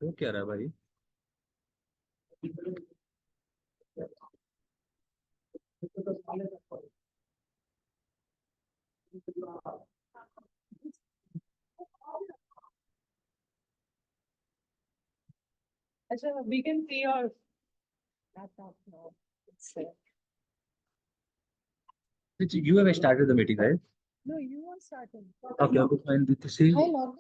वो क्या रहा भाई? Achha, we can see your laptop now. It's there. You have started the meeting, right? No, you are starting. Okay, okay, fine. This is, I logged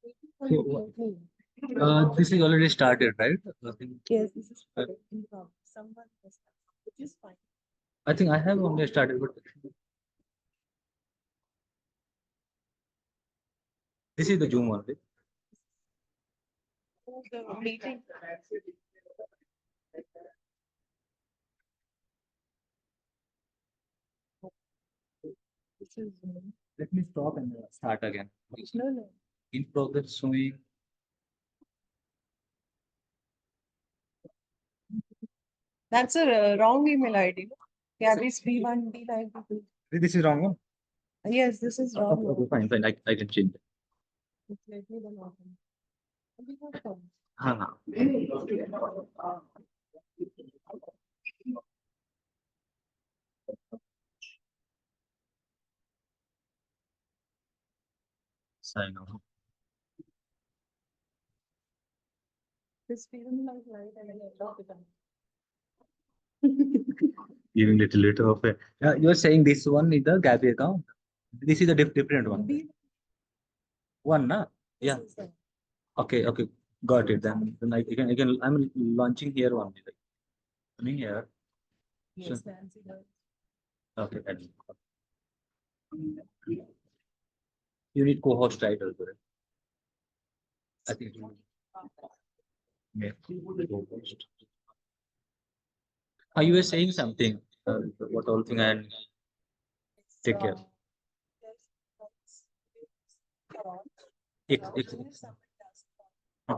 in from this is already started, right? Yes, this is someone has which is fine. I think I have only started, but this is the Zoom only. The meeting. This is Let me stop and start again. no, no. In progress showing. That's a wrong email ID. Gabbys B1D92. This is wrong one. Yes, this is wrong. Okay, okay, fine, fine. I can change it. Let me then open. We have come. हाँ sign off. This feeling like light and I love it. Giving little later of a. You are saying this one is the Gabby account. This is a different one. One, na? Yeah. Okay, okay, got it. Then I can. I'm launching here only. Like, coming here. Yes, Nancy does. Okay, admin. You need co-host right also, right? I think you may co-host. You were saying something. What all thing and take care. It's uh,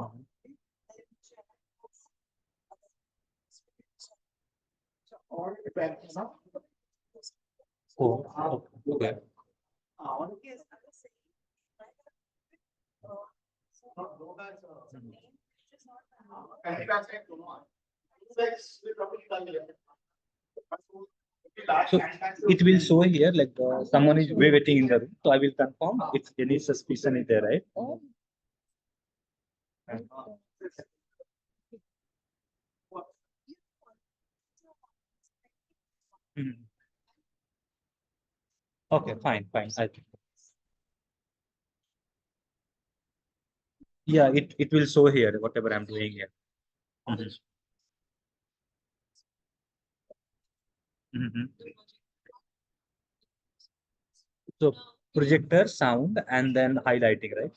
oh, okay. So it will show here like someone is waiting in the room. So I will confirm if any suspicion is there, right? Oh, Mhm. Okay, fine, fine. Yeah, it will show here whatever I'm doing here. Mhm. Mhm. So projector, sound, and then highlighting, right?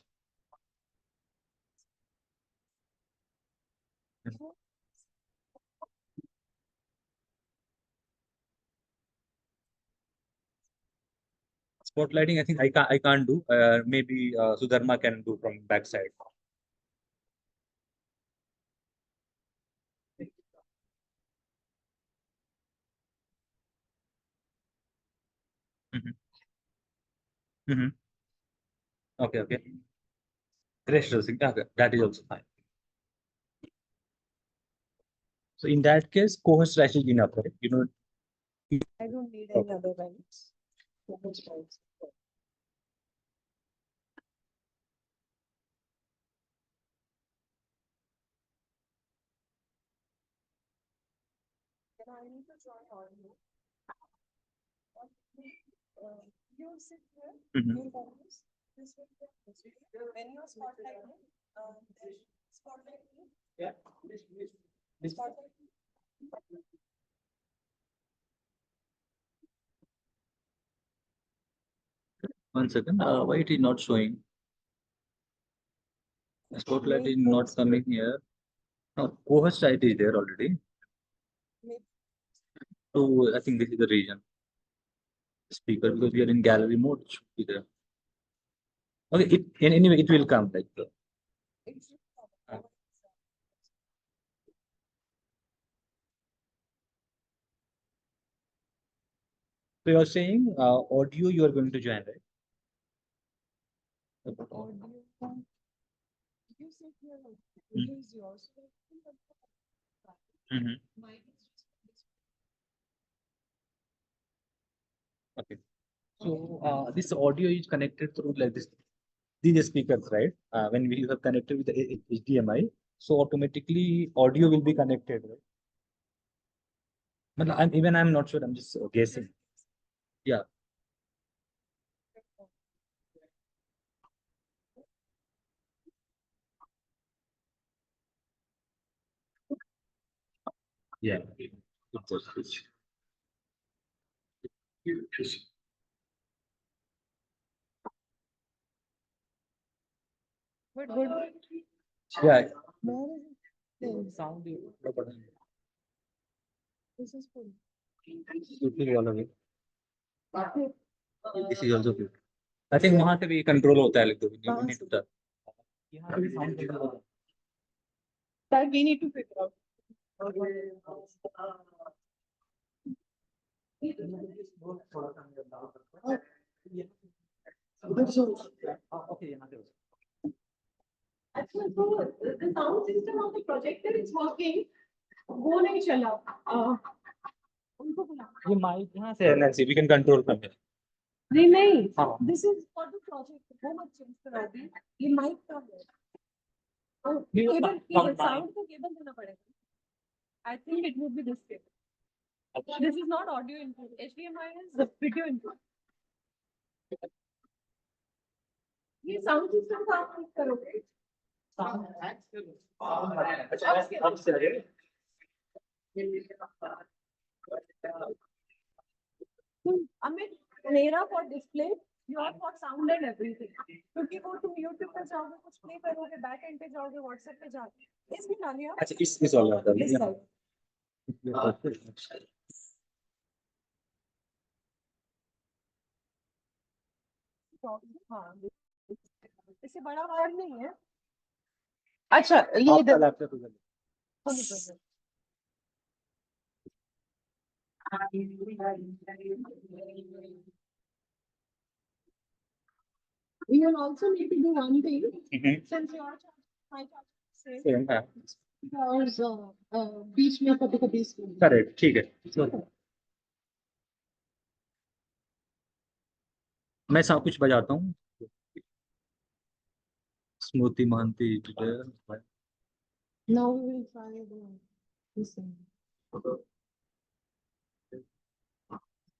Spotlighting, I think I can't do. Maybe Sudharma can do from backside. Mhm. Mhm. Okay, okay. Rest of the thing, okay, that is also fine. So in that case, co-host slash is enough, right? You know. I don't need any other lines. Then I need to join audio. You sit here, Mhm. you focus. This will be this way. When you're spotlighting, there's spotlighting. Yeah. Spotlighting. 1 second. Why it is not showing? Spotlight is not coming here. Co-host ID is there already. So I think this is the region. Speaker because we are in gallery mode. It should be there. Okay, anyway, it will come like. It should come. Uh. So you're saying audio you are going to join, right? Audio. You said here, Mm. audio is yours. So I think Mhm. mine is just Okay. So this audio is connected through like this. These speakers, right? When we have connected with the HDMI, so automatically audio will be connected, right? But I'm not sure. I'm just guessing. Yeah. Yeah. but good. Yeah. Where is it? Sound. This is full. This is also good. I think वहाँ से भी control होता है लेकिन you need to. यहाँ से भी sound control होता है. That we need to figure out. Okay, यहाँ से. Actually, so the sound system of the projector is working. वो नहीं चला. उनको बुला. ये mic यहाँ से है Nancy. We can control from here. नहीं. हाँ. This is for the project. वो मत change करा दी. ये mic का है. केबल sound को केबल देना पड़ेगा. I think it would be this cable. This is not audio input. HDMI is the video input. ये sound system का आप ठीक करोगे. Amit, मेरा for display, your for sound and everything. क्योंकि वो तुम YouTube पे जाओगे कुछ play करोगे, back end पे जाओगे, WhatsApp पे जाओगे. इसमें डालिए आप. अच्छा इस वाला था. This side. हाँ. इससे बड़ा वायर नहीं है. अच्छा ये इधर. We will also need to do one thing. Since your charge, my charge, same. Because बीच में कभी-कभी इसमें. Correct. ठीक है. मैं सब कुछ बजाता हूँ. स्मृति मानती. Now we will try this thing.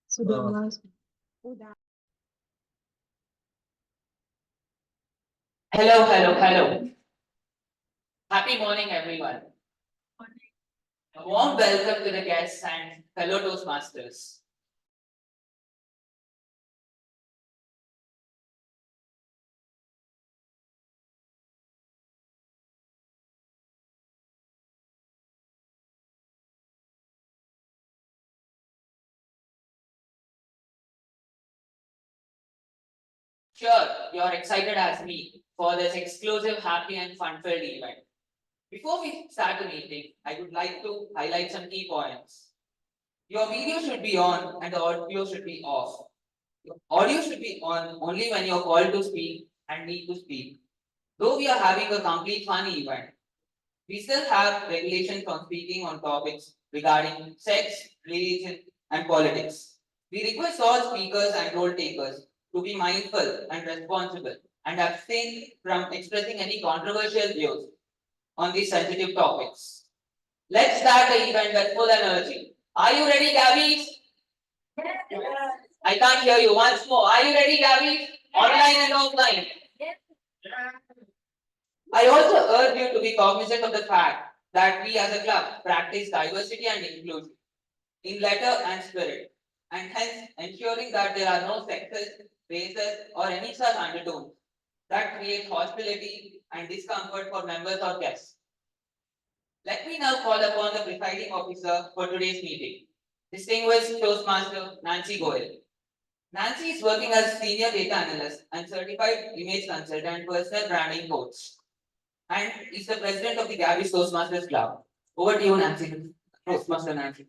So the last. Oh, that. Hello, hello, hello. Happy morning, everyone. A warm welcome to the guests and fellow Toastmasters. Sure, you're excited as me for this exclusive, happy, and fun-filled event. Before we start the meeting, I would like to highlight some key points. Your video should be on and the audio should be off. Your audio should be on only when you're called to speak and need to speak. Though we are having a complete fun event, we still have regulations on speaking on topics regarding sex, religion, and politics. We request all speakers and role takers to be mindful and responsible and abstain from expressing any controversial views on these sensitive topics. Let's start the event with full energy. Are you ready, Gabbys? Yes. I can't hear you. Once more. Are you ready, Gabbys? Online and offline. Yes. I also urge you to be cognizant of the fact that we as a club practice diversity and inclusion in letter and spirit, and hence ensuring that there are no sexes, races, or any such undertones that create hostility and discomfort for members or guests. Let me now call upon the presiding officer for today's meeting, distinguished Toastmaster Nancy Goyal. Nancy is working as senior data analyst and certified image consultant and personal branding coach. And is the president of the Gabbys Toastmasters Club. Over to you, Nancy. Toastmaster Nancy.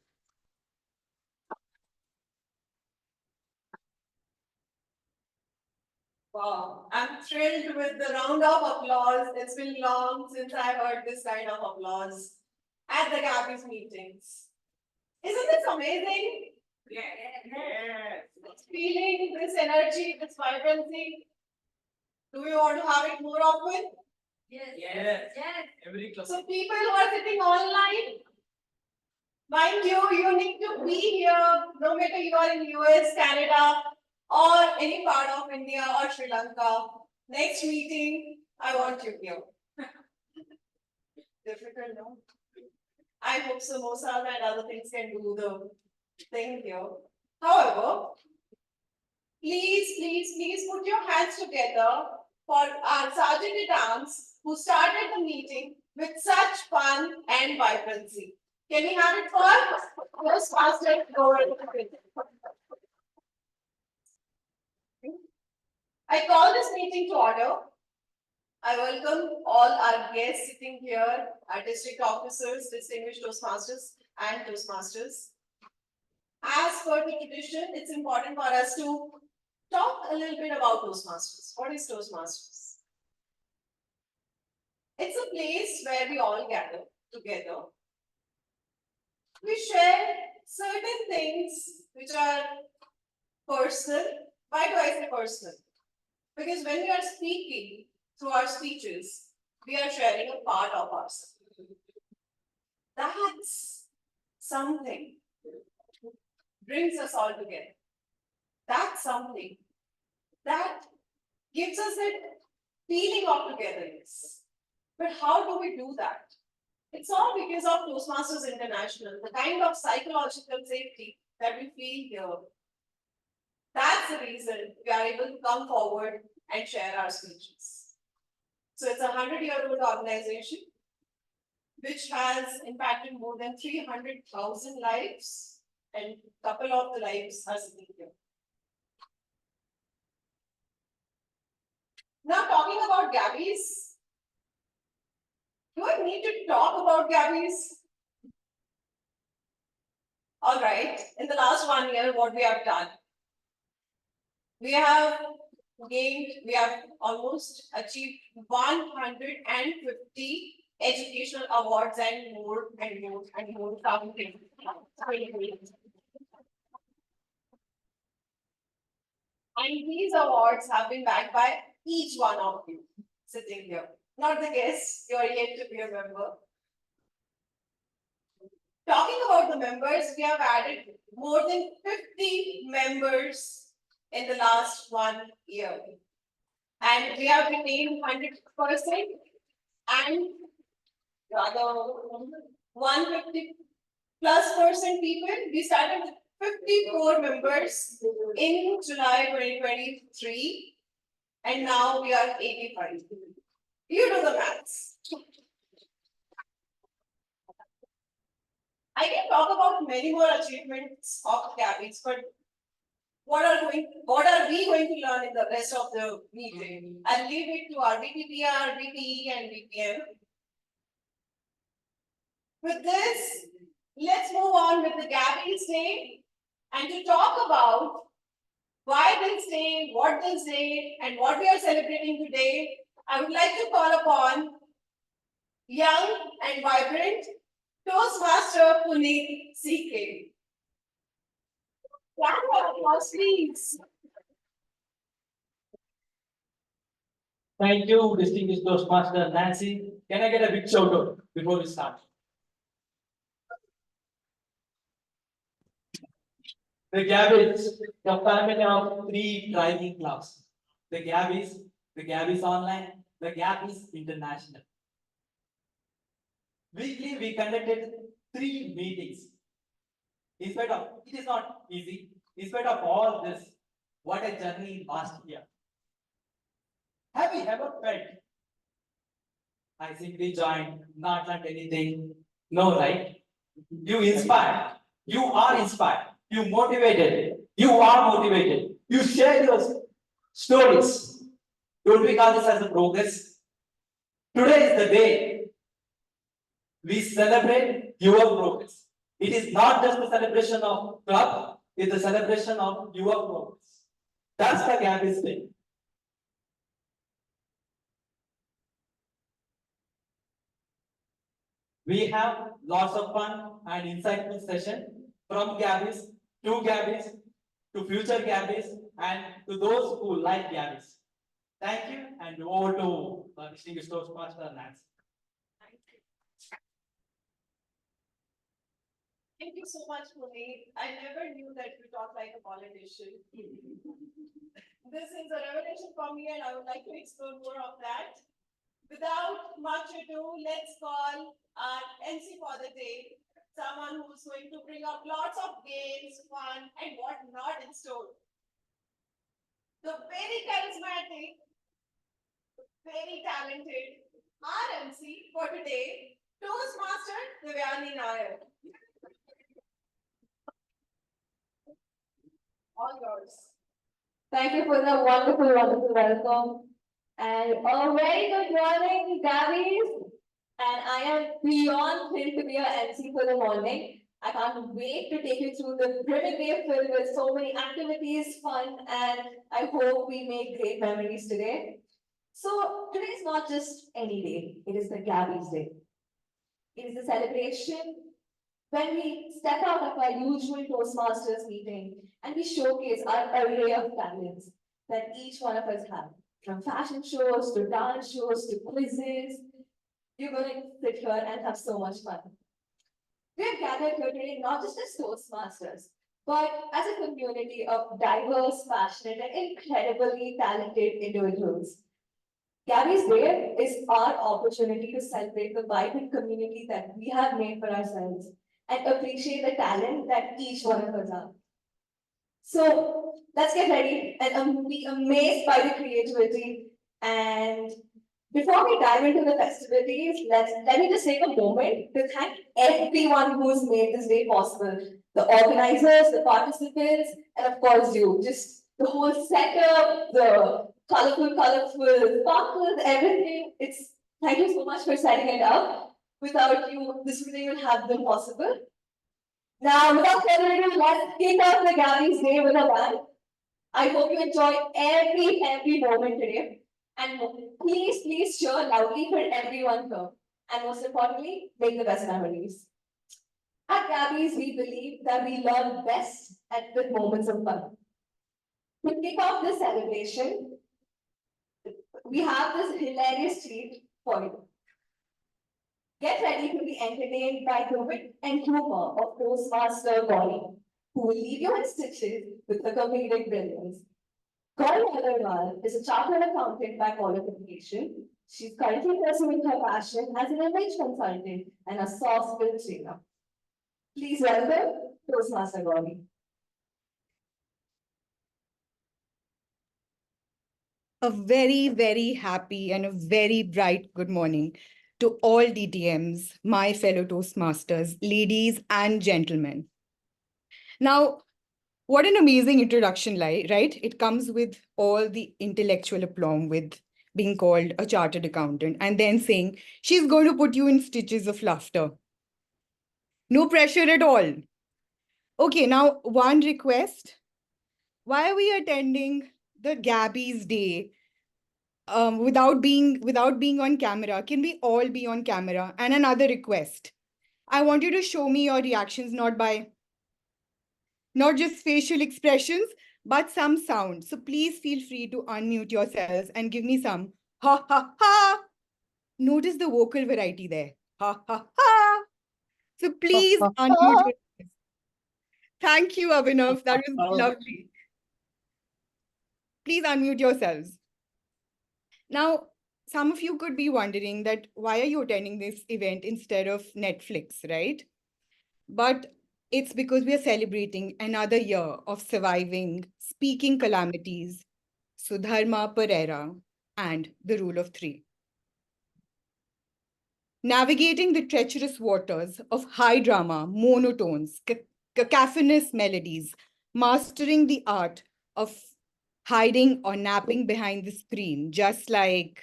Wow, I'm thrilled with the round of applause. It's been long since I heard this kind of applause at the Gabbys meetings. Isn't this amazing? Yeah. This feeling, this energy, this vibrancy. Do we want to have it more often? Yes. Every class. So people who are sitting online, mind you need to be here, no matter you are in US, Canada, or any part of India or Sri Lanka. Next meeting, I want you here. Difficult, no? I hope samosas and other things can do the thing here. However, please put your hands together for our Sergeant at Arms who started the meeting with such fun and vibrancy. Can we have it for first master over the field? I call this meeting to order. I welcome all our guests sitting here, our district officers, distinguished Toastmasters and Toastmasters. As per the tradition, it's important for us to talk a little bit about Toastmasters. What is Toastmasters? It's a place where we all gather together. We share certain things which are personal. Why do I say personal? Because when we are speaking through our speeches, we are sharing a part of ourselves. That's something brings us all together. That's something that gives us that feeling of togetherness. But how do we do that? It's all because of Toastmasters International, the kind of psychological safety that we feel here. That's the reason we are able to come forward and share our speeches. So it's a 100-year-old organization which has impacted more than 300,000 lives, and a couple of the lives are sitting here. Now talking about Gabbys, do I need to talk about Gabbys? All right, in the last 1 year, what we have done? We have almost achieved 150 educational awards and more counting. And these awards have been backed by each one of you sitting here. Not the guests, you are yet to be a member. Talking about the members, we have added more than 50 members in the last 1 year. And we have retained 100% and rather 150 plus percent people. We started with 54 members in July 2023 and now we are 85. You do the maths. I can talk about many more achievements of the Gabbys, but what are we going to learn in the rest of the meeting? I'll leave it to our VPPR, VPE, and VPM. With this, let's move on with the Gabbys Day and to talk about why this day, what this day, and what we are celebrating today. I would like to call upon young and vibrant Toastmaster Puneet CK. Round of applause, please. Thank you, distinguished Toastmaster Nancy. Can I get a big shout out before we start? The Gabbys, the family of 3 driving clubs. The Gabbys Online, the Gabbys International. Weekly, we conducted 3 meetings. In spite of, it is not easy. In spite of all this, what a journey last year. Have you ever felt, I simply joined, not learned anything? No, right? You inspired. You are inspired. You motivated. You are motivated. You share your stories. Don't we call this as a progress? Today is the day we celebrate your progress. It is not just a celebration of club, it's a celebration of your progress. That's the Gabbys Day. We have lots of fun and insightful session from Gabbys to future Gabbys and to those who like Gabbys. Thank you and over to distinguished Toastmaster Nancy. Thank you so much, Puneet. I never knew that you talk like a politician. This is a revelation for me, and I would like to explore more of that. Without much ado, let's call our MC for the day, someone who's going to bring up lots of games, fun, and whatnot in store. The very charismatic, very talented RMC for today, Toastmaster Devyani Nair. All yours. Thank you for the wonderful, wonderful welcome. And a very good morning, Gabbys. And I am beyond thrilled to be your MC for the morning. I can't wait to take you through the brimming day filled with so many activities, fun, and I hope we make great memories today. So today is not just any day, it is the Gabbys Day. It is a celebration when we step out of our usual Toastmasters meeting and we showcase our array of talents that each one of us have. From fashion shows to dance shows to quizzes, you're going to sit here and have so much fun. We're gathered here today not just as Toastmasters, but as a community of diverse, passionate, and incredibly talented individuals. Gabbys Day is our opportunity to celebrate the vibrant community that we have made for ourselves and appreciate the talent that each one of us have. So let's get ready and be amazed by the creativity. And before we dive into the festivities, let me just take a moment to thank everyone who's made this day possible. The organizers, the participants, and of course you. Just the whole setup, the colorful sparkles, everything. Thank you so much for setting it up. Without you, this wouldn't even have been possible. Now, without further ado, let's kick off the Gabbys Day with a bang. I hope you enjoy every moment today. And please cheer loudly for everyone here. And most importantly, make the best memories. At Gabbys, we believe that we learn best at the moments of fun. To kick off this celebration, we have this hilarious treat for you. Get ready to be entertained by the wit and humor of Toastmaster Gauri, who will leave you in stitches with the comedic brilliance. Gauri Agarwal is a chartered accountant by qualification. She's currently pursuing her passion as an image consultant and a soft skill trainer. Please welcome Toastmaster Gauri. A very, very happy and a very bright good morning to all DTMs, my fellow Toastmasters, ladies and gentlemen. Now, what an amazing introduction, right? It comes with all the intellectual aplomb with being called a chartered accountant and then saying, she's going to put you in stitches of laughter. No pressure at all. Okay, now one request. Why are we attending the Gabbys Day without being on camera? Can we all be on camera? And another request. I want you to show me your reactions, not just facial expressions, but some sound. So please feel free to unmute yourselves and give me some ha ha ha. Notice the vocal variety there. Ha ha ha. So please unmute yourselves. Thank you, Abhinav. That was lovely. Please unmute yourselves. Now, some of you could be wondering that why are you attending this event instead of Netflix, right? But it's because we are celebrating another year of surviving speaking calamities, Sudharma Pereira, and the rule of three. Navigating the treacherous waters of high drama, monotones, cacophonous melodies, mastering the art of hiding or napping behind the screen, just like,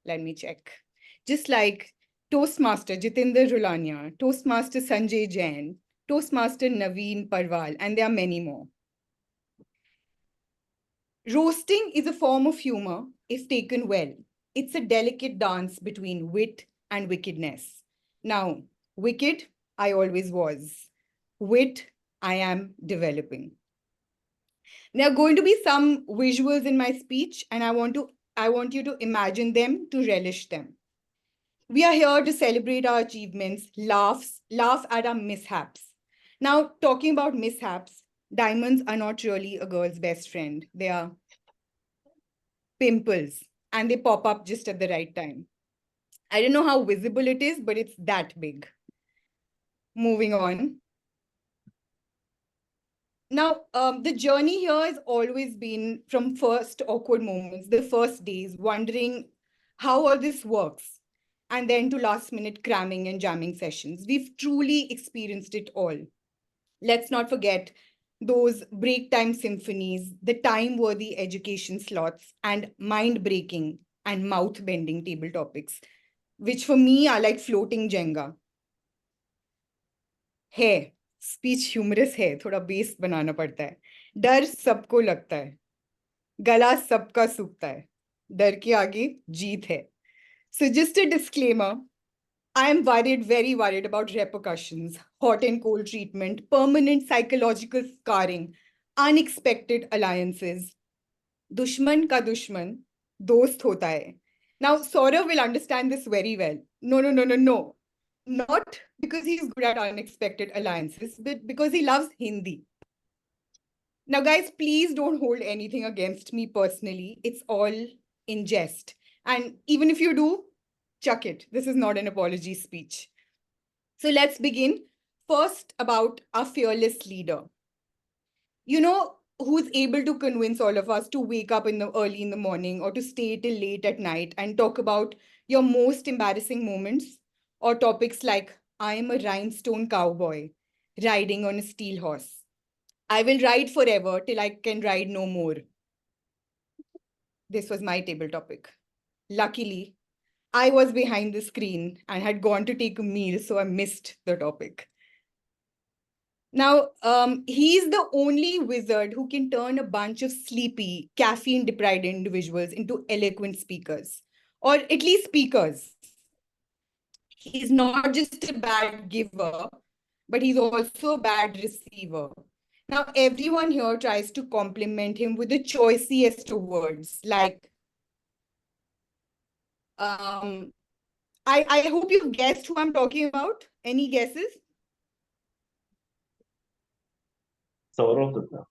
let me check, just like Toastmaster Jitinder Rulania, Toastmaster Sanjay Jain, Toastmaster Naveen Parwal, and there are many more. Roasting is a form of humor if taken well. It's a delicate dance between wit and wickedness. Now, wicked, I always was. Wit, I am developing. There are going to be some visuals in my speech, and I want you to imagine them, to relish them. We are here to celebrate our achievements, laugh at our mishaps. Now, talking about mishaps, diamonds are not really a girl's best friend. They are pimples, and they pop up just at the right time. I don't know how visible it is, but it's that big. Moving on. Now, the journey here has always been from first awkward moments, the first days, wondering how all this works, and then to last minute cramming and jamming sessions. We've truly experienced it all. Let's not forget those break time symphonies, the time worthy education slots, and mind breaking and mouth bending table topics, which for me are like floating Jenga. है speech humerus है, थोड़ा base बनाना पड़ता है. डर सबको लगता है, गला सबका सूखता है, डर के आगे जीत है. So just a disclaimer, I am worried, very worried about repercussions, hot and cold treatment, permanent psychological scarring, unexpected alliances. Dushman ka dushman dost hota hai. Now, Saurav will understand this very well. No. Not because he's good at unexpected alliances, but because he loves Hindi. Now, guys, please don't hold anything against me personally. It's all in jest. And even if you do, chuck it. This is not an apology speech. So let's begin. First, about our fearless leader. You know, who's able to convince all of us to wake up early in the morning or to stay till late at night and talk about your most embarrassing moments, or topics like, I am a rhinestone cowboy riding on a steel horse. I will ride forever till I can ride no more. This was my table topic. Luckily, I was behind the screen and had gone to take a meal, so I missed the topic. Now, he's the only wizard who can turn a bunch of sleepy, caffeine-deprived individuals into eloquent speakers, or at least speakers. He's not just a bad giver, but he's also a bad receiver. Now, everyone here tries to compliment him with the choicest of words, like, I hope you've guessed who I'm talking about. Any guesses? Saurav Dutta.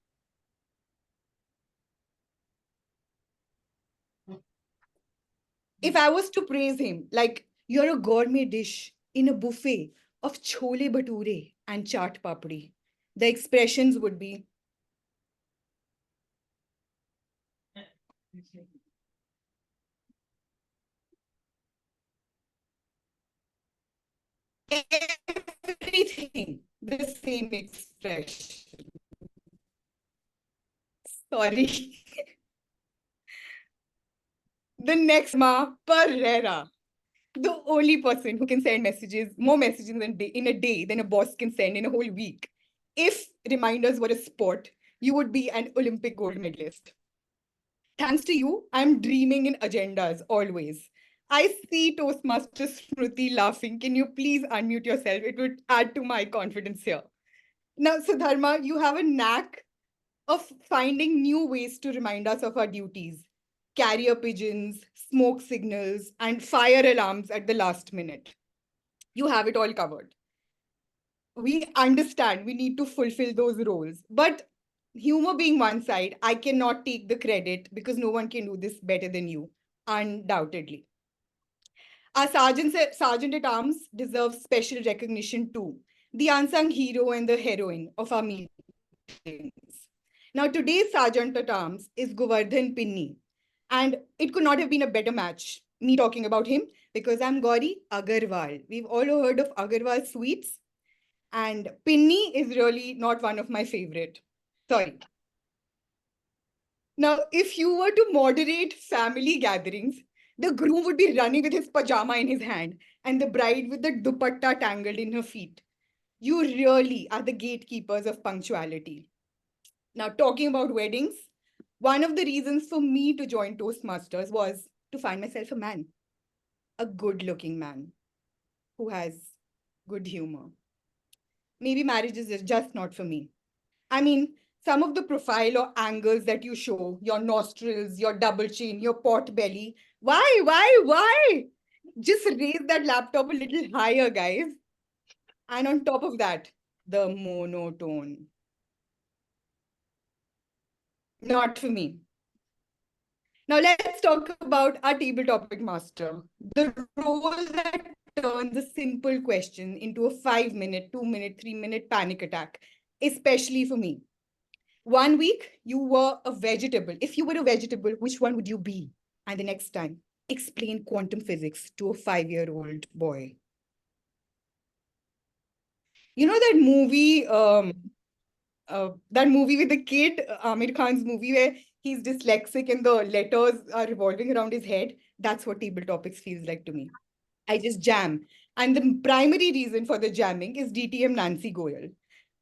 If I was to praise him, like, you're a gourmet dish in a buffet of chole bhature and chaat papdi, the expressions would be, everything the same expression. Sorry. The next Ma Pereira, the only person who can send more messages in a day than a boss can send in a whole week. If reminders were a sport, you would be an Olympic gold medalist. Thanks to you, I'm dreaming in agendas always. I see Toastmaster Smriti laughing. Can you please unmute yourself? It would add to my confidence here. Now, Sudharma, you have a knack of finding new ways to remind us of our duties. Carrier pigeons, smoke signals, and fire alarms at the last minute. You have it all covered. We understand we need to fulfill those roles, but humor being one side, I cannot take the credit because no one can do this better than you, undoubtedly. Our sergeant at arms deserves special recognition too, the unsung hero and the heroine of our meetings. Now, today's sergeant at arms is Govardhan Pinni, and it could not have been a better match, me talking about him, because I'm Gauri Agarwal. We've all heard of Agarwal sweets, and Pinni is really not one of my favorite. Sorry. Now, if you were to moderate family gatherings, the groom would be running with his pajama in his hand and the bride with the dupatta tangled in her feet. You really are the gatekeepers of punctuality. Now, talking about weddings, one of the reasons for me to join Toastmasters was to find myself a man, a good looking man who has good humor. Maybe marriage is just not for me. I mean, some of the profile or angles that you show, your nostrils, your double chin, your pot belly. Why? Just raise that laptop a little higher, guys. And on top of that, the monotone. Not for me. Now let's talk about our table topic master, the role that turns a simple question into a 5-minute, 2-minute, 3-minute panic attack, especially for me. One week, you were a vegetable. If you were a vegetable, which one would you be? And the next time, explain quantum physics to a 5-year-old boy. You know that movie with the kid, Amir Khan's movie where he's dyslexic and the letters are revolving around his head? That's what table topics feels like to me. I just jam. And the primary reason for the jamming is DTM Nancy Goyal.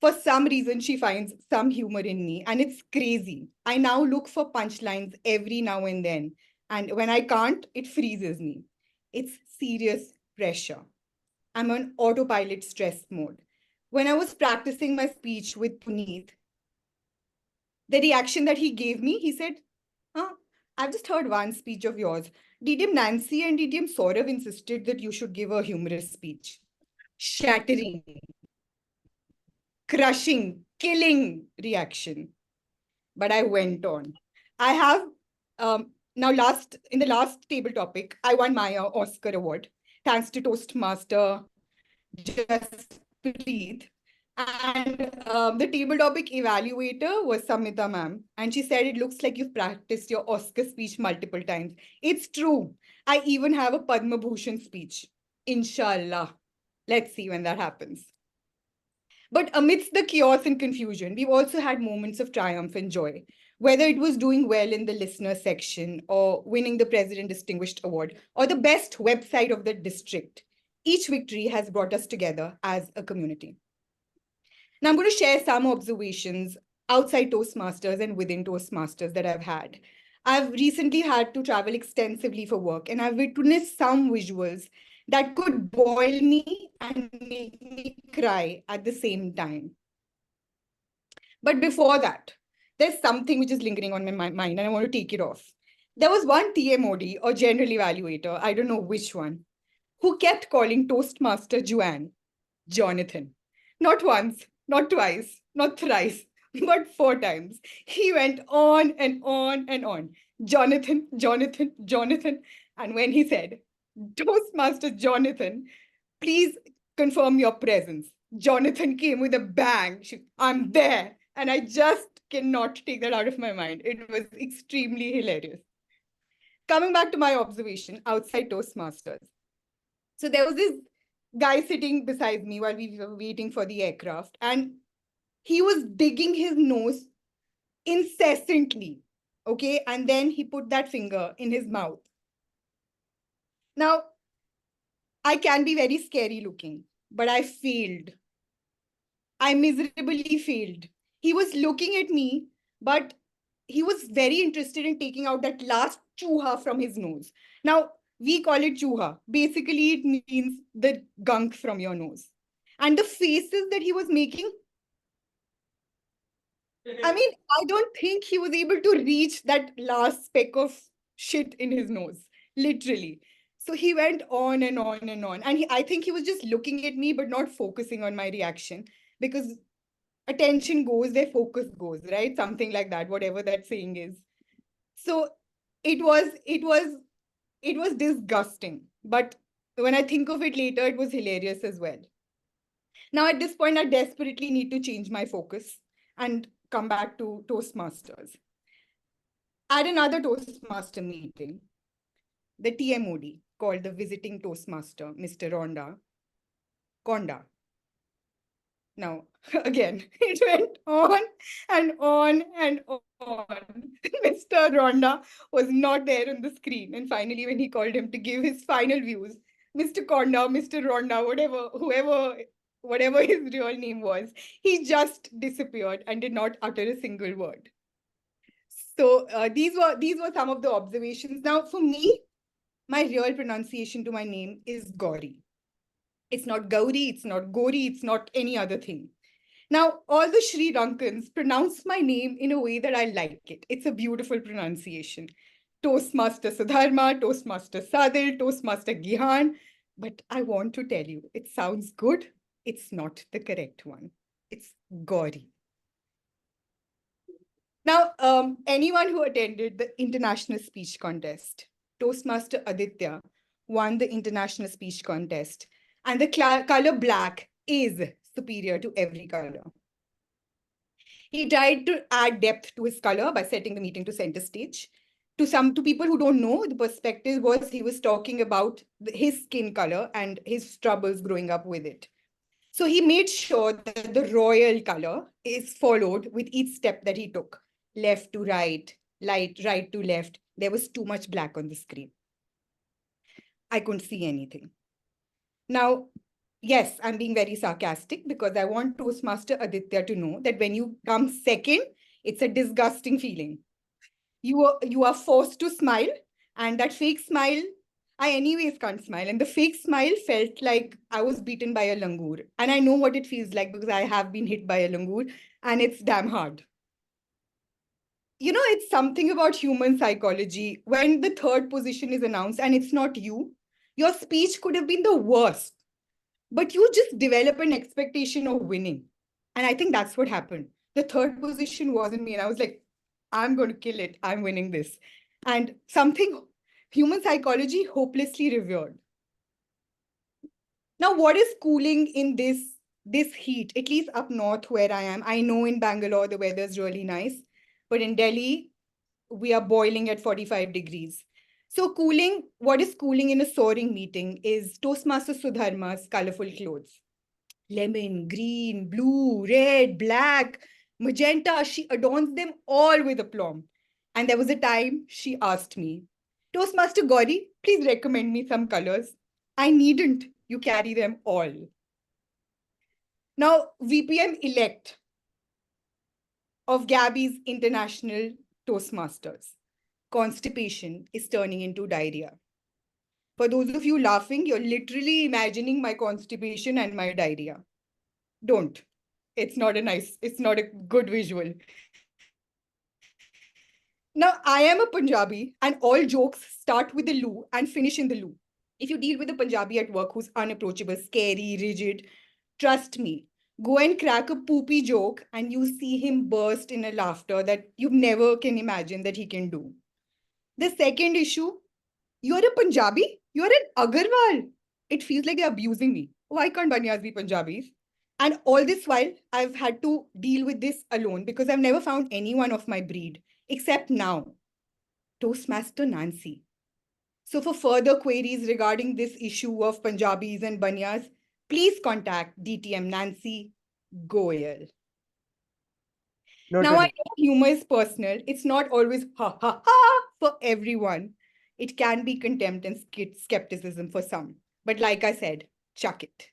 For some reason, she finds some humor in me, and it's crazy. I now look for punchlines every now and then. And when I can't, it freezes me. It's serious pressure. I'm on autopilot stress mode. When I was practicing my speech with Puneet, the reaction that he gave me, he said, I've just heard one speech of yours. DTM Nancy and DTM Saurav insisted that you should give a humorous speech. Shattering, crushing, killing reaction. But I went on. I have now in the last table topic, I won my Oscar award thanks to Toastmaster Jaspreet. And the table topic evaluator was Samita ma'am. And she said, it looks like you've practiced your Oscar speech multiple times. It's true. I even have a Padma Bhushan speech. Inshallah. Let's see when that happens. But amidst the chaos and confusion, we've also had moments of triumph and joy, whether it was doing well in the listener section or winning the President Distinguished Award or the best website of the district. Each victory has brought us together as a community. Now I'm going to share some observations outside Toastmasters and within Toastmasters that I've had. I've recently had to travel extensively for work, and I've witnessed some visuals that could boil me and make me cry at the same time. But before that, there's something which is lingering on my mind and I want to take it off. There was one TMOD or general evaluator, I don't know which one, who kept calling Toastmaster Joanne Jonathan. Not once, not twice, not thrice, but 4 times. He went on and on and on. Jonathan, Jonathan, Jonathan. And when he said, Toastmaster Jonathan, please confirm your presence. Jonathan came with a bang. I'm there. And I just cannot take that out of my mind. It was extremely hilarious. Coming back to my observation outside Toastmasters. So there was this guy sitting beside me while we were waiting for the aircraft, and he was digging his nose incessantly. Okay. And then he put that finger in his mouth. Now, I can be very scary looking, but I failed. I miserably failed. He was looking at me, but he was very interested in taking out that last chuha from his nose. Now, we call it chuha. Basically, it means the gunk from your nose. And the faces that he was making, I mean, I don't think he was able to reach that last speck of shit in his nose, literally. So he went on and on and on. And I think he was just looking at me, but not focusing on my reaction, because attention goes where focus goes, right? Something like that, whatever that saying is. So it was disgusting. But when I think of it later, it was hilarious as well. Now, at this point, I desperately need to change my focus and come back to Toastmasters. At another Toastmaster meeting, the TMOD called the visiting Toastmaster, Mr. Konda. Now, again, it went on and on and on. Mr. Ronda was not there on the screen. And finally, when he called him to give his final views, Mr. Konda, Mr. Ronda, whatever his real name was, he just disappeared and did not utter a single word. So these were some of the observations. Now, for me, my real pronunciation to my name is Gauri. It's not Gauri, it's not Gori, it's not any other thing. Now, all the Sri Lankans pronounce my name in a way that I like it. It's a beautiful pronunciation. Toastmaster Sudharma, Toastmaster Sadil, Toastmaster Gihan. But I want to tell you, it sounds good. It's not the correct one. It's Gauri. Now, anyone who attended the international speech contest, Toastmaster Aditya won the international speech contest, and the color black is superior to every color. He tried to add depth to his color by setting the meeting to center stage. To people who don't know, the perspective was he was talking about his skin color and his troubles growing up with it. So he made sure that the royal color is followed with each step that he took. Left to right, right to left. There was too much black on the screen. I couldn't see anything. Now, yes, I'm being very sarcastic because I want Toastmaster Aditya to know that when you come second, it's a disgusting feeling. You are forced to smile, and that fake smile, I anyways can't smile. And the fake smile felt like I was beaten by a langur. And I know what it feels like because I have been hit by a langur, and it's damn hard. You know, it's something about human psychology. When the third position is announced and it's not you, your speech could have been the worst, but you just develop an expectation of winning. And I think that's what happened. The third position wasn't me. And I was like, I'm going to kill it. I'm winning this. And something human psychology hopelessly revered. Now, what is cooling in this heat, at least up north where I am? I know in Bangalore, the weather is really nice, but in Delhi, we are boiling at 45 degrees. So cooling, what is cooling in a soaring meeting is Toastmaster Sudharma's colorful clothes. Lemon, green, blue, red, black, magenta. She adorns them all with aplomb. And there was a time she asked me, Toastmaster Gauri, please recommend me some colors. I needn't. You carry them all. Now, VPM elect of Gabbys International Toastmasters. Constipation is turning into diarrhea. For those of you laughing, you're literally imagining my constipation and my diarrhea. Don't. It's not a good visual. Now, I am a Punjabi and all jokes start with the loo and finish in the loo. If you deal with a Punjabi at work who's unapproachable, scary, rigid, trust me, go and crack a poopy joke and you see him burst in a laughter that you never can imagine that he can do. The second issue, you're a Punjabi? You're an Agarwal. It feels like they're abusing me. Why can't Banyas be Punjabis? And all this while, I've had to deal with this alone because I've never found anyone of my breed, except now, Toastmaster Nancy. So for further queries regarding this issue of Punjabis and Banyas, please contact DTM Nancy Goyal. Now, I know humor is personal. It's not always ha ha ha for everyone. It can be contempt and skepticism for some. But like I said, chuck it.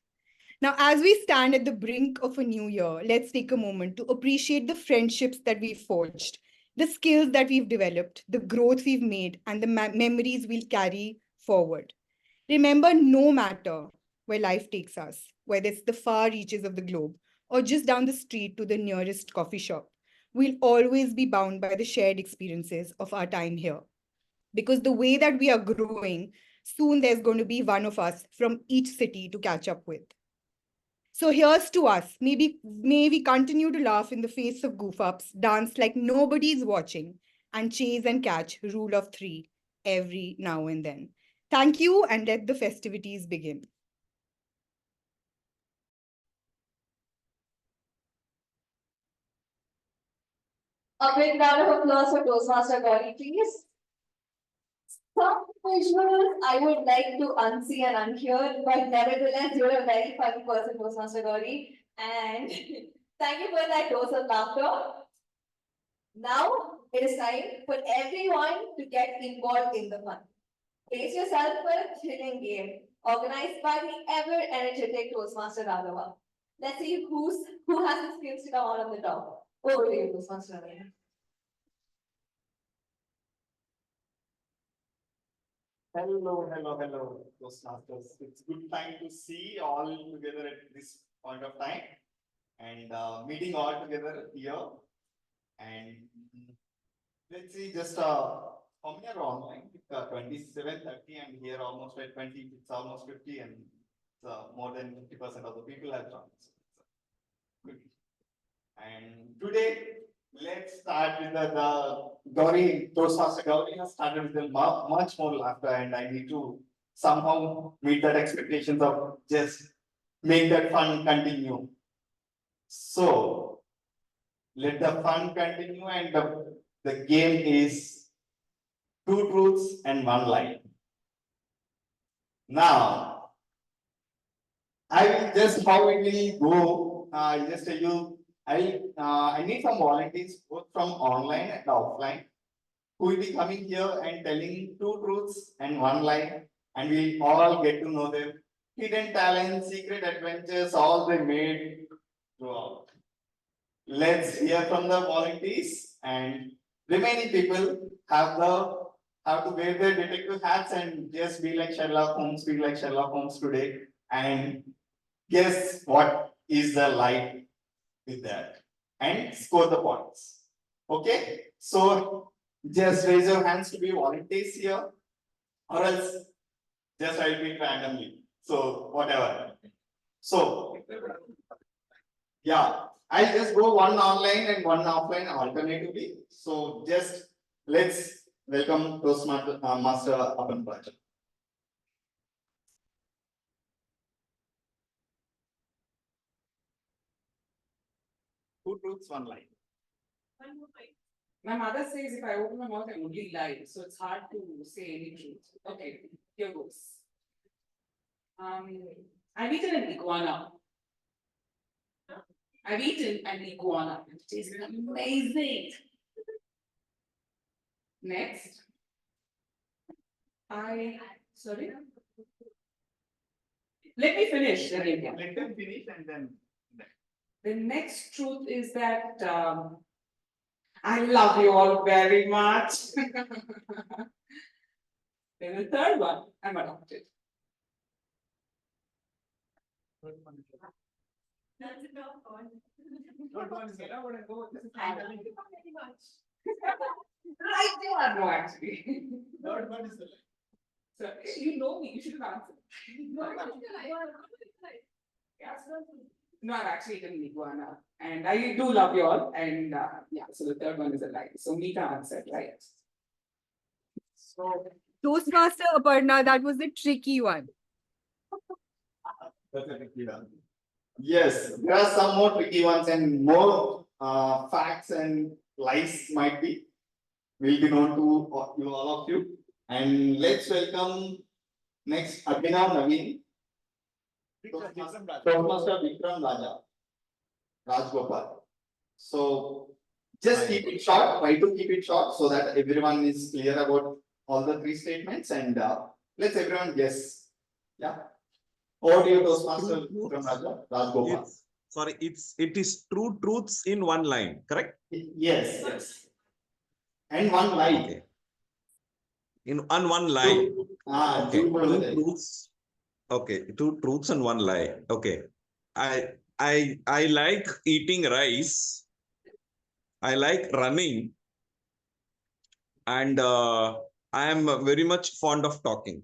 Now, as we stand at the brink of a new year, let's take a moment to appreciate the friendships that we've forged, the skills that we've developed, the growth we've made, and the memories we'll carry forward. Remember, no matter where life takes us, whether it's the far reaches of the globe or just down the street to the nearest coffee shop, we'll always be bound by the shared experiences of our time here. Because the way that we are growing, soon there's going to be one of us from each city to catch up with. So here's to us. May we continue to laugh in the face of goof-ups, dance like nobody's watching, and chase and catch rule of three every now and then. Thank you, and let the festivities begin. A big round of applause for Toastmaster Gauri, please. Some visuals I would like to unsee and unhear, but nevertheless, you're a very funny person, Toastmaster Gauri. And thank you for that dose of laughter. Now it is time for everyone to get involved in the fun. Brace yourself for a thrilling game organized by the ever energetic Toastmaster Raghava. Let's see who has the skills to come out on the top. Over to you, Toastmaster Raghava. Hello, Toastmasters. It's good time to see all together at this point of time and meeting all together here. And let's see, just how many are online? 27, 30, and here almost at 20, it's almost 50, and more than 50% of the people have joined. So it's, good. And today, let's start with the Gauri, Toastmaster Gauri has started with the much more laughter, and I need to somehow meet that expectations of just make that fun continue. So let the fun continue, and the game is 2 truths and 1 lie. Now, I will just how it will go. I'll just tell you. I need some volunteers both from online and offline who will be coming here and telling 2 truths and 1 lie, and we all get to know their hidden talents, secret adventures, all they made throughout. Let's hear from the volunteers, and remaining people have to wear their detective hats and just be like Sherlock Holmes today, and guess what is the lie with that, and score the points. Okay, so just raise your hands to be volunteers here, or else just I'll pick randomly. So whatever. So yeah, I'll just go one online and one offline alternatively. So just let's welcome Toastmaster Master Apan Raj. 2 truths, 1 lie. My mother says if I open my mouth, I only lie, so it's hard to say any truth. Okay, here goes. I've eaten an iguana. I've eaten an iguana. It tastes amazing. Next. Sorry. Let me finish. Let them finish and then. The next truth is that I love you all very much. Then the third one, I'm adopted. That's a tough one. Third one is I want to go. This is Pretty much. I do not know actually. Third one is the So you know me, you should have answered. Yes. No, I've actually eaten iguana, and I do love you all. And yeah, so the third one is a lie. So Mita answered right. So Toastmaster Aparna, that was the tricky one. that's a tricky one. Yes, there are some more tricky ones and more facts and lies might be. Will be known to you all of you. And let's welcome next Abhinav Naveen. Toastmaster Vikram Raja. Rajgopal. So just keep it short, try to keep it short so that everyone is clear about all the 3 statements, and let's everyone guess. Yeah. Over to you, Toastmaster Vikram Raja. Rajgopal. It is 2 truths in 1 line, correct? Yes. And 1 lie. Okay. On 1 line. Okay. 2 truths. Okay, 2 truths and 1 lie. Okay. I like eating rice. I like running. And I am very much fond of talking.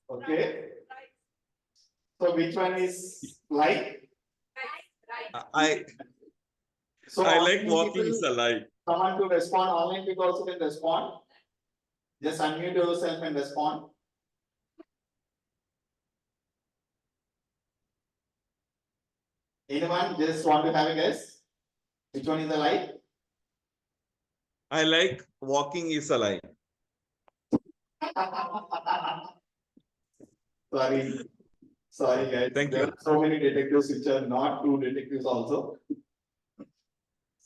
Okay. So which one is lie? I So like online walking people- is a lie. Someone to respond, online people also can respond. Just unmute yourself and respond. Anyone just want to have a guess? Which one is a lie? I like walking is a lie. Sorry, sorry guys. Thank There you. are so many detectives which are not true detectives also.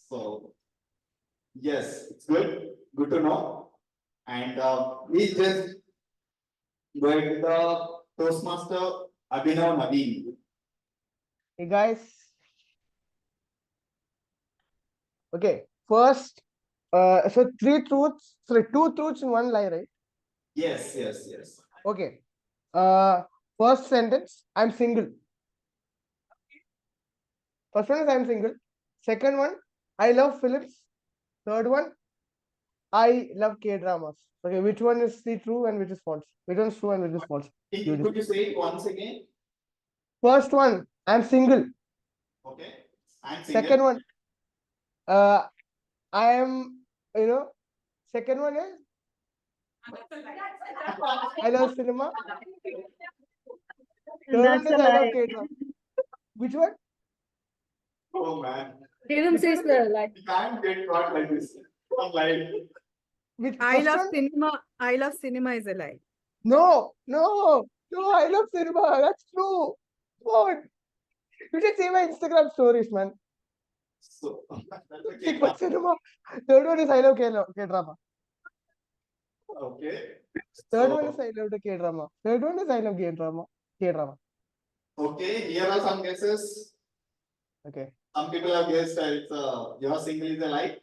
So, yes, it's good to know. And we just going with the Toastmaster Abhinav Naveen. Hey guys. Okay, first, so two truths and one lie, right? Yes, yes, yes. Okay. First sentence, I'm single. First one is I'm single. Second one, I love films. Third one, I love K-dramas. Okay, which one is the true and which is false? Which one is true and which is false? Could you say it once again? First one, I'm single. Okay. I'm single. Second one, I am, second one is I love cinema. Third one is I love K-drama. Which one? Oh man. Freedom says the like. You can't get caught like this. Online. Which I first love one? cinema. I love cinema is a lie. No, I love cinema. That's true. Come on. You should see my Instagram stories, man. So, Think about cinema. Third one is I love K-drama. okay. Third one is I love the K-drama. Third one is I love K-drama. K-drama. Okay, here are some guesses. Okay. Some people have guessed that it's your single is a lie.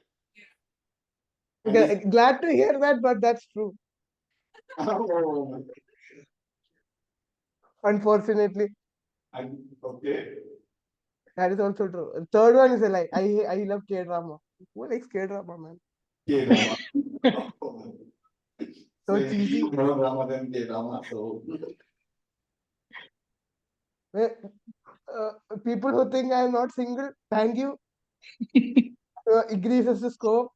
And Okay. Glad to hear that, but that's true. oh, Unfortunately, okay. that is also true. Third one is a lie. I love K-drama. Who likes K-drama, man? K-drama. So it's easy. More drama than K-drama. So People who think I am not single, thank you. Increases the scope.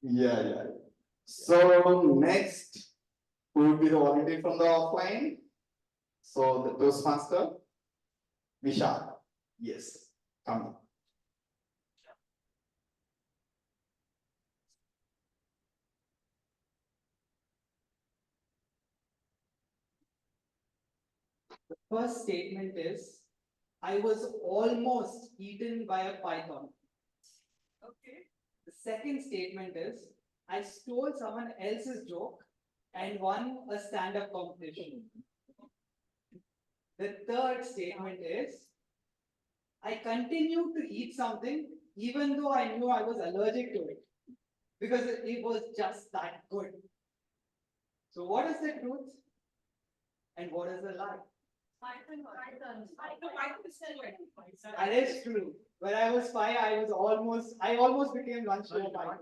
yeah. So next will be the volunteer from the offline. So the Toastmaster, Vishal. Yes, come. First statement is, I was almost eaten by a python. Okay. The second statement is, I stole someone else's joke and won a stand-up competition. The third statement is, I continued to eat something even though I knew I was allergic to it because it was just that good. So what is the truth and what is the lie? That is true. When I was 5, I almost became lunch to a python.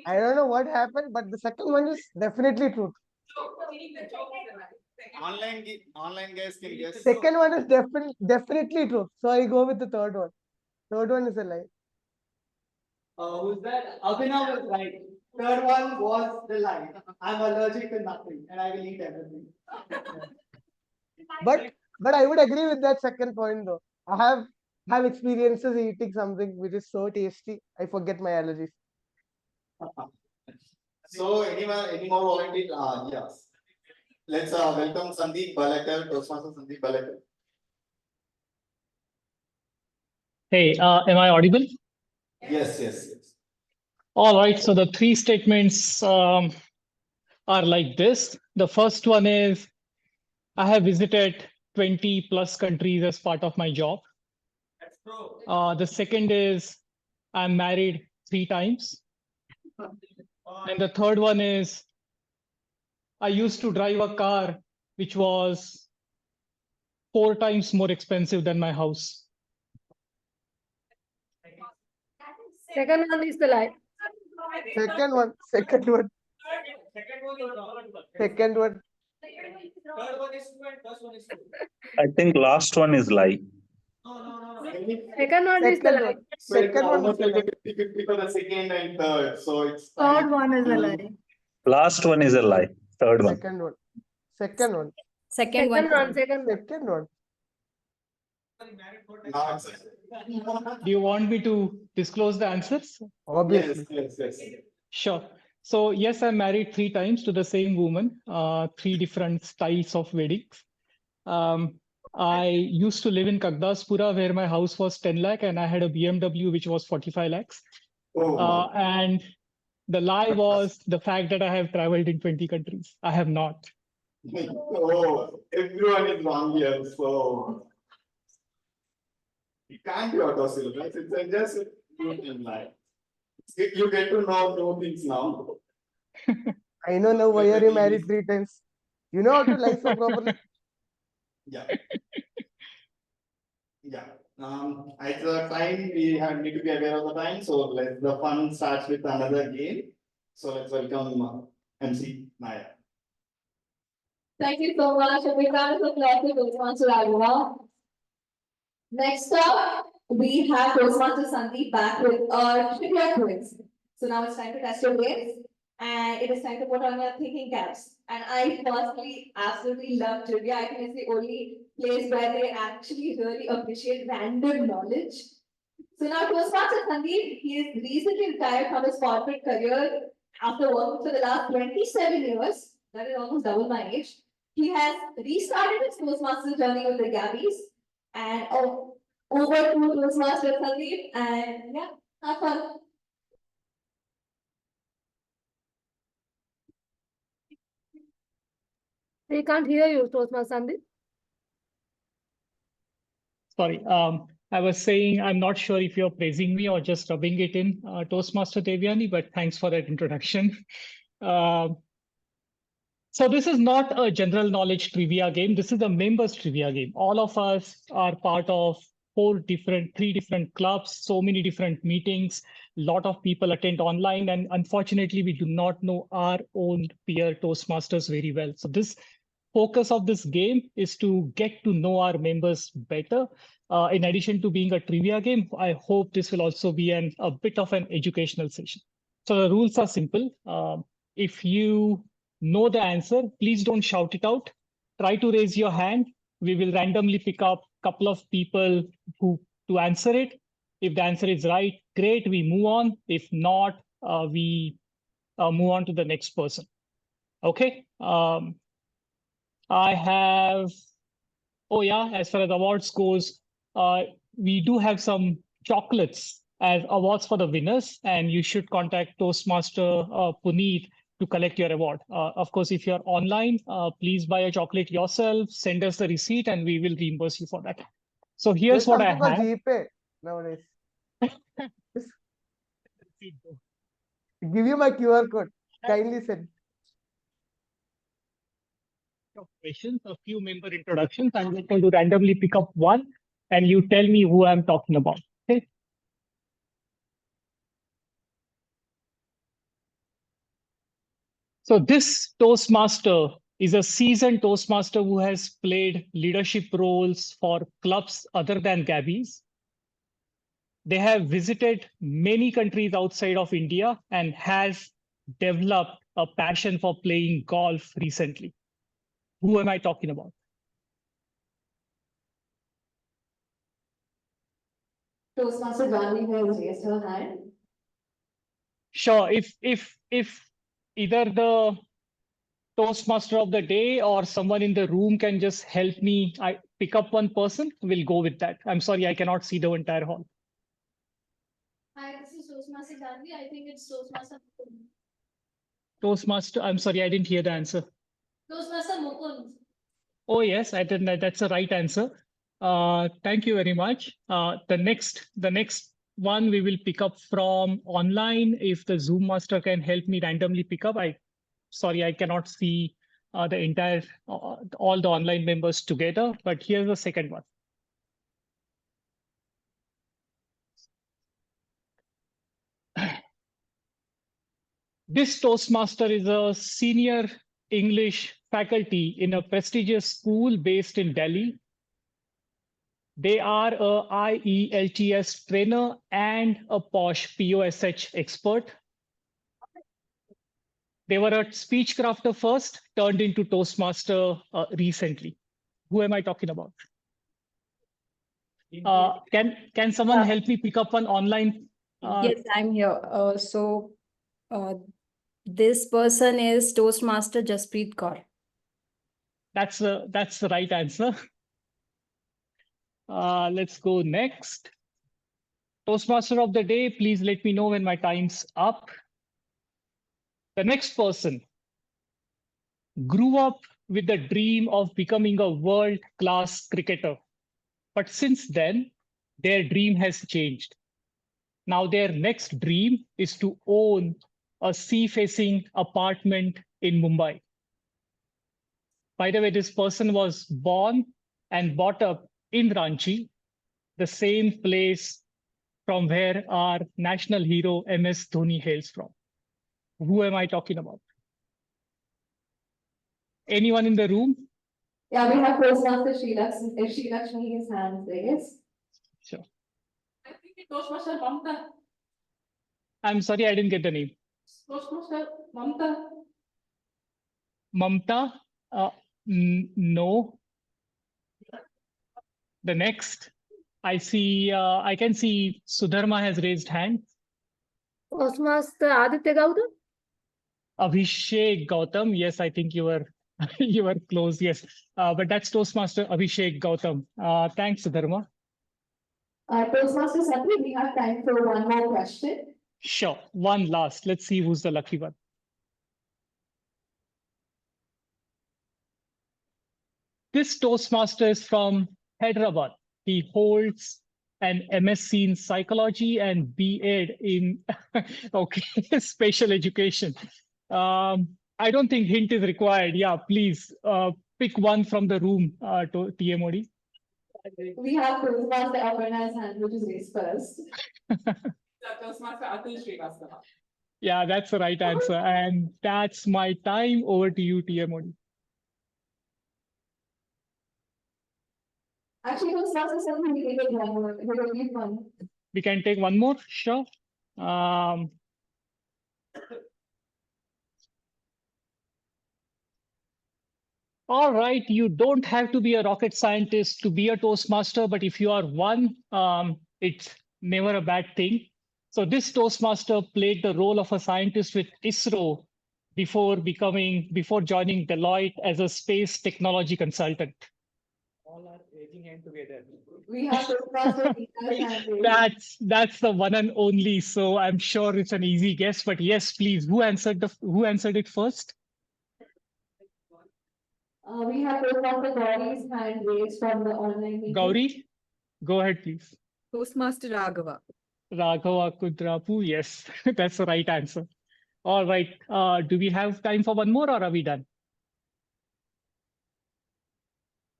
I don't know what happened, but the second one is definitely true. Online guys can guess. Second one is definitely true. So I go with the third one. Third one is a lie. Who's that? Abhinav was right. Third one was the lie. I'm allergic to nothing and I will eat everything. But I would agree with that second point though. I have experiences eating something which is so tasty, I forget my allergies. So any more volunteer? Yes. Let's welcome Sandeep Balekar, Toastmaster Sandeep Balekar. Hey, am I audible? Yes. All right, so the three statements are like this. The first one is, I have visited 20 plus countries as part of my job. That's true. The second is, I'm married 3 times. And the third one is, I used to drive a car which was 4 times more expensive than my house. Second one is the lie. Second one. Second one. Second one. Third one is true and first one is true. I think last one is lie. No. Second one is the Second lie. one. So it's Second one almost is a like lie. a 50-50 for the second and third. So it's Third one is a lie. Last one is a lie. Third one. Second one. Second one. Second one. Second one. Do you want me to disclose the answers? Obviously. Yes. Sure. So yes, I'm married 3 times to the same woman, 3 different styles of weddings. I used to live in Kagdaspura where my house was 10 lakh and I had a BMW which was 45 lakhs. Oh, And the lie was the fact that I have traveled in 20 countries. I have not. oh, everyone is wrong here. So it can't be auto syllabus. It's just in life. You get to know new things now. I know now why are you married 3 times. You know how to lie so properly. Yeah. Yeah. At the time we need to be aware of the time. So the fun starts with another game. So let's welcome MC Maya. Thank you so much. A big round of applause to Toastmaster Raghuva. Next up, we have Toastmaster Sandeep back with our trivia quiz. So now it's time to test your brains, and it is time to put on your thinking caps. And I personally absolutely love trivia. I think it's the only place where they actually really appreciate random knowledge. So now Toastmaster Sandeep, he is recently retired from his corporate career after working for the last 27 years. That is almost double my age. He has restarted his Toastmaster journey with the Gabbys, and over to Toastmaster Sandeep, and yeah, have fun. We can't hear you, Toastmaster Sandeep. Sorry, I was saying I'm not sure if you're praising me or just rubbing it in, Toastmaster Devyani, but thanks for that introduction. So this is not a general knowledge trivia game. This is a members trivia game. All of us are part of 3 different clubs, so many different meetings. A lot of people attend online, and unfortunately, we do not know our own peer Toastmasters very well. So this focus of this game is to get to know our members better. In addition to being a trivia game, I hope this will also be a bit of an educational session. So the rules are simple. If you know the answer, please don't shout it out. Try to raise your hand. We will randomly pick up a couple of people to answer it. If the answer is right, great, we move on. If not, we move on to the next person. Okay. I have, oh yeah, as far as awards goes, we do have some chocolates as awards for the winners, and you should contact Toastmaster Puneet to collect your award. Of course, if you're online, please buy a chocolate yourself, send us the receipt, and we will reimburse you for that. So here's There's what I something called have. GPay nowadays. Give you my QR code. Kindly send. Questions, a few member introductions. I'm going to randomly pick up one, and you tell me who I'm talking about. Okay. So this Toastmaster is a seasoned Toastmaster who has played leadership roles for clubs other than Gabbys. They have visited many countries outside of India and has developed a passion for playing golf recently. Who am I talking about? Toastmaster Gandhi has raised her hand. Sure, if either the Toastmaster of the day or someone in the room can just help me, I pick up one person, we'll go with that. I'm sorry, I cannot see the entire hall. Hi, this is Toastmaster Gandhi. I think it's Toastmaster Mukund. Toastmaster, I'm sorry, I didn't hear the answer. Toastmaster Mukund. Oh yes, I did. That's the right answer. Thank you very much. The next one we will pick up from online. If the Zoom master can help me randomly pick up, sorry, I cannot see the entire all the online members together. But here's the second one. This Toastmaster is a senior English faculty in a prestigious school based in Delhi. They are a IELTS trainer and a POSH POSH expert. They were a speech crafter first, turned into Toastmaster recently. Who am I talking about? Can someone help me pick up an online? Yes, I'm here. This person is Toastmaster Jasprit Kaur. That's the right answer. Let's go next. Toastmaster of the day, please let me know when my time's up. The next person grew up with the dream of becoming a world-class cricketer. But since then, their dream has changed. Now their next dream is to own a sea-facing apartment in Mumbai. By the way, this person was born and brought up in Ranchi, the same place from where our national hero MS Dhoni hails from. Who am I talking about? Anyone in the room? Yeah, we have Toastmaster Sri Lakshmi, his hands raised. Sure. I think it Toastmaster Mamta. I'm sorry, I didn't get the name. Toastmaster Mamta. Mamta? No. The next, I can see Sudharma has raised hand. Toastmaster Aditya Gautam. Abhishek Gautam. Yes, I think you were you were close. Yes, but that's Toastmaster Abhishek Gautam. Thanks, Sudharma. Toastmaster Satri, we have time for one more question. Sure. One last. Let's see who's the lucky one. This Toastmaster is from Hyderabad. He holds an MSc in psychology and BEd in okay, special education. I don't think hint is required. Yeah, please pick one from the room to TMOD. We have Toastmaster Aparna's hand, which is raised first. Toastmaster Atul Srivastava. Yeah, that's the right answer. And that's my time. Over to you, TMOD. Actually, Toastmaster Satri, we can take one more. We will leave one. We can take one more. Sure. All right, you don't have to be a rocket scientist to be a Toastmaster, but if you are one, it's never a bad thing. So this Toastmaster played the role of a scientist with ISRO before joining Deloitte as a space technology consultant. All are raising hand together. We have Toastmaster Geeta's hand raised. That's the one and only. So I'm sure it's an easy guess, but yes, please. Who answered it first? We have Toastmaster Gauri's hand raised from the online meeting. Gauri, go ahead, please. Toastmaster Raghava. Raghava Kudrapu, yes, that's the right answer. All right, do we have time for one more or are we done?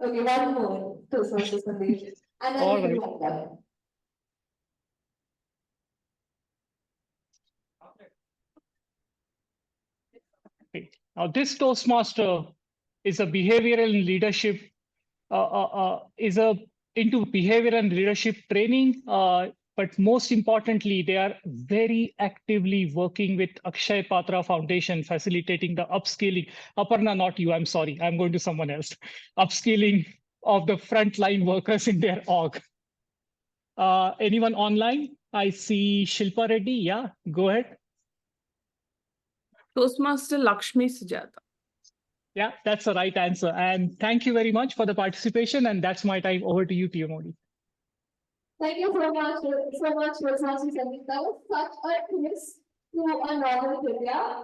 Okay, one more Toastmaster Sandesh. And then All we right. will wind up. Okay. Now, this Toastmaster is a behavioral leadership, into behavior and leadership training. But most importantly, they are very actively working with Akshay Patra Foundation, facilitating the upskilling. Aparna, not you, I'm sorry, I'm going to someone else. Upskilling of the frontline workers in their org. Anyone online? I see Shilpa Reddy. Yeah, go ahead. Toastmaster Lakshmi Sujata. Yeah, that's the right answer. And thank you very much for the participation. And that's my time. Over to you, TMOD. Thank you so much, Toastmaster Sandesh. That was such a twist to a normal trivia.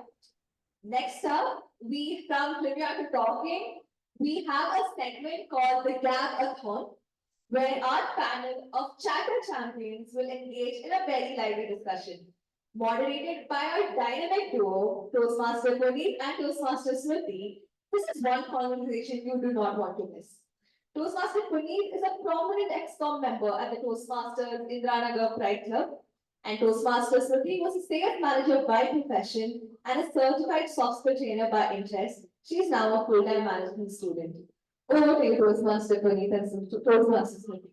Next up, from trivia to talking, we have a segment called the Gab-a-thon, where our panel of chatter champions will engage in a very lively discussion. Moderated by our dynamic duo, Toastmaster Pradeep and Toastmaster Smriti, this is one conversation you do not want to miss. Toastmaster Puneet is a prominent ex-com member at the Toastmasters Indiranagar Pride Club, and Toastmaster Smriti was a sales manager by profession and a certified soft skill trainer by interest. She is now a full-time management student. Over to you, Toastmaster Puneet and Toastmaster Smriti.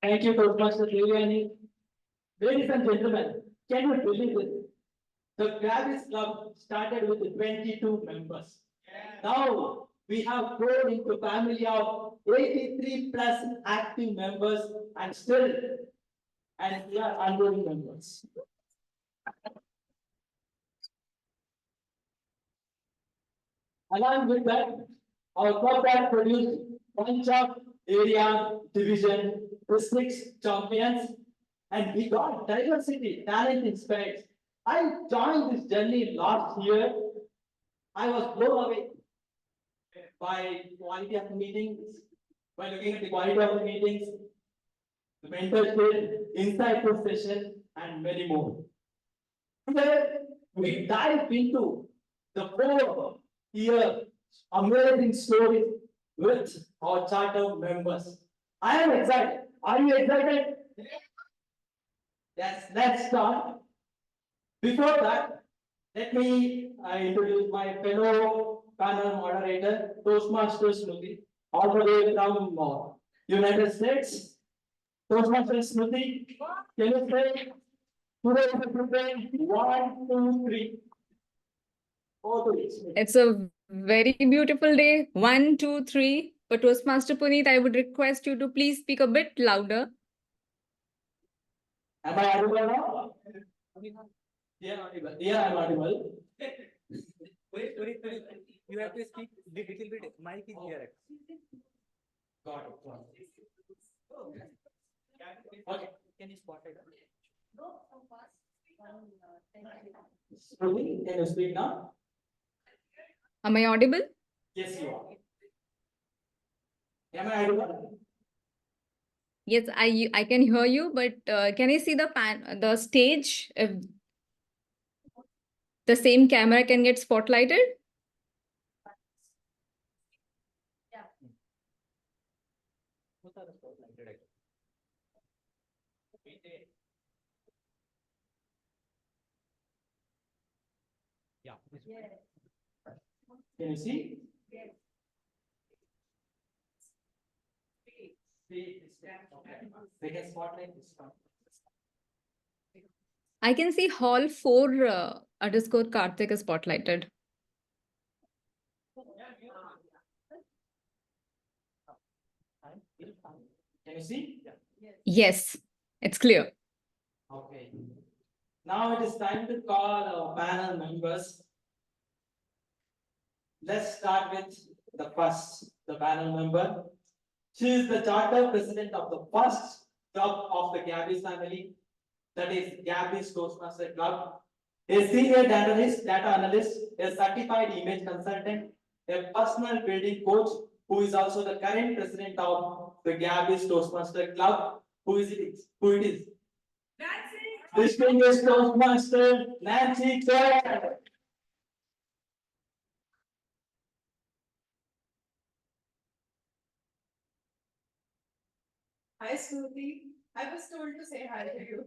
Thank you, Toastmaster Devyani. Ladies and gentlemen, can you believe it? The Gabbys Club started with 22 members. Now we have grown into a family of 83 plus active members and we are ongoing members. Along with that, our club has produced bunch of area, division, districts champions, and we got diversity, talent in spades. I joined this journey last year. I was blown away by quality of meetings, by looking at the quality of the meetings, the mentorship, insightful session, and many more. Today, we dive into the 4-year amazing story with our charter members. I am excited. Are you excited? Yes, let's start. Before that, let me introduce my fellow panel moderator, Toastmaster Smriti, all the way from United States. Toastmaster Smriti, can you say today we prepare 1, 2, 3? It's a very beautiful day. 1, 2, 3. But Toastmaster Puneet, I would request you to please speak a bit louder. Am I audible now? Yeah, audible. Yeah, I'm audible. Wait, you have to speak a little bit. Mic is here. Got it. Okay. Can you spot it? Smriti, can you speak now? Am I audible? Yes, you are. Am I audible? Yes, I can hear you, but can I see the stage? If the same camera can get spotlighted? Yeah. Can you see? They can spotlight this one. I can see hall 4 _ Karthik is spotlighted. Can you see? Yes, it's clear. Okay. Now it is time to call our panel members. Let's start with the panel member. She is the charter president of the first club of the Gabbys family, that is Gabbys Toastmaster Club. A senior data analyst, a certified image consultant, a personal building coach, who is also the current president of the Gabbys Toastmaster Club. Who is it? Who it is? Distinguished Toastmaster Nancy Clare. Hi, Smriti. I was told to say hi to you.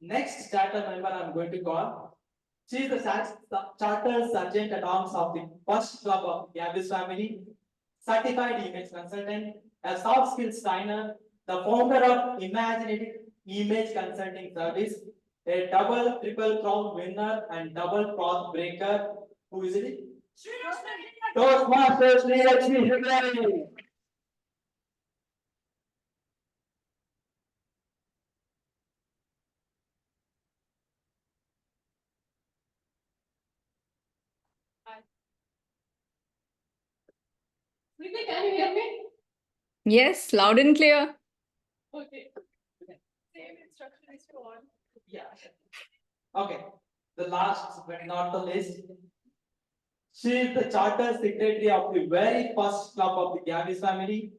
Next charter member I'm going to call. She is the charter sergeant at arms of the first club of Gabbys family, certified image consultant, a soft skills trainer, the founder of Imaginative Image Consulting Service, a double triple crown winner and double cross breaker. Who is it? Toastmaster Sri Lakshmi Hegde. Smriti, can you hear me? Yes, loud and clear. Okay. Same instruction is to all. Yeah. Okay. The last but not the least. She is the charter secretary of the very first club of the Gabbys family,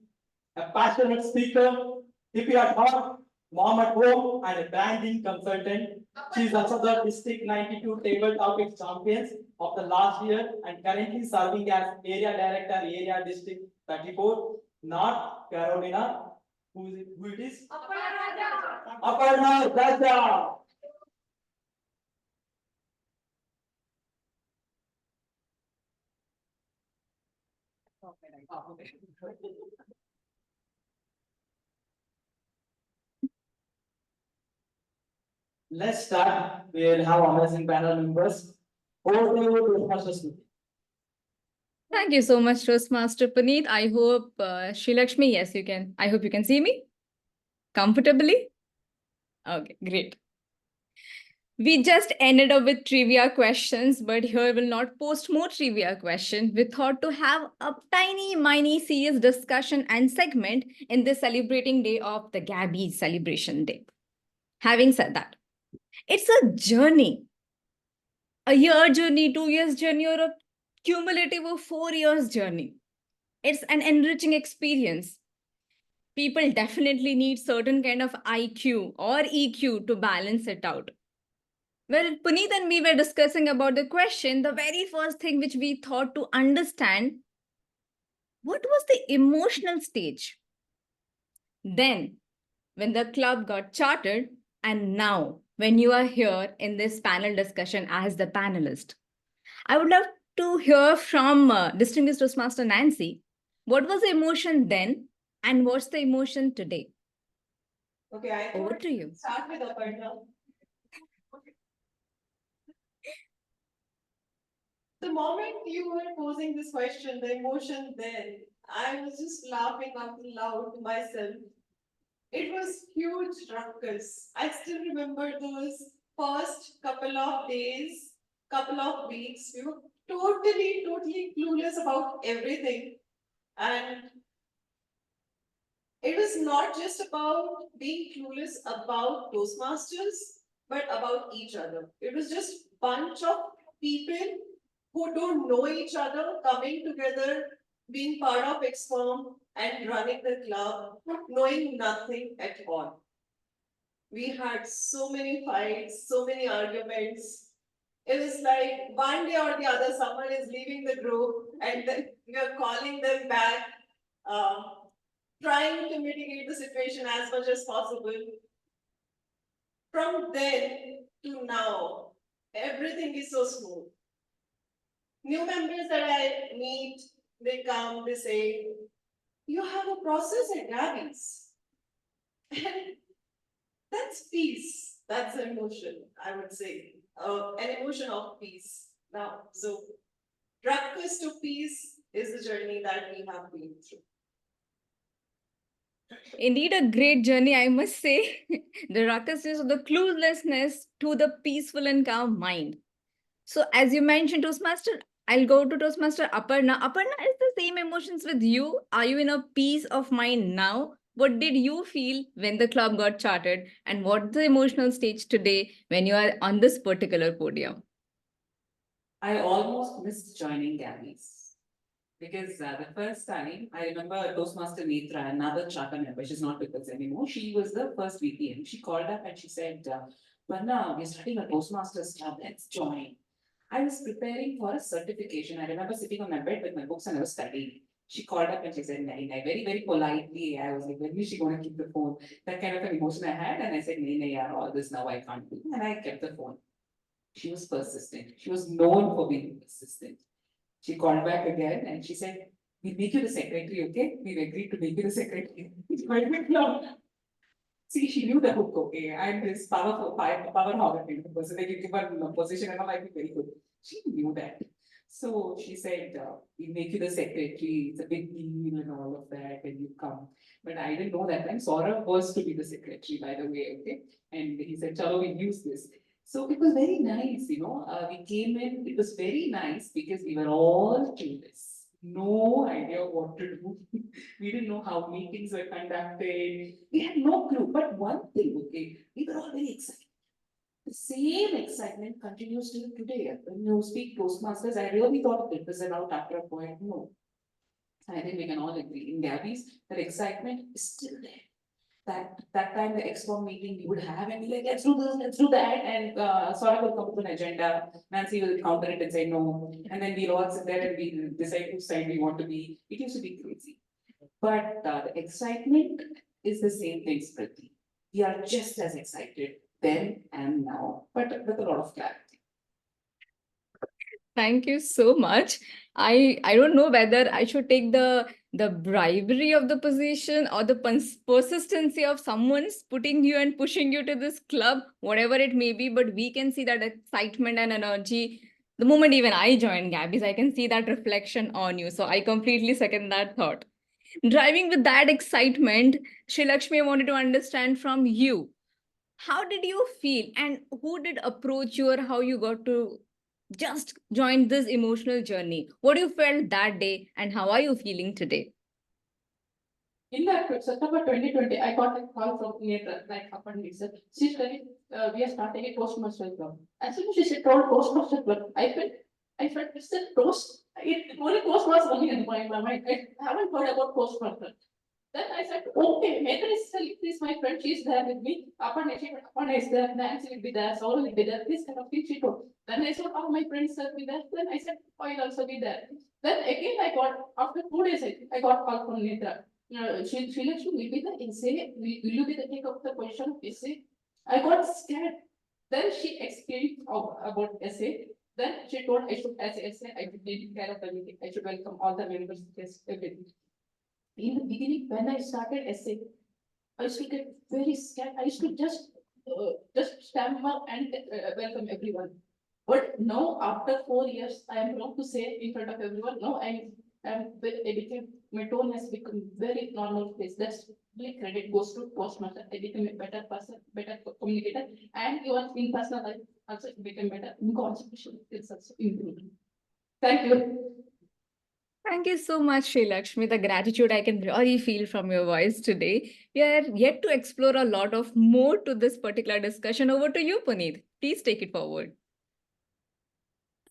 a passionate speaker, hippie at heart, mom at home, and a branding consultant. She is also the District 92 Table Topics Champions of the last year and currently serving as Area Director, Area District 34, North Carolina. Who it is? Aparna Raja. Let's start. We'll have amazing panel members. Over to you, Toastmaster Smriti. Thank you so much, Toastmaster Puneet. I hope, Srilakshmi, yes, you can. I hope you can see me comfortably. Okay, great. We just ended up with trivia questions, but here we'll not post more trivia questions. We thought to have a tiny, mini, serious discussion and segment in this celebrating day of the Gabbys celebration day. Having said that, it's a journey. A year journey, 2 years journey, or a cumulative of 4 years journey. It's an enriching experience. People definitely need certain kind of IQ or EQ to balance it out. Well, Puneet and we were discussing about the question. The very first thing which we thought to understand, what was the emotional stage? Then, when the club got chartered, and now when you are here in this panel discussion as the panelist. I would love to hear from distinguished Toastmaster Nancy. What was the emotion then and what's the emotion today? Okay, I Over thought to you. start with Aparna. The moment you were posing this question, the emotion then, I was just laughing out loud to myself. It was huge ruckus. I still remember those first couple of days, couple of weeks. We were totally clueless about everything. And it was not just about being clueless about Toastmasters, but about each other. It was just bunch of people who don't know each other coming together, being part of XCOM and running the club, knowing nothing at all. We had so many fights, so many arguments. It was like one day or the other, someone is leaving the group and then we are calling them back, trying to mitigate the situation as much as possible. From then to now, everything is so smooth. New members that I meet, they come, they say, you have a process at Gabbys. And that's peace. That's an emotion, I would say. An emotion of peace. Now, so ruckus to peace is the journey that we have been through. Indeed, a great journey, I must say. The ruckusness of the cluelessness to the peaceful and calm mind. So, as you mentioned, Toastmaster, I'll go to Toastmaster Aparna. Aparna, is the same emotions with you? Are you in a peace of mind now? What did you feel when the club got chartered? And what's the emotional stage today when you are on this particular podium? I almost missed joining Gabbys. Because the first time, I remember Toastmaster Netra, another charter member, she's not with us anymore. She was the first VPM. She called up and she said, Panna, we're starting a Toastmasters club, let's join. I was preparing for a certification. I remember sitting on my bed with my books and I was studying. She called up and she said, Nay, very politely. I was like, when is she going to keep the phone? That kind of an emotion I had. And I said, Nay, all this now I can't do. And I kept the phone. She was persistent. She was known for being persistent. She called back again and she said, we'll make you the secretary, okay? We've agreed to make you the secretary. See, she knew the hook, okay? I'm this power hog kind of person. Like you give her a position and all, I'd be very good. She knew that. So she said, we'll make you the secretary. It's a big deal and all of that, and you come. But I didn't know that time. Saurabh was to be the secretary, by the way, okay? And he said, Chalo, we'll use this. So it was very nice, we came in, it was very nice because we were all clueless. No idea what to do. We didn't know how meetings were conducted. We had no clue. But one thing, okay, we were all very excited. The same excitement continues till today. When you speak Toastmasters, I really thought it was out after a point. No. I think we can all agree. In Gabbys, that excitement is still there. That time the XCOM meeting we would have and be like, let's do this, let's do that, and Saurabh will come up with an agenda, Nancy will counter it and say no, and then we'll all sit there and we decide whose side we want to be. It used to be crazy. But the excitement is the same thing, Spriti. We are just as excited then and now, but with a lot of clarity. Thank you so much. I don't know whether I should take the bribery of the position or the persistency of someone's putting you and pushing you to this club, whatever it may be, but we can see that excitement and energy The moment even I joined Gabby's, I can see that reflection on you. So I completely second that thought. Driving with that excitement, Sri Lakshmi, I wanted to understand from you. How did you feel and who did approach you or how you got to just join this emotional journey? What you felt that day and how are you feeling today? In that September 2020, I got a call from Netra, like upon said, she's telling, we are starting a Toastmaster club. As soon as she said Toastmaster club, I felt it's a toast. It only toast was running in my mind. I haven't heard about Toastmaster. Then I said, okay, Netra is my friend, she's there with me. Aparna is there, Nancy will be there, Saul will be there, this kind of thing she told. Then I said, oh, my friends will be there. Then I said, I'll also be there. Then again, after 2 days, I got call from Netra. She will be the essay, will you be the take of the position of essay? I got scared. Then she explained about essay. Then she told I should, as essay, I should take care of the meeting. I should welcome all the members, yes, everything. In the beginning, when I started essay, I used to get very scared. I used to just stammer and welcome everyone. But now, after 4 years, I am proud to say in front of everyone, now my tone has become very normal place. That's really credit goes to Toastmaster. I became a better person, better communicator, and even in personal life also became better. In concentration, it's also improved. Thank you. Thank you so much, Sri Lakshmi. The gratitude I can really feel from your voice today. We are yet to explore a lot of more to this particular discussion. Over to you, Puneet. Please take it forward.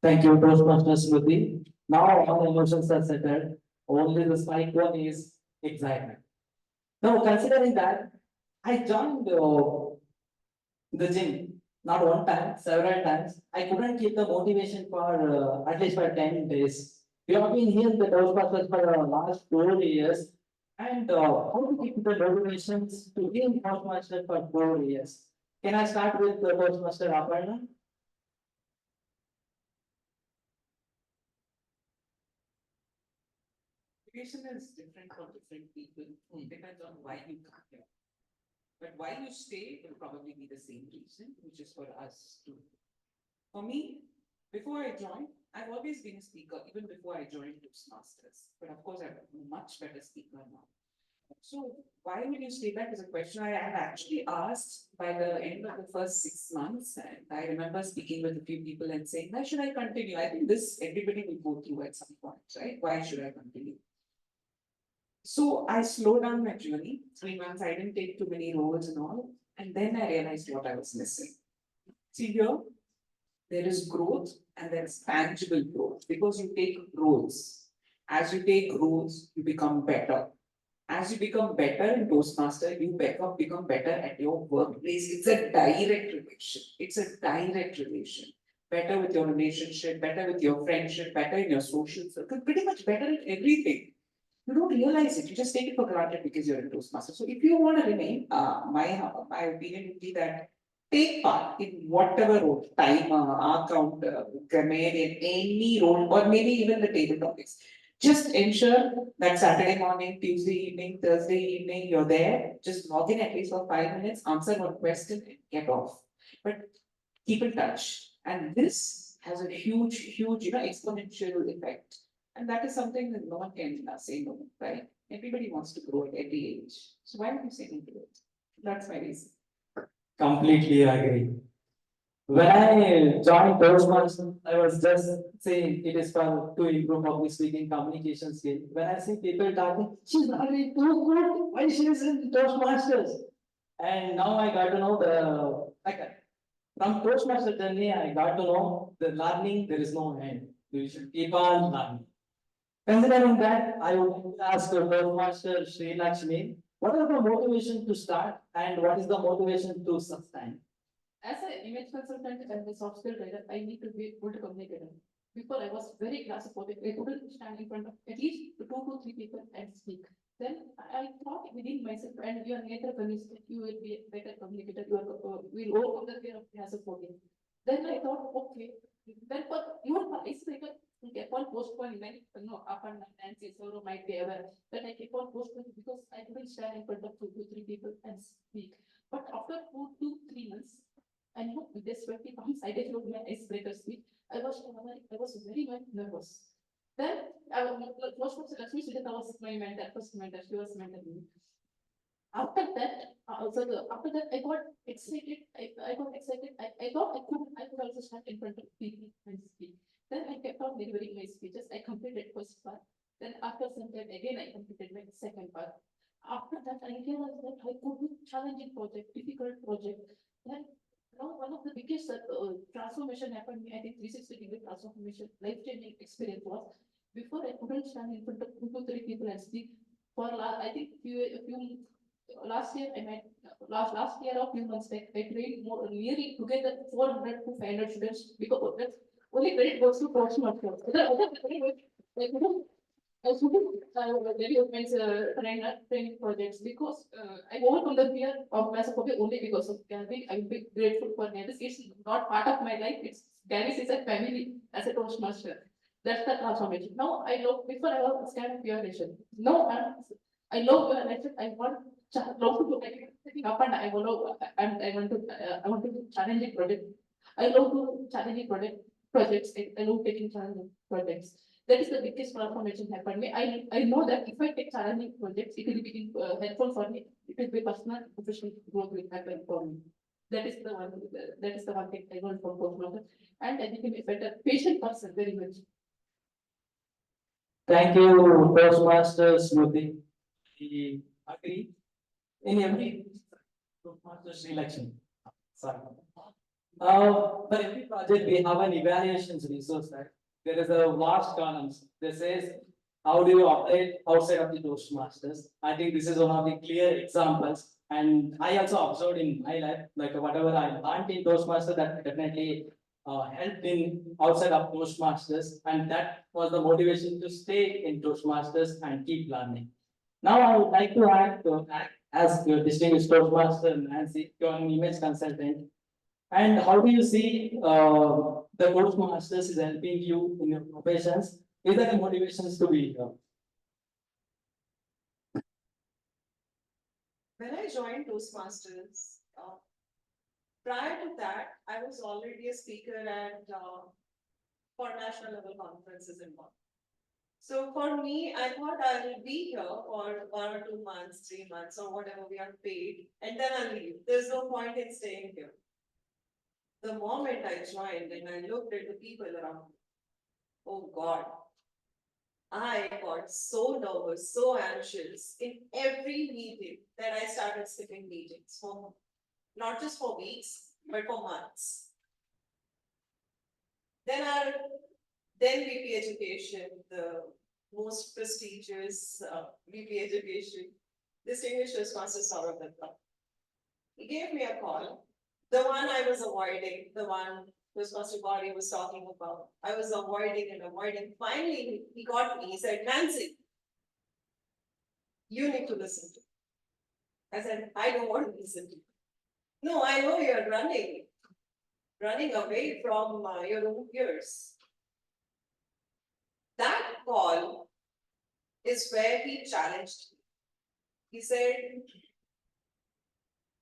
Thank you, Toastmaster Smriti. Now all emotions are settled. Only the spike one is excitement. Now, considering that, I joined the gym not one time, several times. I couldn't keep the motivation for at least for 10 days. We have been here in the Toastmasters for the last 4 years. And how to keep the motivations to be in Toastmaster for 4 years? Can I start with the Toastmaster Aparna? Motivation is different for different people. Depends on why you come here. But why you stay will probably be the same reason, which is for us too. For me, before I joined, I've always been a speaker, even before I joined Toastmasters. But of course, I'm a much better speaker now. So why would you stay back is a question I had actually asked by the end of the first 6 months. And I remember speaking with a few people and saying, why should I continue? I think this everybody will go through at some point, right? Why should I continue? So I slowed down my journey. 3 months, I didn't take too many roles and all. And then I realized what I was missing. See here, there is growth and there is tangible growth because you take roles. As you take roles, you become better. As you become better in Toastmaster, you become better at your workplace. It's a direct relation. It's a direct relation. Better with your relationship, better with your friendship, better in your social circle, pretty much better in everything. You don't realize it. You just take it for granted because you're a Toastmaster. So if you want to remain, my opinion would be that take part in whatever role, timer, account, grammarian, any role, or maybe even the table topics. Just ensure that Saturday morning, Tuesday evening, Thursday evening, you're there. Just log in at least for 5 minutes, answer one question, and get off. But keep in touch. And this has a huge, exponential effect. And that is something that no one can say no, right? Everybody wants to grow at every age. So why would you say no to it? That's my reason. Completely agree. When I joined Toastmasters, I was just saying it is for to improve public speaking communication skill. When I see people talking, she's already too good. Why she is in Toastmasters? And now I got to know from Toastmaster journey, I got to know the learning, there is no end. We should keep on learning. Considering that, I would ask the Toastmaster Sri Lakshmi, what is the motivation to start and what is the motivation to sustain? As an image consultant and a soft skill trainer, I need to be able to communicate. Before I was very claustrophobic, I couldn't stand in front of at least 2 to 3 people and speak. Then I thought within myself, and your nature convinced that you will be a better communicator, you will overcome the fear of claustrophobia. Then I thought, okay, then for even for icebreaker, you kept on postponing many people know Aparna, Nancy, Sauro might be aware that I kept on postponing because I couldn't stand in front of 2 to 3 people and speak. But after 2 to 3 months, I know with this 20 pounds, I did my icebreaker speech. I was first time, I was very much nervous. Then I was Lakshmi Sridhar was my mentor, first mentor, she was mentoring me. After that, after that, I got excited. I got excited. I thought I could also stand in front of people and speak. Then I kept on delivering my speeches. I completed first part. Then after some time again, I completed my second part. After that, I realized that I could do challenging project, difficult project. Then now one of the biggest transformation happened. I think 360-degree transformation, life-changing experience was before I couldn't stand in front of 2 to 3 people and speak. For I think last year I met last year or few months back, I trained nearly together 400 to 500 students because that's only credit goes to Toastmasters. Development training projects because I overcome the fear of masophobia only because of Gabby. I'm big grateful for Gabbys. It's not part of my life. It's Gabbys is a family as a Toastmaster. That's the transformation. Now I love before I was scared of pure nation. Now I love pure nation. I want love to do everything up and I want to do challenging project. I love to challenging projects. I love taking challenging projects. That is the biggest transformation happened me. I know that if I take challenging projects, it will be helpful for me. It will be personal, professional growth will happen for me. That is the one thing I learned from Toastmasters, and I became a better patient person very much. Thank you, Toastmasters, Smriti. We agree in every Toastmasters selection. Sorry. For every project, we have an evaluations resource, right? There is a vast columns that says, how do you operate outside of the Toastmasters? I think this is one of the clear examples. And I also observed in my life, like whatever I learned in Toastmasters, that definitely helped in outside of Toastmasters. And that was the motivation to stay in Toastmasters and keep learning. Now I would like to act as your distinguished Toastmaster Nancy, you're an image consultant. And how do you see the Toastmasters is helping you in your professions? Is there any motivations to be here? When I joined Toastmasters, prior to that, I was already a speaker at for national level conferences in Bonn. So for me, I thought I will be here for 1 or 2 months, 3 months, or whatever we are paid, and then I'll leave. There's no point in staying here. The moment I joined and I looked at the people around me, oh God, I got so nervous, so anxious in every meeting that I started skipping meetings for not just for weeks, but for months. Then VP Education, the most prestigious VP Education, distinguished Toastmaster Saurabh Datta. He gave me a call. The one I was avoiding, the one Toastmaster Gauri was talking about, I was avoiding and avoiding. Finally, he got me. He said, Nancy, you need to listen to me. I said, I don't want to listen to you. No, I know you're running away from your own peers. That call is where he challenged me. He said,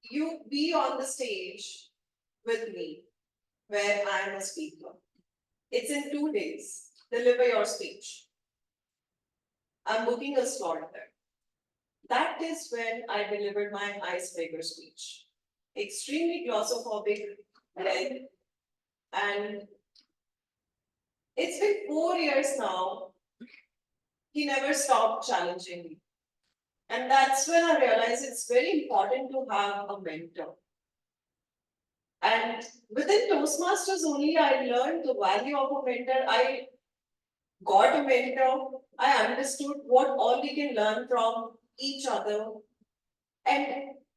you be on the stage with me where I am a speaker. It's in 2 days. Deliver your speech. I'm booking a slot there. That is when I delivered my icebreaker speech. Extremely claustrophobic, and it's been 4 years now. He never stopped challenging me. And that's when I realized it's very important to have a mentor. And within Toastmasters only, I learned the value of a mentor. I got a mentor. I understood what all we can learn from each other. And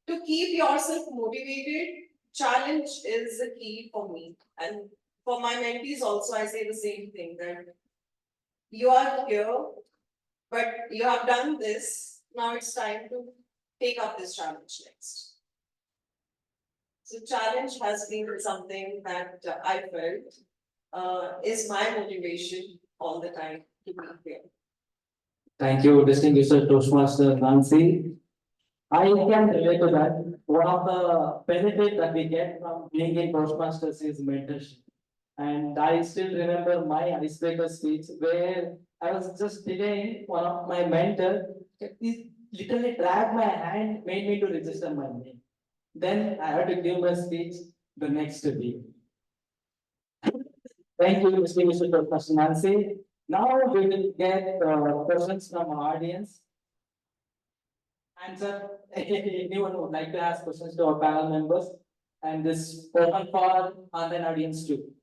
to keep yourself motivated, challenge is the key for me. And for my mentees also, I say the same thing, that you are here, but you have done this. Now it's time to take up this challenge next. So challenge has been something that I felt is my motivation all the time to be here. Thank you, distinguished Toastmaster Nancy. I can relate to that. One of the benefits that we get from being in Toastmasters is mentorship. And I still remember my icebreaker speech where I was just delaying one of my mentor. He literally grabbed my hand, made me to register my name. Then I had to give my speech the next week. Thank you, Mr. Nancy. Now we will get questions from our audience. Answer anyone who would like to ask questions to our panel members, and this open for online audience too.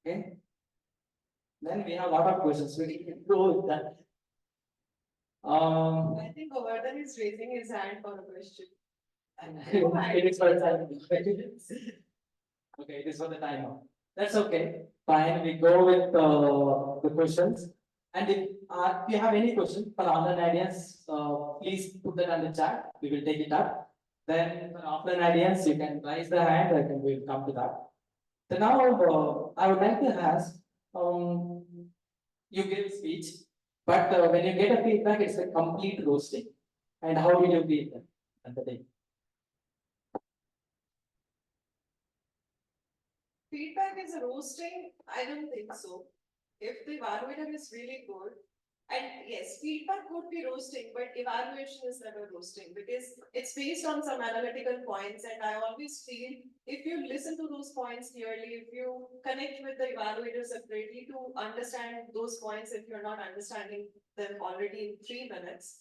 Okay. Then we have a lot of questions. We can go with that. I think Govardhan is raising his hand for a question. It is for the time. Okay, it is for the timer. That's okay. Fine, we go with the questions. And if you have any question for online audience, please put that on the chat. We will take it up. Then for offline audience, you can raise the hand and we'll come to that. So now I would like to ask, you give speech, but when you get a feedback, it's a complete roasting. And how will you be at the day? Feedback is a roasting? I don't think so. If the evaluator is really good, and yes, feedback could be roasting, but evaluation is never roasting because it's based on some analytical points. And I always feel if you listen to those points clearly, if you connect with the evaluator separately to understand those points, if you're not understanding them already in 3 minutes,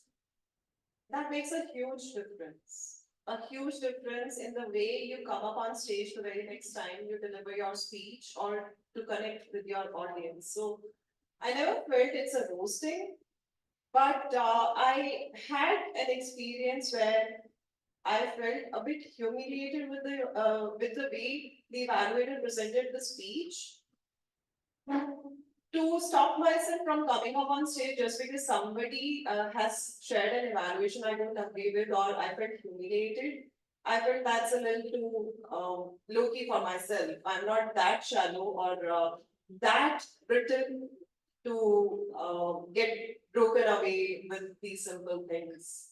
that makes a huge difference. A huge difference in the way you come up on stage the very next time you deliver your speech or to connect with your audience. So I never felt it's a roasting, but I had an experience where I felt a bit humiliated with the way the evaluator presented the speech. To stop myself from coming up on stage just because somebody has shared an evaluation I don't agree with or I felt humiliated, I felt that's a little too low-key for myself. I'm not that shallow or that brittle to get broken away with these simple things.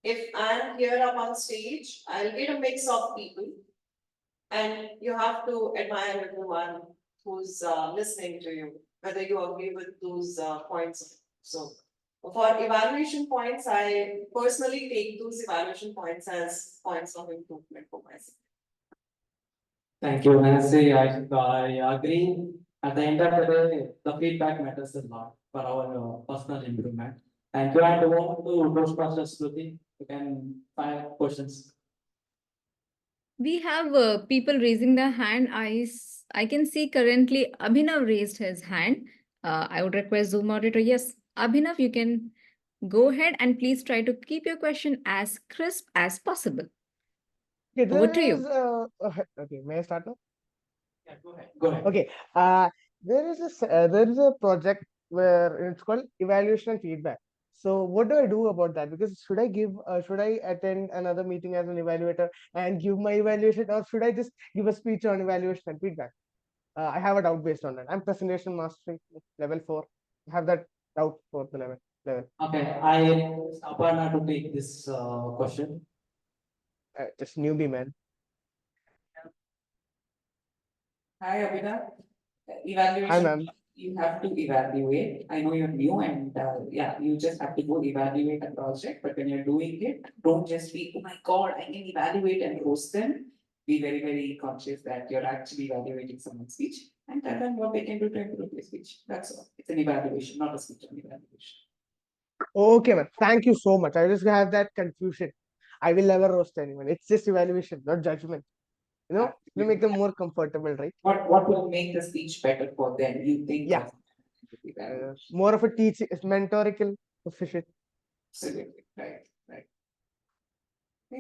If I'm here up on stage, I'll get a mix of people and you have to admire everyone who's listening to you, whether you agree with those points. So for evaluation points, I personally take those evaluation points as points of improvement for myself. Thank you, Nancy. I agree. At the end of the day, the feedback matters a lot for our personal improvement. Thank you. And want to Toastmaster Shruti, you can fire questions. We have people raising their hand. I can see currently Abhinav raised his hand. I would request Zoom moderator. Yes, Abhinav, you can go ahead and please try to keep your question as crisp as possible. Okay, Over to you. Okay, may I start now? Yeah, go ahead. Go ahead. Okay, there is a project where it's called evaluation and feedback. So what do I do about that? Because should I attend another meeting as an evaluator and give my evaluation, or should I just give a speech on evaluation and feedback? I have a doubt based on that. I'm presentation mastery level 4. I have that doubt for the level. Okay, I Aparna to take this question. Just newbie, man. Hi, Abhinav. Hi, Evaluation, ma'am. you have to evaluate. I know you're new and yeah, you just have to go evaluate a project, but when you're doing it, don't just be, oh my God, I can evaluate and roast them. Be very, very conscious that you're actually evaluating someone's speech and tell them what they can do to improve their speech. That's all. It's an evaluation, not a speech, an evaluation. Okay, ma'am. Thank you so much. I just have that confusion. I will never roast anyone. It's just evaluation, not judgment. You know, to make them more comfortable, right? What will make the speech better for them? You think Yeah. of evaluation. More of a teaching, mentorical position. Absolutely, right, right.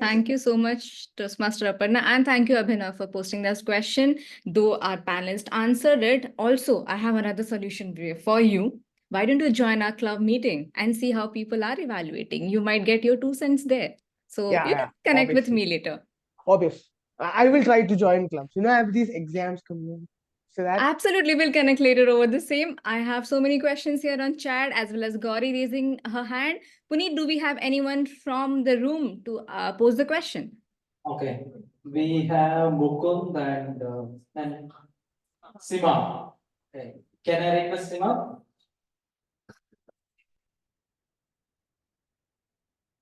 Thank you so much, Toastmaster Aparna, and thank you, Abhinav, for posting this question. Though our panelist answered it, also, I have another solution for you. Why don't you join our club meeting and see how people are evaluating? You might get your 2 cents there. So you can connect with me later. Obvious. I will try to join clubs. You know, I have these exams coming. So that Absolutely, we'll connect later over the same. I have so many questions here on chat as well as Gauri raising her hand. Puneet, do we have anyone from the room to pose the question? Okay, We have Mukund and Sima. Okay. Can I request Sima?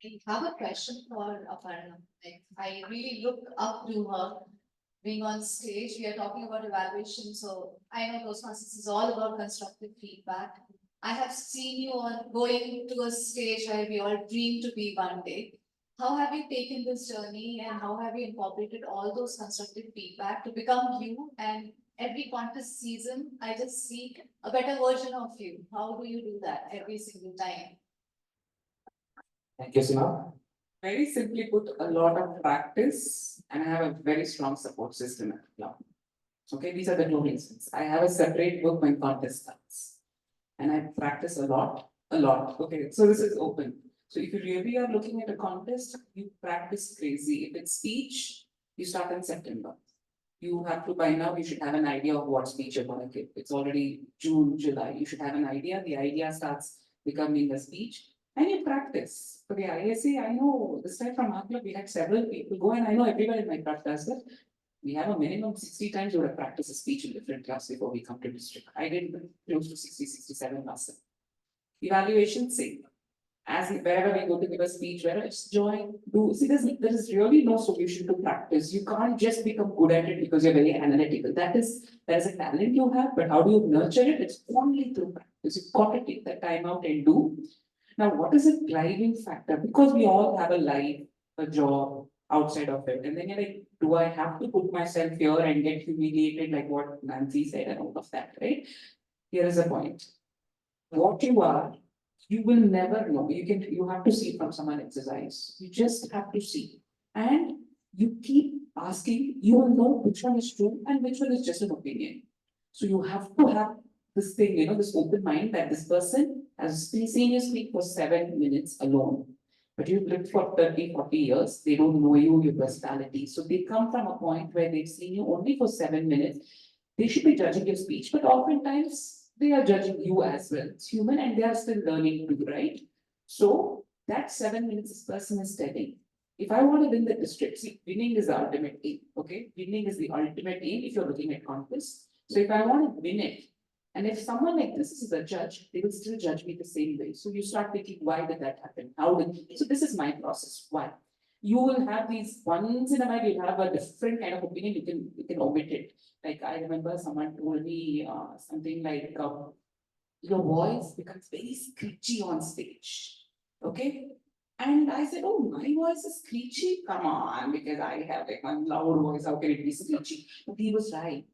I have a question for Aparna. Like, I really look up to her being on stage. We are talking about evaluation, so I know Toastmasters is all about constructive feedback. I have seen you on going to a stage where we all dream to be one day. How have you taken this journey and how have you incorporated all those constructive feedback to become you? And every contest season, I just see a better version of you. How do you do that every single time? Thank you, Sima. Very simply put, a lot of practice, and I have a very strong support system at the club. Okay, these are the two reasons. I have a separate book when contest starts. And I practice a lot, a lot. Okay, so this is open. So if you really are looking at a contest, you practice crazy. If it's speech, you start in September. You have to, by now, you should have an idea of what speech you're going to give. It's already June, July. You should have an idea. The idea starts becoming a speech and you practice. For the ISA, I know this time from our club, we had several people go, and I know everyone in my club does that. We have a minimum 60 times we would have practiced a speech in different clubs before we come to district. I did close to 60, 67 last time. Evaluation, same. As wherever we go to give a speech, wherever it's join, do see there is really no solution to practice. You can't just become good at it because you're very analytical. That is a talent you have, but how do you nurture it? It's only through practice. You've got to take that time out and do. Now, what is a driving factor? Because we all have a life, a job outside of it. And then you're like, do I have to put myself here and get humiliated like what Nancy said and all of that, right? Here is a point. What you are, you will never know. You have to see from someone else's eyes. You just have to see. And you keep asking, you will know which one is true and which one is just an opinion. So you have to have this thing, this open mind that this person has seen you speak for 7 minutes alone. But you've lived for 30, 40 years, they don't know you, your personality. So they come from a point where they've seen you only for 7 minutes. They should be judging your speech, but oftentimes they are judging you as well. It's human and they are still learning too, right? So that 7 minutes this person is telling. If I want to win the district, see, winning is the ultimate aim, okay? Winning is the ultimate aim if you're looking at contests. So if I want to win it, and if someone like this is a judge, they will still judge me the same way. So you start thinking, why did that happen? So this is my process. Why? You will have these once in a while, you'll have a different kind of opinion, you can omit it. Like I remember someone told me something like, your voice becomes very screechy on stage. Okay. And I said, oh, my voice is screechy? Come on, because I have like one loud voice, how can it be screechy? But he was right.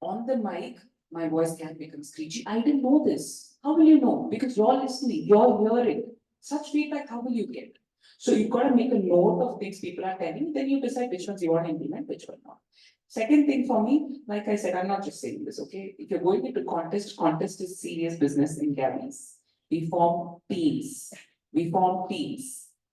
On the mic, my voice can become screechy. I didn't know this. How will you know? Because you're listening, you're hearing. Such feedback, how will you get? So you've got to make a note of things people are telling, then you decide which ones you want to implement, which one not. Second thing for me, like I said, I'm not just saying this, okay? If you're going into contest is serious business in Gabbys. We form teams.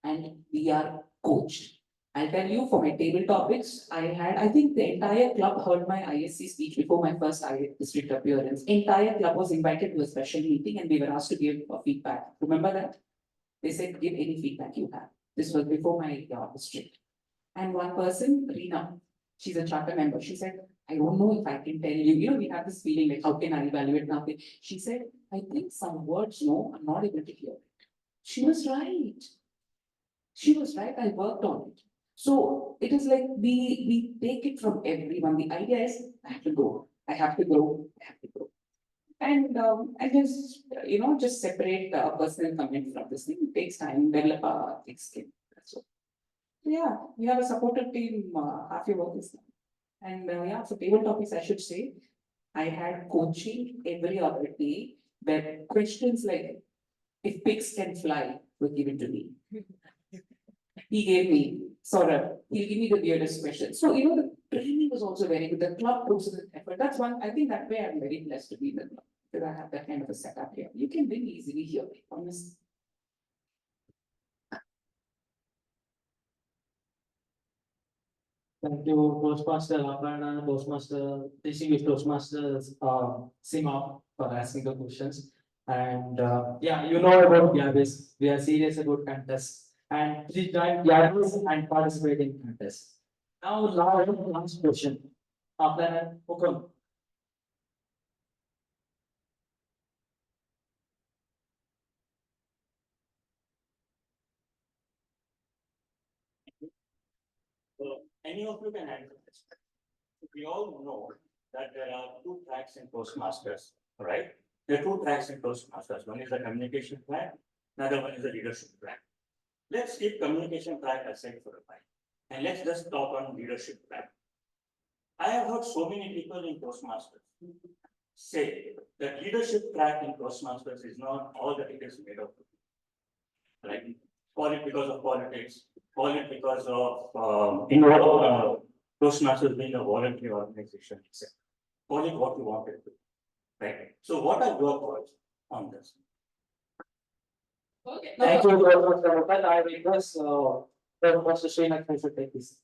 And we are coached. I'll tell you for my table topics, I think the entire club heard my ISC speech before my first district appearance. Entire club was invited to a special meeting and we were asked to give feedback. Remember that? They said, give any feedback you have. This was before my district. And one person, Reena, she's a charter member. She said, I don't know if I can tell you. We have this feeling like, how can I evaluate now? She said, I think some words, no, I'm not able to hear it. She was right. I worked on it. So it is like we take it from everyone. The idea is, I have to grow. And just separate personal comment from this thing. It takes time, develop a thick skin. That's all. Yeah, we have a supportive team, half your work is done. And for table topics, I should say, I had coaching every other day where questions like, if pigs can fly, were given to me. He gave me, he'll give me the weirdest question. So, the training was also very good. The club puts in the effort. That's one, I think that way I'm very blessed to be in the club because I have that kind of a setup here. You can win easily here, I promise. Thank you, Toastmaster Aparna, Toastmaster, distinguished Toastmasters, Sima, for asking the questions. And you know about Gabbys. We are serious about contests. And please join Gabbys and participate in contests. Now, last question. After that, Ukram. So any of you can answer this. We all know that there are two tracks in Toastmasters, right? There are two tracks in Toastmasters. One is the communication track, another one is the leadership track. Let's keep communication track aside for a while. And let's just talk on leadership track. I have heard so many people in Toastmasters say that leadership track in Toastmasters is not all that it is made of. Right? Call it because of politics, call it because of Toastmasters being a voluntary organization, etc. Call it what you want it to be. Right? So what are your thoughts on this? Okay. Thank you very much, Prabhupada. I request Mr. Srinath to take this.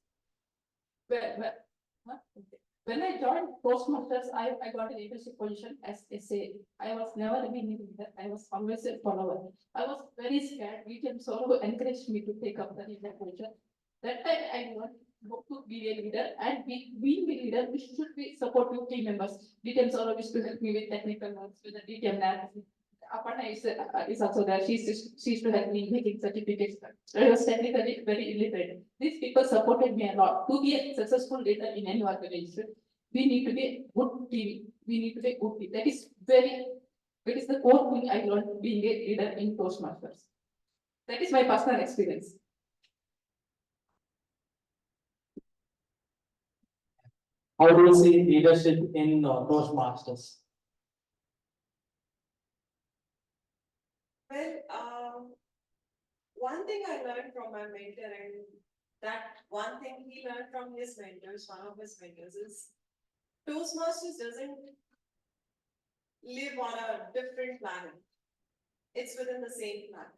When I joined Toastmasters, I got a leadership position as SA. I was never been a leader. I was always a follower. I was very scared. William Soro encouraged me to take up the leader position. That time I want to be a leader, and being a leader, we should be supportive team members. DTM Soro used to help me with technical works, with the DTM lab. Aparna is also there. She used to help me making certificates. I was technically very illiterate. These people supported me a lot. To be a successful leader in any organization, we need to be a good team. We need to be a good team. That is the core thing I learned being a leader in Toastmasters. That is my personal experience. How do you see leadership in Toastmasters? Well, one thing I learned from my mentor, and that one thing he learned from his mentors, one of his mentors, is Toastmasters doesn't live on a different planet. It's within the same planet.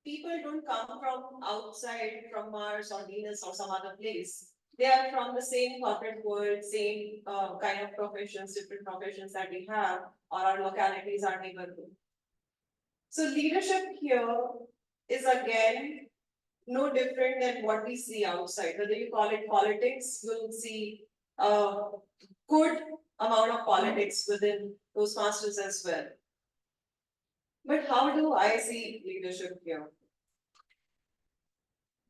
People don't come from outside, from Mars or Venus or some other place. They are from the same corporate world, same kind of professions, different professions that we have, or our localities, our neighborhood. So leadership here is again no different than what we see outside. Whether you call it politics, you'll see a good amount of politics within Toastmasters as well. But how do I see leadership here?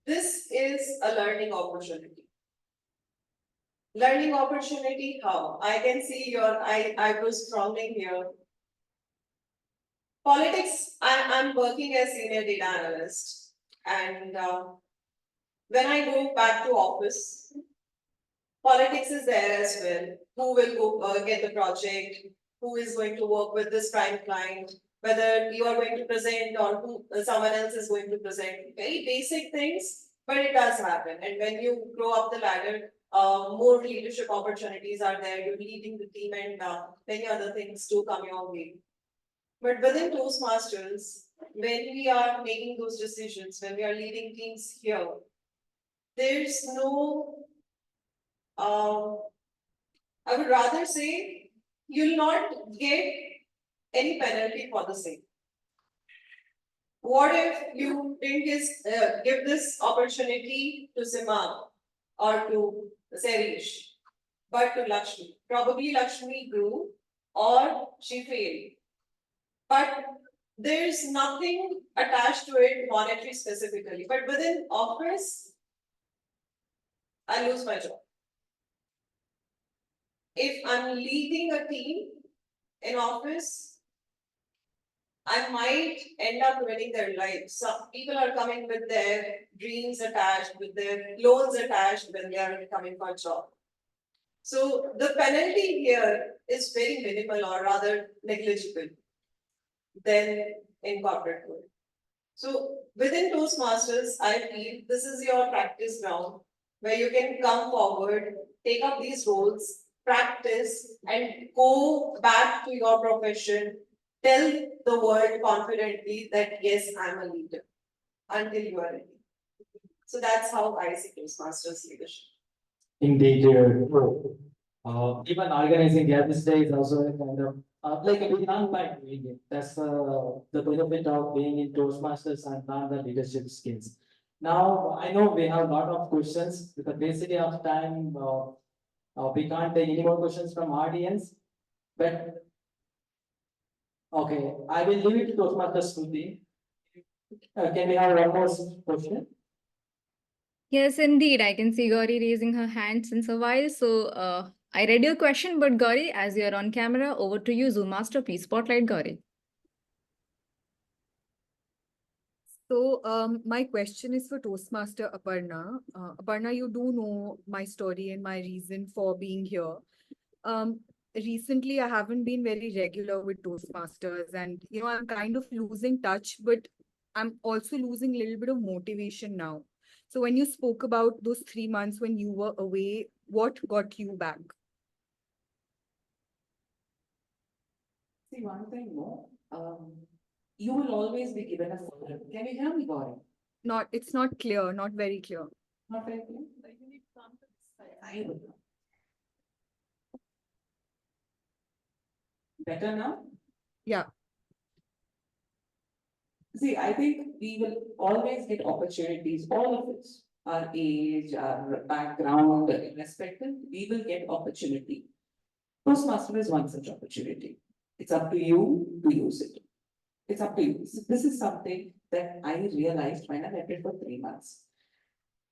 This is a learning opportunity. Learning opportunity, how? I can see your eyebrows frowning here. Politics, I'm working as senior data analyst, and when I go back to office, politics is there as well. Who will go get the project? Who is going to work with this prime client? Whether you are going to present or who someone else is going to present. Very basic things, but it does happen. And when you grow up the ladder, more leadership opportunities are there. You're leading the team, and many other things do come your way. But within Toastmasters, when we are making those decisions, when we are leading teams here, there's no, I would rather say, you'll not get any penalty for the same. What if you didn't give this opportunity to Simon or to Serish, but to Lakshmi? Probably Lakshmi grew or she failed. But there's nothing attached to it monetary specifically. But within office, I lose my job. If I'm leading a team in office, I might end up ruining their lives. Some people are coming with their dreams attached, with their loans attached when they are coming for a job. So the penalty here is very minimal, or rather negligible, than in corporate world. So within Toastmasters, I feel this is your practice ground where you can come forward, take up these roles, practice, and go back to your profession, tell the world confidently that yes, I'm a leader until you are ready. So that's how I see Toastmasters leadership. Indeed, even organizing Gabbys Day is also a kind of like a big non-by doing it. That's the benefit of being in Toastmasters and learn the leadership skills. Now, I know we have a lot of questions. With the basicity of time, we can't take any more questions from audience. But okay, I will leave it to Toastmaster Smriti. Can we have one more question? Yes, indeed. I can see Gauri raising her hand since a while. So I read your question, but Gauri, as you're on camera, over to you, Zoom Master. Please spotlight Gauri. So my question is for Toastmaster Aparna. Aparna, you do know my story and my reason for being here. Recently, I haven't been very regular with Toastmasters, and I'm kind of losing touch, but I'm also losing a little bit of motivation now. So when you spoke about those 3 months when you were away, what got you back? See, one thing, no, you will always be given a forum. Can you hear me, Gauri? It's not clear, not very clear. Not very clear? I will. Better now? Yeah. See, I think we will always get opportunities, all of us, our age, our background, irrespective, we will get opportunity. Toastmaster is one such opportunity. It's up to you to use it. It's up to you. So this is something that I realized when I left it for 3 months.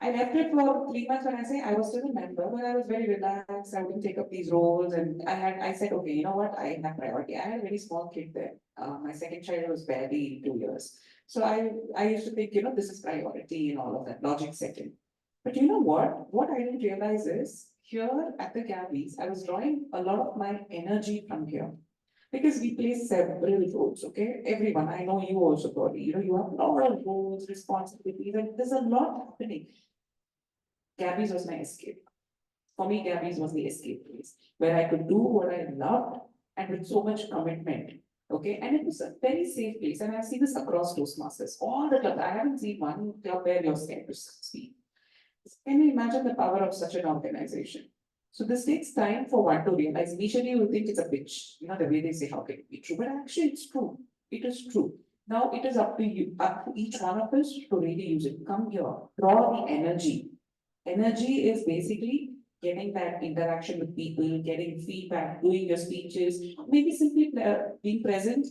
I left it for 3 months. When I say I was still a member, but I was very relaxed. I wouldn't take up these roles, and I said, okay, you know what? I have priority. I had a very small kid there. My second child was barely 2 years, so I used to think, this is priority and all of that logic set in. But you know what? What I didn't realize is here at the Gabbys, I was drawing a lot of my energy from here. Because we play several roles, okay? Everyone, I know you also, Gauri, you have a lot of roles, responsibilities, and there's a lot happening. Gabbys was my escape. For me, Gabbys was the escape place where I could do what I loved and with so much commitment. Okay, and it was a very safe place. And I see this across Toastmasters. All the clubs, I haven't seen one club where you're scared to speak. Can you imagine the power of such an organization? So this takes time for one to realize. Initially, you think it's a pitch, the way they say, how can it be true? But actually, it's true. It is true. Now it is up to you, up to each one of us to really use it. Come here, draw the energy. Energy is basically getting that interaction with people, getting feedback, doing your speeches, maybe simply being present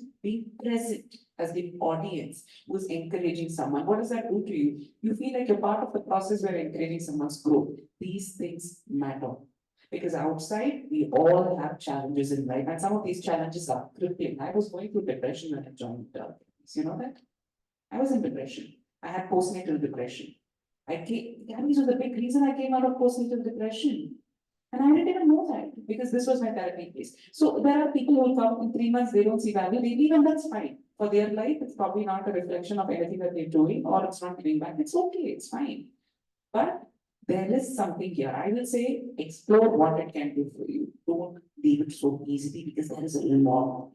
as the audience who is encouraging someone. What does that do to you? You feel like you're part of the process where encouraging someone's growth. These things matter. Because outside, we all have challenges in life, and some of these challenges are crippling. I was going through depression when I joined. You know that? I was in depression. I had postnatal depression. Gabbys was the big reason I came out of postnatal depression. And I didn't even know that because this was my therapy place. So there are people who will come in 3 months, they don't see value, they leave, and that's fine. For their life, it's probably not a reflection of anything that they're doing, or it's not giving back. It's okay, it's fine. But there is something here. I will say, explore what it can do for you. Don't leave it so easily because there is a lot.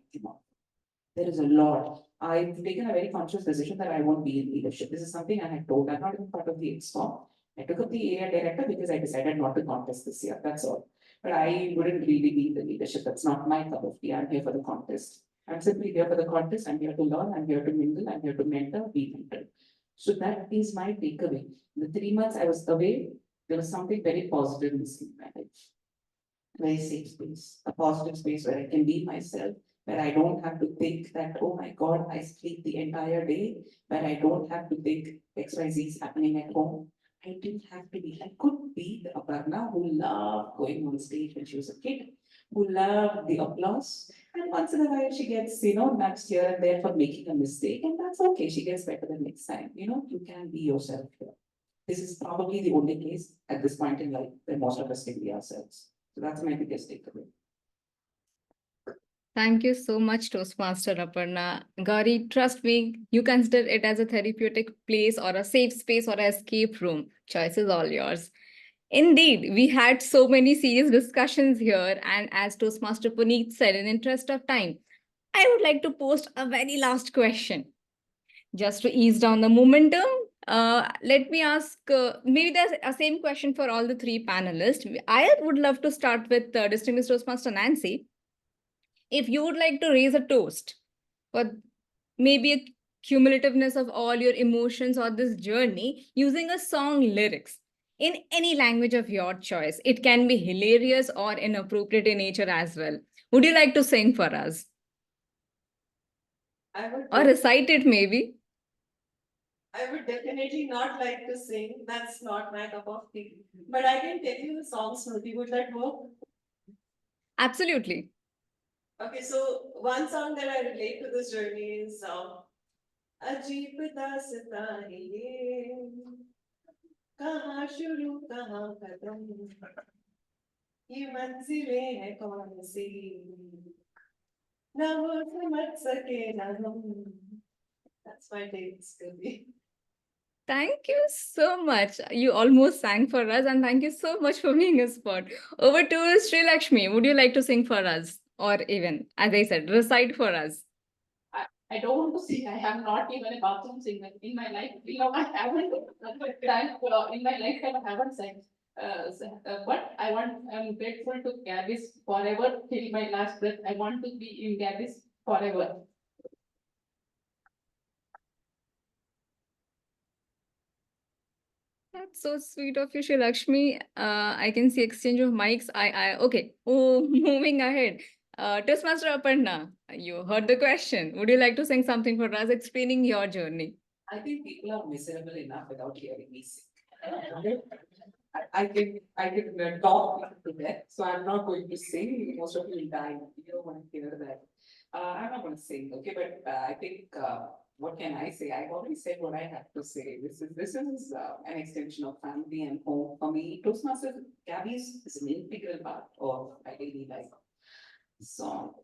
There is a lot. I've taken a very conscious decision that I won't be in leadership. This is something I had told. I'm not even part of the EXCOM. I took up the area director because I decided not to contest this year. That's all. But I wouldn't really be in the leadership. That's not my cup of tea. I'm here for the contest. I'm simply here for the contest. I'm here to learn. I'm here to mingle. I'm here to mentor, be mentored. So that is my takeaway. The 3 months I was away, there was something very positive missing in my life. Very safe space, a positive space where I can be myself, where I don't have to think that, oh my God, I sleep the entire day, where I don't have to think XYZ is happening at home. I didn't have to be. I could be the Aparna who loved going on stage when she was a kid, who loved the applause. And once in a while, she gets, nudged here and there for making a mistake. And that's okay. She gets better the next time. You can be yourself here. This is probably the only place at this point in life where most of us can be ourselves. So that's my biggest takeaway. Thank you so much, Toastmaster Aparna. Gauri, trust me, you consider it as a therapeutic place or a safe space or an escape room. Choice is all yours. Indeed, we had so many serious discussions here, and as Toastmaster Puneet said, in interest of time, I would like to post a very last question. Just to ease down the momentum, let me ask, maybe there's a same question for all the three panelists. I would love to start with distinguished Toastmaster Nancy. If you would like to raise a toast for maybe a cumulativeness of all your emotions or this journey using a song lyrics in any language of your choice. It can be hilarious or inappropriate in nature as well. Would you like to sing for us? I would Or recite it maybe? I would definitely not like to sing. That's not my cup of tea. But I can tell you the song, Smriti. Would that work? Absolutely. Okay, so one song that I relate to this journey is अजीब दास्तां है ये कहाँ शुरू कहाँ खत्म ये मंजिलें हैं कौन सी ना वो समझ सके ना हम. That's my take, Scooby. Thank you so much. You almost sang for us, and thank you so much for being a sport. Over to Sri Lakshmi. Would you like to sing for us? Or even, as I said, recite for us? I don't want to sing. I am not even a bathroom singer in my life. You know, I haven't done in my lifetime. I haven't sang. But I'm grateful to Gabbys forever till my last breath. I want to be in Gabbys forever. That's so sweet of you, Sri Lakshmi. I can see exchange of mics. Okay. Oh, moving ahead. Toastmaster Aparna, you heard the question. Would you like to sing something for us, explaining your journey? I think people are miserable enough without hearing me sing. I can talk to death, so I'm not going to sing. Most of you will die. You don't want to hear that. I'm not going to sing, okay? But I think what can I say? I've already said what I have to say. This is an extension of family and home for me. Toastmasters, Gabbys is an integral part of my daily life. So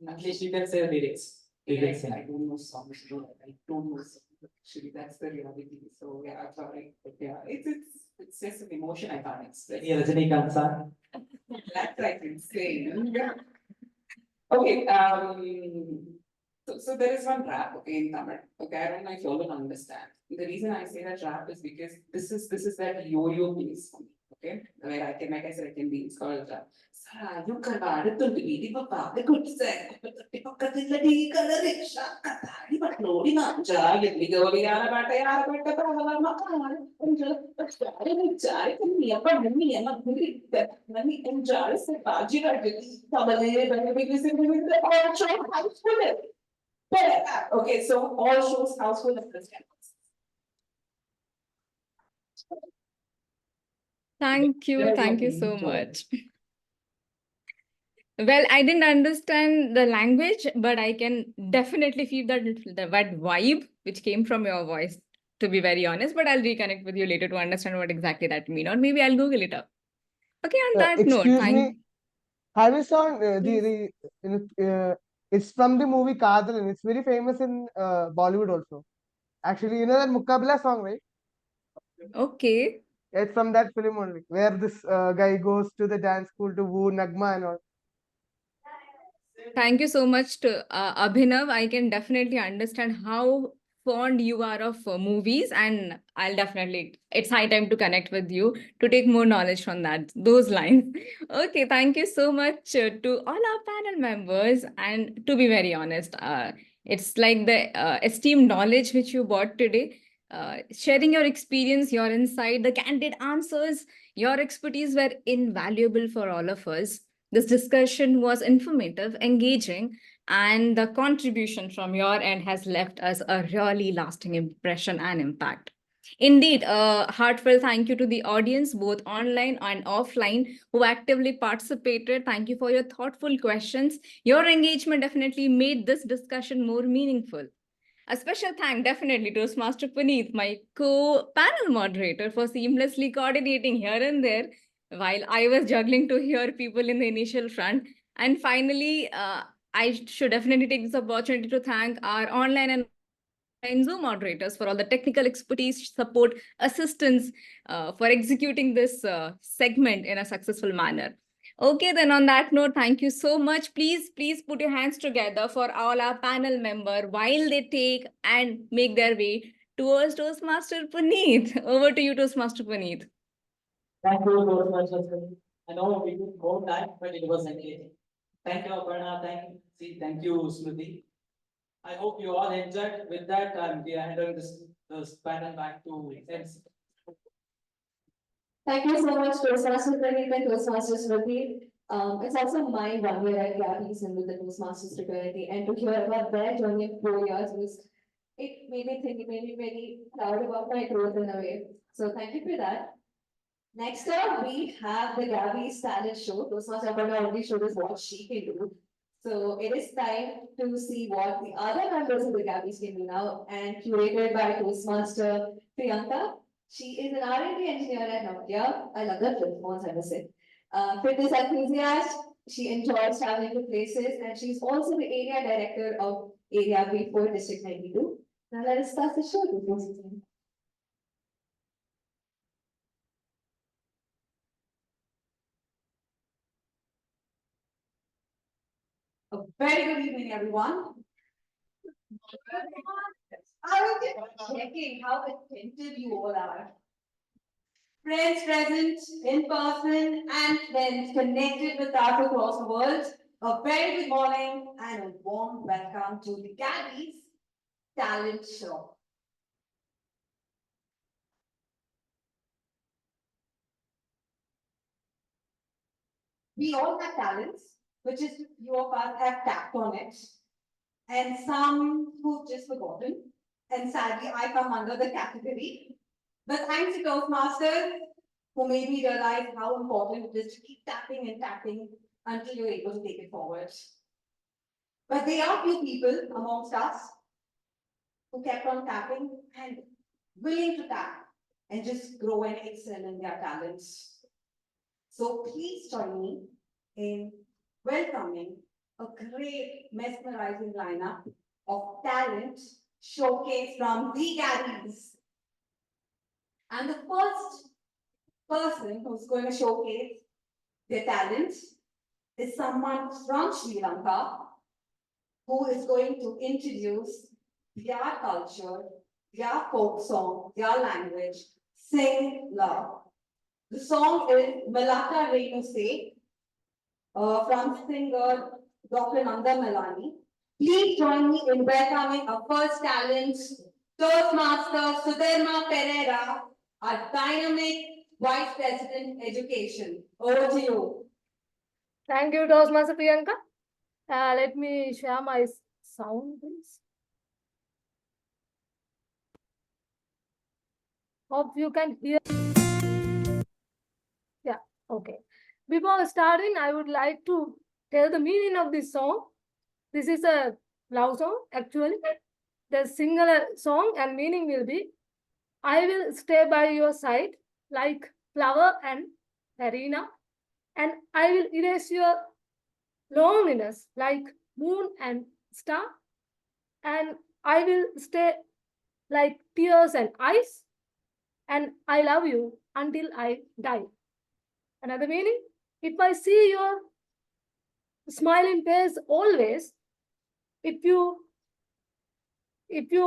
At least you can say the lyrics. You can yes, sing. I don't know songs. No, I don't know songs. Actually, that's the reality. So yeah, I'm sorry. But yeah, it's just an emotion I can't express. Any Rajinikanth song? That I can say. Okay, so there is one rap, okay, in Tamil. Okay, I don't know if you all will understand. The reason I say that rap is because this is that yo-yo piece for me, okay? Where I can, like I said, I can be, it's called Sarayu Karvaduthundi Veedi Pappade Kuttise Kuttatti Pakkatilladi Kala Ricksha Kathadi Patlodi Nanja Yelli Govali Yara Batta Pavala Makala Unjala Pachari Vichari Niyappa Niyama Kuri Nani Unjala Se Baji Rajali Tamale Bani all shows housefull. Okay, so all shows housefull of this campus. Thank you so much. Well, I didn't understand the language, but I can definitely feel that vibe which came from your voice, to be very honest. But I'll reconnect with you later to understand what exactly that means, or maybe I'll Google it up. Okay, on that note, Excuse me, have you seen it's from the movie Kadal, it's very famous in Bollywood also. Actually, you know that Mukkabla song, right? Okay. It's from that film only, where this guy goes to the dance school to woo Nagma and all. Thank you so much to Abhinav. I can definitely understand how fond you are of movies, and I'll definitely, it's high time to connect with you to take more knowledge from those lines. Okay, thank you so much to all our panel members. And to be very honest, it's like the esteemed knowledge which you brought today. Sharing your experience, your insight, the candid answers, your expertise were invaluable for all of us. This discussion was informative, engaging, and the contribution from your end has left us a really lasting impression and impact. Indeed, a heartfelt thank you to the audience, both online and offline, who actively participated. Thank you for your thoughtful questions. Your engagement definitely made this discussion more meaningful. A special thank definitely to Master Puneet, my co-panel moderator, for seamlessly coordinating here and there while I was juggling to hear people in the initial front. And finally, I should definitely take this opportunity to thank our online and Zoom moderators for all the technical expertise, support, assistance for executing this segment in a successful manner. Okay, then on that note, thank you so much. Please put your hands together for all our panel member while they take and make their way towards Toastmaster Puneet. Over to you, Toastmaster Puneet. Thank you, Toastmaster. I know we took more time, but it was engaging. Thank you, Aparna. Thank you, Smriti. I hope you all enjoyed. With that, we are handing this panel back to MC. Thank you so much, Toastmaster Pradeep and Toastmasters Ravi. It's also my 1 year at Gabbys and with the Toastmasters fraternity, and to hear about their journey of 4 years it made me think, it made me very proud about my growth in a way. So thank you for that. Next up, we have the Gabbys talent show. Toastmaster Aparna already showed us what she can do. So it is time to see what the other members of the Gabbys can do now, and curated by Toastmaster Priyanka. She is an R&D engineer at Nokia. I love that flip phones, I must say. Fitness enthusiast, she enjoys traveling to places, and she's also the area director of Area B4 District 92. Now let us start the show. A very good evening, everyone. I was just checking how attentive you all are. Friends present in person and friends connected with us across the world. A very good morning and a warm welcome to the Gabbys Talent Show. We all have talents, which is few of us have tapped on it, and some who've just forgotten. And sadly, I come under the category. But thanks to Toastmasters, who made me realize how important it is to keep tapping and tapping until you're able to take it forward. But there are few people amongst us who kept on tapping and willing to tap and just grow and excel in their talents. So please join me in welcoming a great mesmerizing lineup of talent showcased from the Gabbys. And the first person who's going to showcase their talents is someone from Sri Lanka who is going to introduce their culture, their folk song, their language, Sing Love. The song is Malaka Renu Se from singer Dr. Nanda Malani. Please join me in welcoming our first talent, Toastmaster Sudharma Pereira, our dynamic Vice President Education. Over to you. Thank you, Toastmaster Priyanka. Let me share my sound, please. Hope you can hear. Yeah, okay. Before starting, I would like to tell the meaning of this song. This is a love song, actually. The single song and meaning will be, I will stay by your side like flower and arena, and I will erase your loneliness like moon and star, and I will stay like tears and ice, and I love you until I die. Another meaning, if I see your smiling face always, if you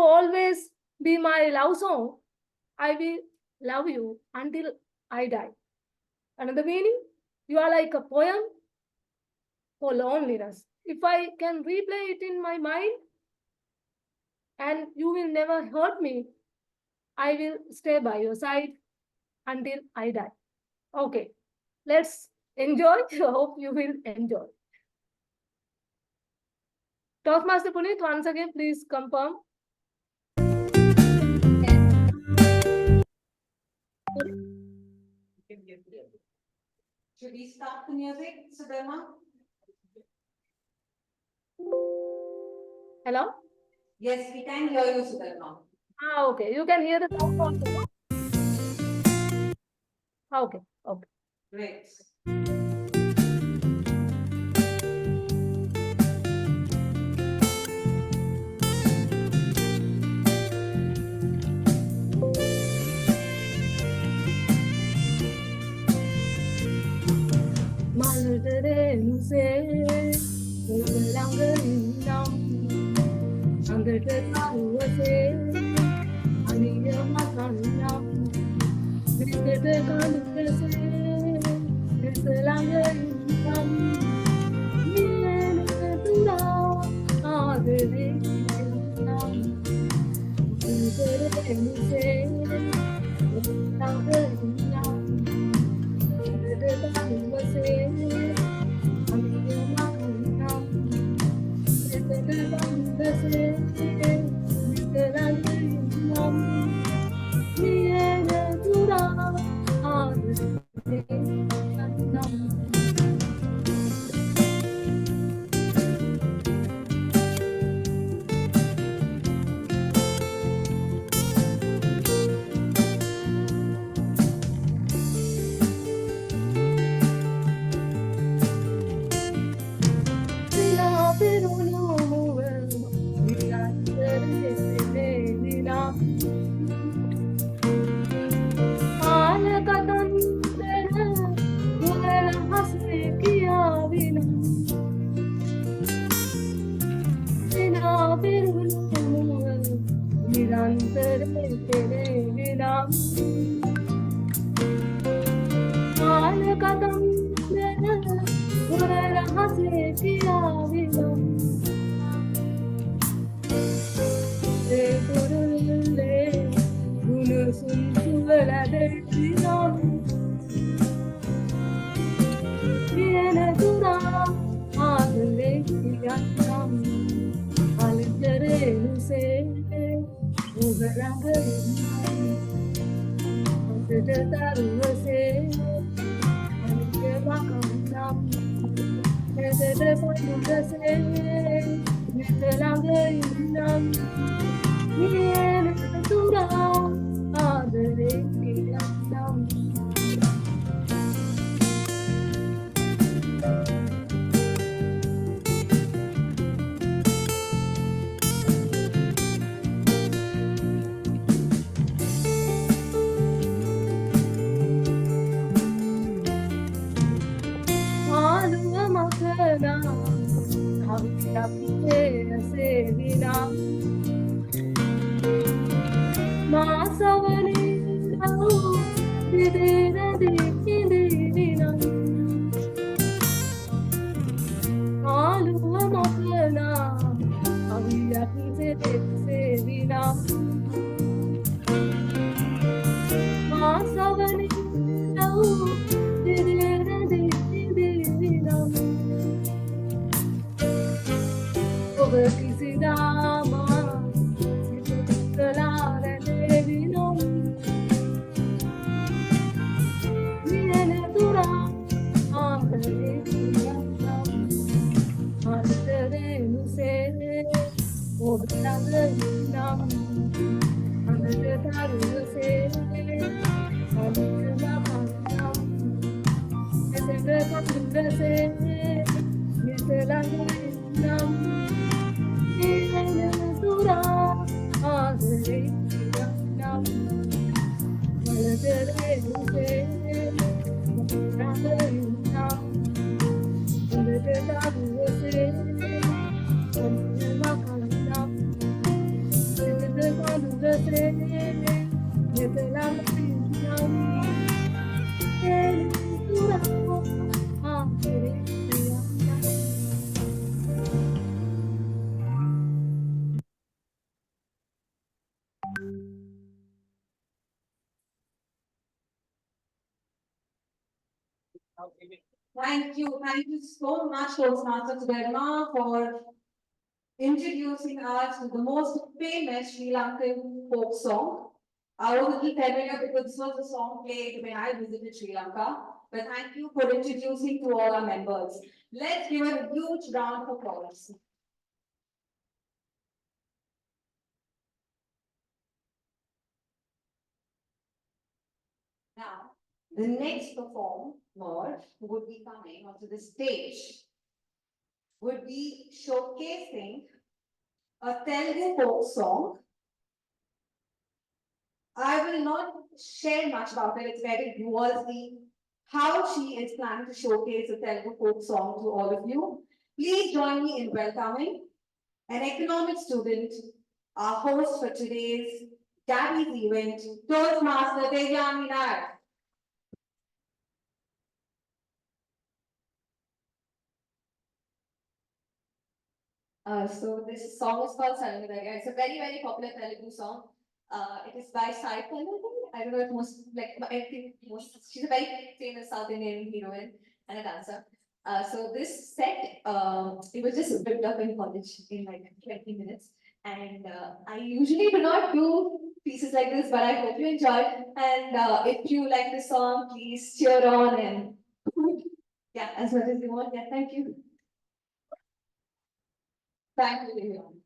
always be my love song, I will love you until I die. Another meaning, you are like a poem for loneliness. If I can replay it in my mind and you will never hurt me, I will stay by your side until I die. Okay, let's enjoy. I hope you will enjoy. Toastmaster Puneet, once again, please confirm. Should we start the music, Sudharma? Hello? Yes, we can hear you, Sudharma. Okay, you can hear the sound also. Okay, okay. Great. කියාවිනම් ඒතුරුල්ලේ ගුණසුම් සුවලදෙවිනම් කියනතුරා ආදලේ කියන්නම් අලිතරේනුසේ උගරඟරින්නම් ඔතට තරුවසේ අනිකමකම්නම් එසට පොඩුගසේ මෙතළඟඉන්නම් කියනතුරා ආදලේ කියන්නම් ආලුව මකනා කවියක් සේවිනා මාසවනේ නවු දිදිනදිකිදිවිනම් ආලුව මකනා කවියක් සේවිනා මාසවනේ නවු දිදිනදිකිදිවිනම් ඔබ කිසිදාමා කලාරදෙවිනම් නියනතුරා ආදරෙවිනම් අන්තරෙනුසේ ඔබ ළඟඉන්නම් අනට තරුවසේ අනිකමකන්නම් එසට පතුරසේ මෙතළඟඉන්නම් කියනතුරා ආදරෙවිනම් වලදරෙනුසේ ළඟඉන්නම් අනට තරුවසේ අනිකමකන්නම් එසට පතුරසේ මෙතළඟඉන්නම් කියනතුරා ආදරෙවිනම් Thank you so much, Toastmasters Verma, for introducing us to the most famous Sri Lankan folk song. I wasn't familiar because this was a song played when I visited Sri Lanka, but thank you for introducing to all our members. Let's give a huge round of applause. Now, the next performer who would be coming onto the stage would be showcasing a Telugu folk song. I will not share much about it, it's very worthy how she is planning to showcase a Telugu folk song to all of you. Please join me in welcoming an economics student, our host for today's Gabbys event, Toastmaster Devyani Nair. So this song is called Sanamidaya. It's a very, very popular Telugu song. It is by Sai Pallavi. I don't know if most, like, I think most, she's a very famous South Indian heroine and a dancer. So this set, it was just whipped up in college in like 20 minutes. And I usually do not do pieces like this, but I hope you enjoy. And if you like this song, please cheer on and yeah, as much as you want. Yeah, thank you. Thank you, everyone.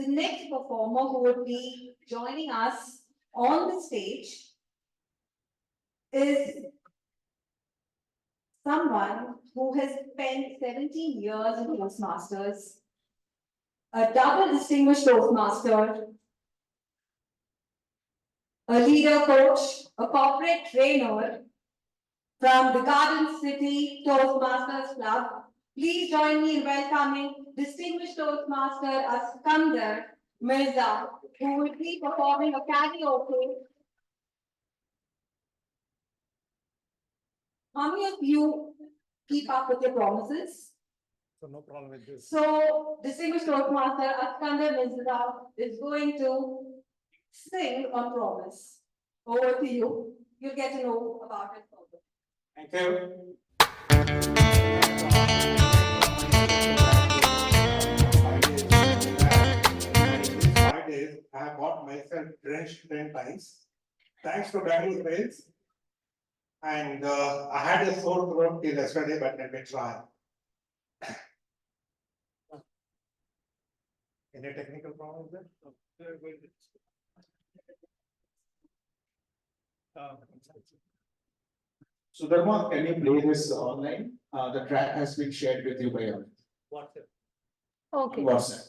the next performer who would be joining us on the stage is someone who has spent 17 years in Toastmasters, a double distinguished Toastmaster, a leader coach, a corporate trainer from the Garden City Toastmasters Club. Please join me in welcoming distinguished Toastmaster Askandar Mirza, who will be performing a karaoke. How many of you keep up with your promises? So no problem with this. So, distinguished Toastmaster Askandar Mirza is going to sing on promise. Over to you. You'll get to know about it further. Thank you. In 5 days, I have got myself drenched 10 times. Thanks to Bangalore Rails. And I had a sore throat till yesterday, but let me try. Any technical problem there? Sudharma, can you play this online? The track has been shared with you by WhatsApp. Okay. WhatsApp.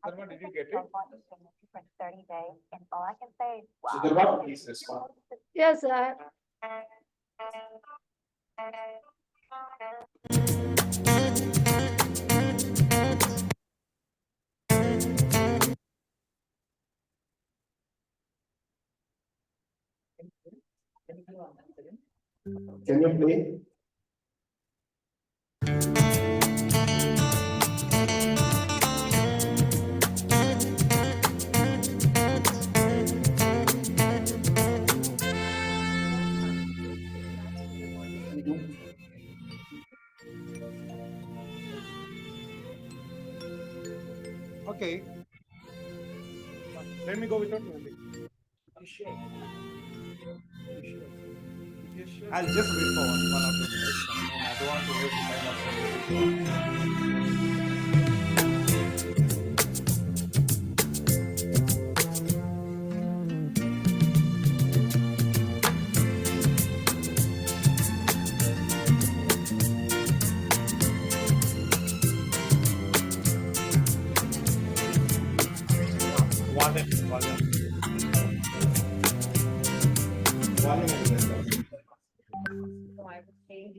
Sudharma, did you get it? 30 days, and all I can say is, wow. Sudharma, please respond. Yes, sir. Can you play? Okay. Let me go without music. I'll just wait for 1 or 2 minutes. I don't want to waste the time of somebody.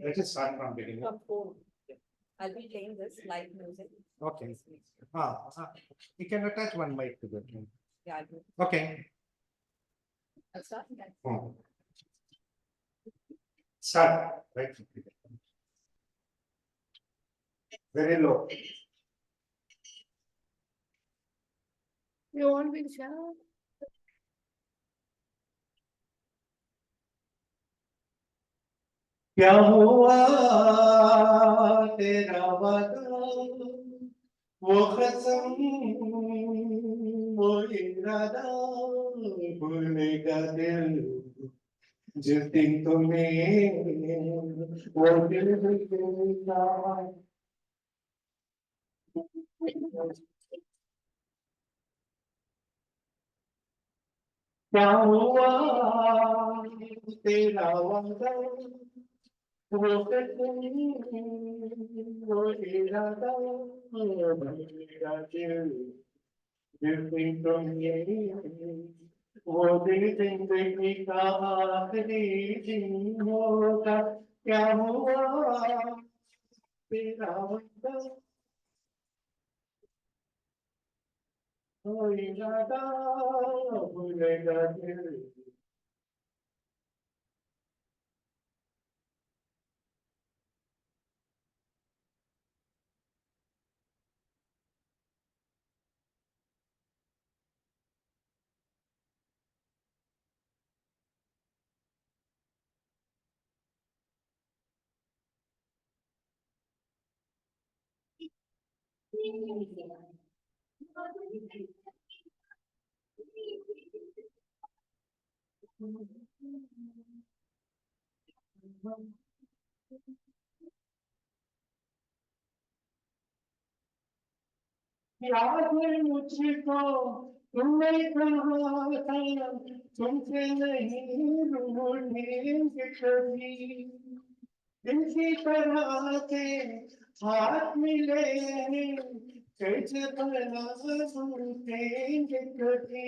Let us start from beginning. I'll be playing this live music. Okay. You can attach one mic to that one. Yeah, I'll do. Okay. I'll start. Start. Right. Very low. You want me to shout? क्या हुआ तेरा वादा वो कसम वो इरादा भूलेगा दिल जिस दिन तुम्हें वो दिल भूलेगा क्या हुआ तेरा वादा वो कसम वो इरादा भूलेगा दिल जिस दिन तुम्हें वो दिन जिंदगी का आखिरी दिन होगा क्या हुआ तेरा वादा वो इरादा भूलेगा दिल याद है मुझको तुमने कहा था तुमसे नहीं रूठेंगे कभी दिल की तरह से हाथ मिले कैसे भला रूठेंगे कभी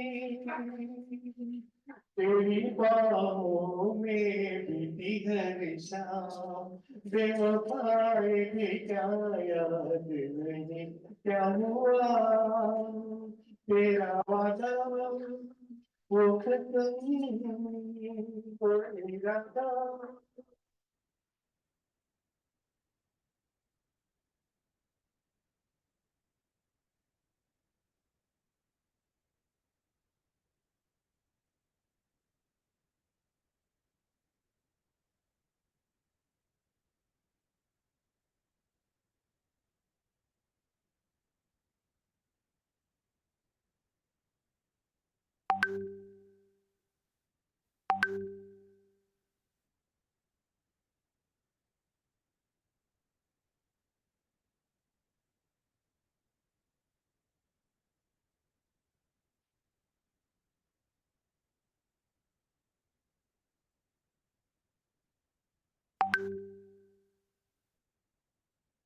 तेरी बाहों में बीती हर शाम बेवफाई भी क्या याद नहीं क्या हुआ तेरा वादा वो खत्म वो इरादा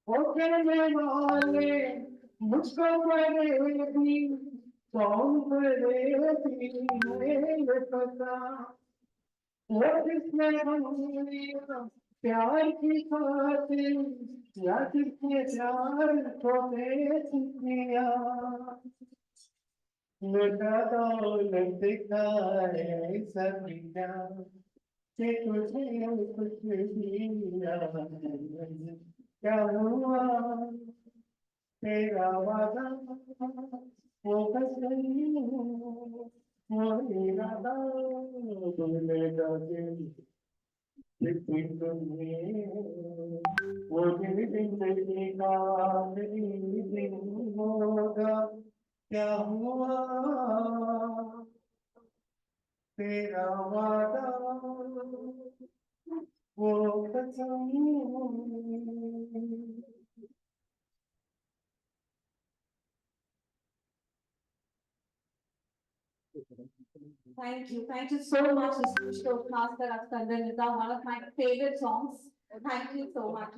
ओ कहने वाले मुझको पड़ेगी कौन पड़ेगी ये पता वो किसने लिया प्यार की खातिर या किसने प्यार को बेच दिया लगा दौलत का है सबिया कि तुझे कुछ भी याद नहीं क्या हुआ तेरा वादा वो कसम वो इरादा भूलेगा दिल किसी तुम्हें वो दिल जिंदगी का आखिरी दिन होगा क्या हुआ तेरा वादा वो कसम Thank you so much, Mr. Shobhanaskar Askandanita, one of my favorite songs. Thank you so much.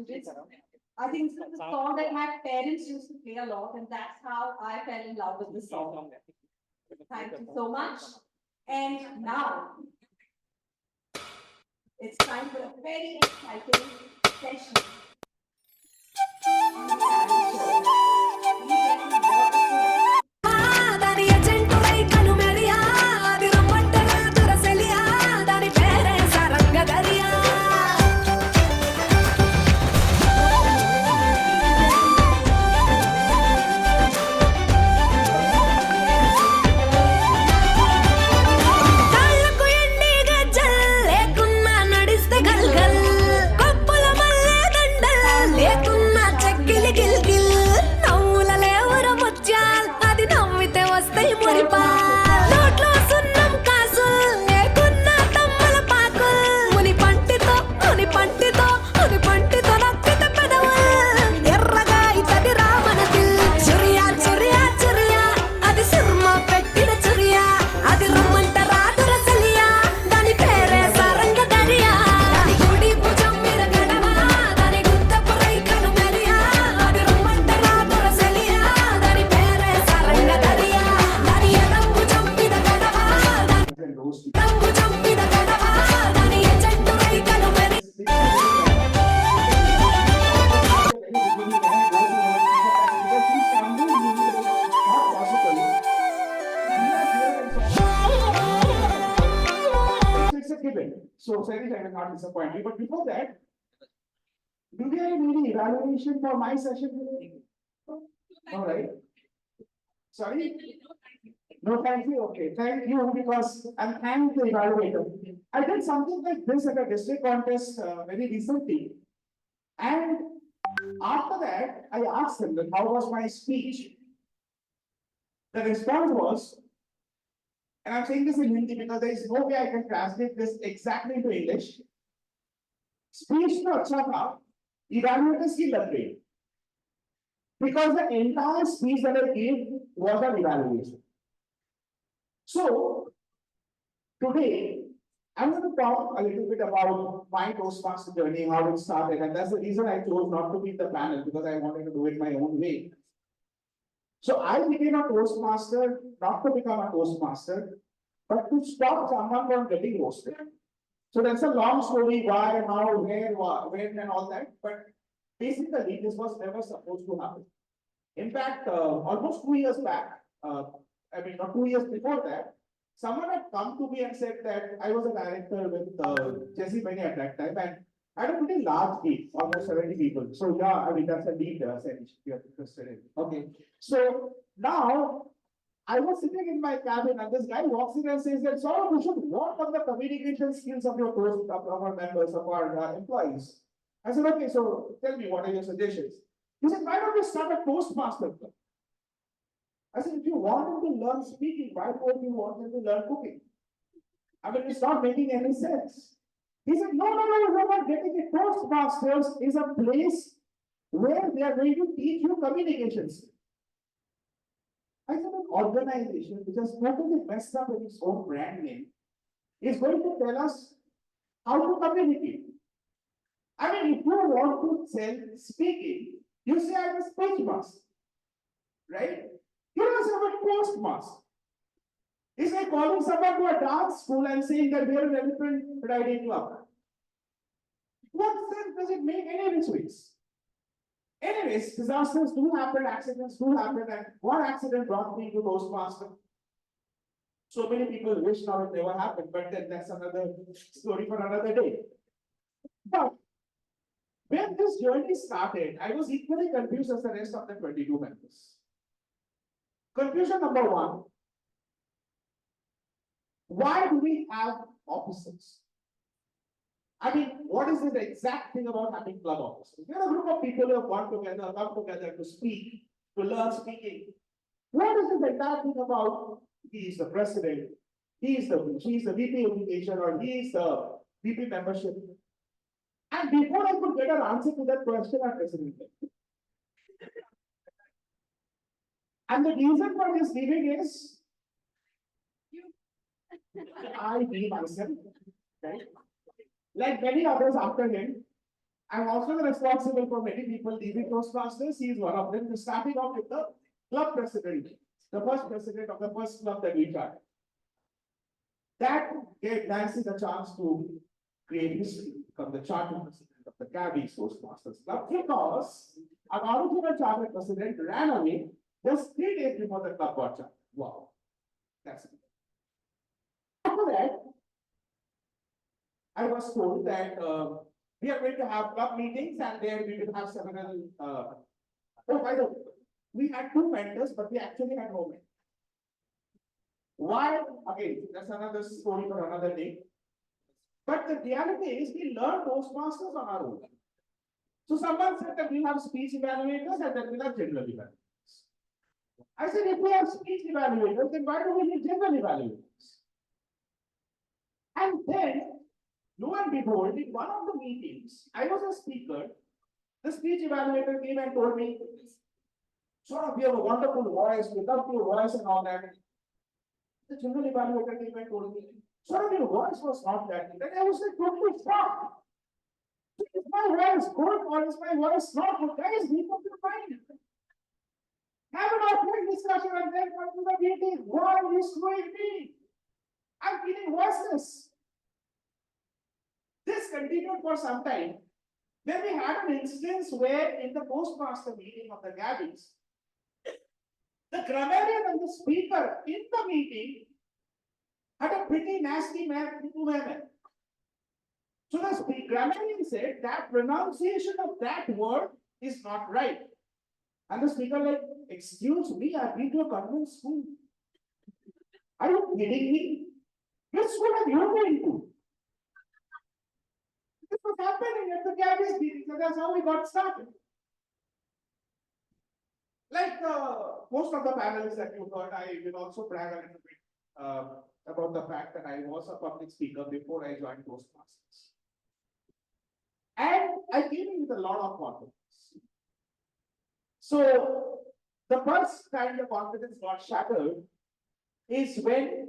I think this is a song that my parents used to play a lot, and that's how I fell in love with this song. Thank you so much. And now, it's time for a very exciting session. Society I will not disappoint you, but before that, do we have any evaluation for my session today? All right. Sorry? No, thank you. Okay, thank you because I'm thank the evaluator. I did something like this at a district contest very recently, and After that, I asked him that how was my speech? The response was, and I'm saying this in Hindi because there is no way I can translate this exactly into English. Speech to अच्छा था, evaluator skill लग गई. Because the entire speech that I gave was an evaluation. So, today, I'm going to talk a little bit about my Toastmaster journey, how it started, and that's the reason I chose not to be in the panel because I wanted to do it my own way. So I became a Toastmaster, not to become a Toastmaster, but to stop someone from getting roasted. So that's a long story, why, how, where, when, and all that. But basically, this was never supposed to happen. In fact, almost 2 years back, not 2 years before that, someone had come to me and said that I was a director with Jesse Penny at that time, and I had a pretty large team, almost 70 people. So yeah, that's a lead send you're interested in. Okay. So now I was sitting in my cabin and this guy walks in and says that, so you should work on the communication skills of our members, of our employees. I said, okay, so tell me, what are your suggestions? He said, why don't you start a Toastmaster club? I said, if you want them to learn speaking, why don't you want them to learn cooking? I mean, it's not making any sense. He said, no, you're not getting it. Toastmasters is a place where they are going to teach you communications. I said, an organization which has totally messed up with its own brand name is going to tell us how to communicate. I mean, if you want to sell speaking, you say I'm a speech master, right? You don't say I'm a Toastmaster. It's like calling someone to a dance school and saying that we are an elephant riding club. What sense does it make any which ways? Anyways, disasters do happen, accidents do happen, and one accident brought me to Toastmaster. So many people wish now it never happened, but then that's another story for another day. But when this journey started, I was equally confused as the rest of the 22 members. Confusion number one. Why do we have officers? I mean, what is the exact thing about having club officers? There are a group of people who have come together to speak, to learn speaking. What is the entire thing about? He is the president, she's the VP education, or he is the VP membership. And before I could get an answer to that question, I'm president. And the reason for this leaving is I be myself, right? Like many others after him, I'm also responsible for many people leaving Toastmasters. He is one of them. Starting off with the club president, the first president of the first club that we tried. That gave Nancy the chance to create history, become the charter president of the Gabbys Toastmasters Club, because our original charter president ran away just 3 days before the club got chartered. Wow, that's it. After that, I was told that we are going to have club meetings and there we will have several. By the way, we had 2 mentors, but we actually had no mentors. Why? Again, that's another story for another day. But the reality is, we learn Toastmasters on our own. So someone said that we have speech evaluators and then we have general evaluators. I said, if we have speech evaluators, then why do we need general evaluators? And then, lo and behold, in one of the meetings, I was a speaker. The speech evaluator came and told me, sort of, you have a wonderful voice, we love your voice and all that. The general evaluator came and told me, sort of, your voice was not that good. And I was like, totally shocked. Is my voice good or is my voice not good? Guys, make up your mind. Have an offline discussion and then come to the meeting. Why are you screwing me? I'm feeling voiceless. This continued for some time. Then we had an instance where in the postmaster meeting of the Gabbys, the grammarian and the speaker in the meeting had a pretty nasty man. So the grammarian said that pronunciation of that word is not right. And the speaker like, excuse me, I've been to a convent school. Are you kidding me? Which school have you been to? This was happening at the Gabbys meeting, so that's how we got started. Like most of the panels that you heard, I will also brag a little bit about the fact that I was a public speaker before I joined Toastmasters. And I came in with a lot of confidence. So the first time the confidence got shattered is when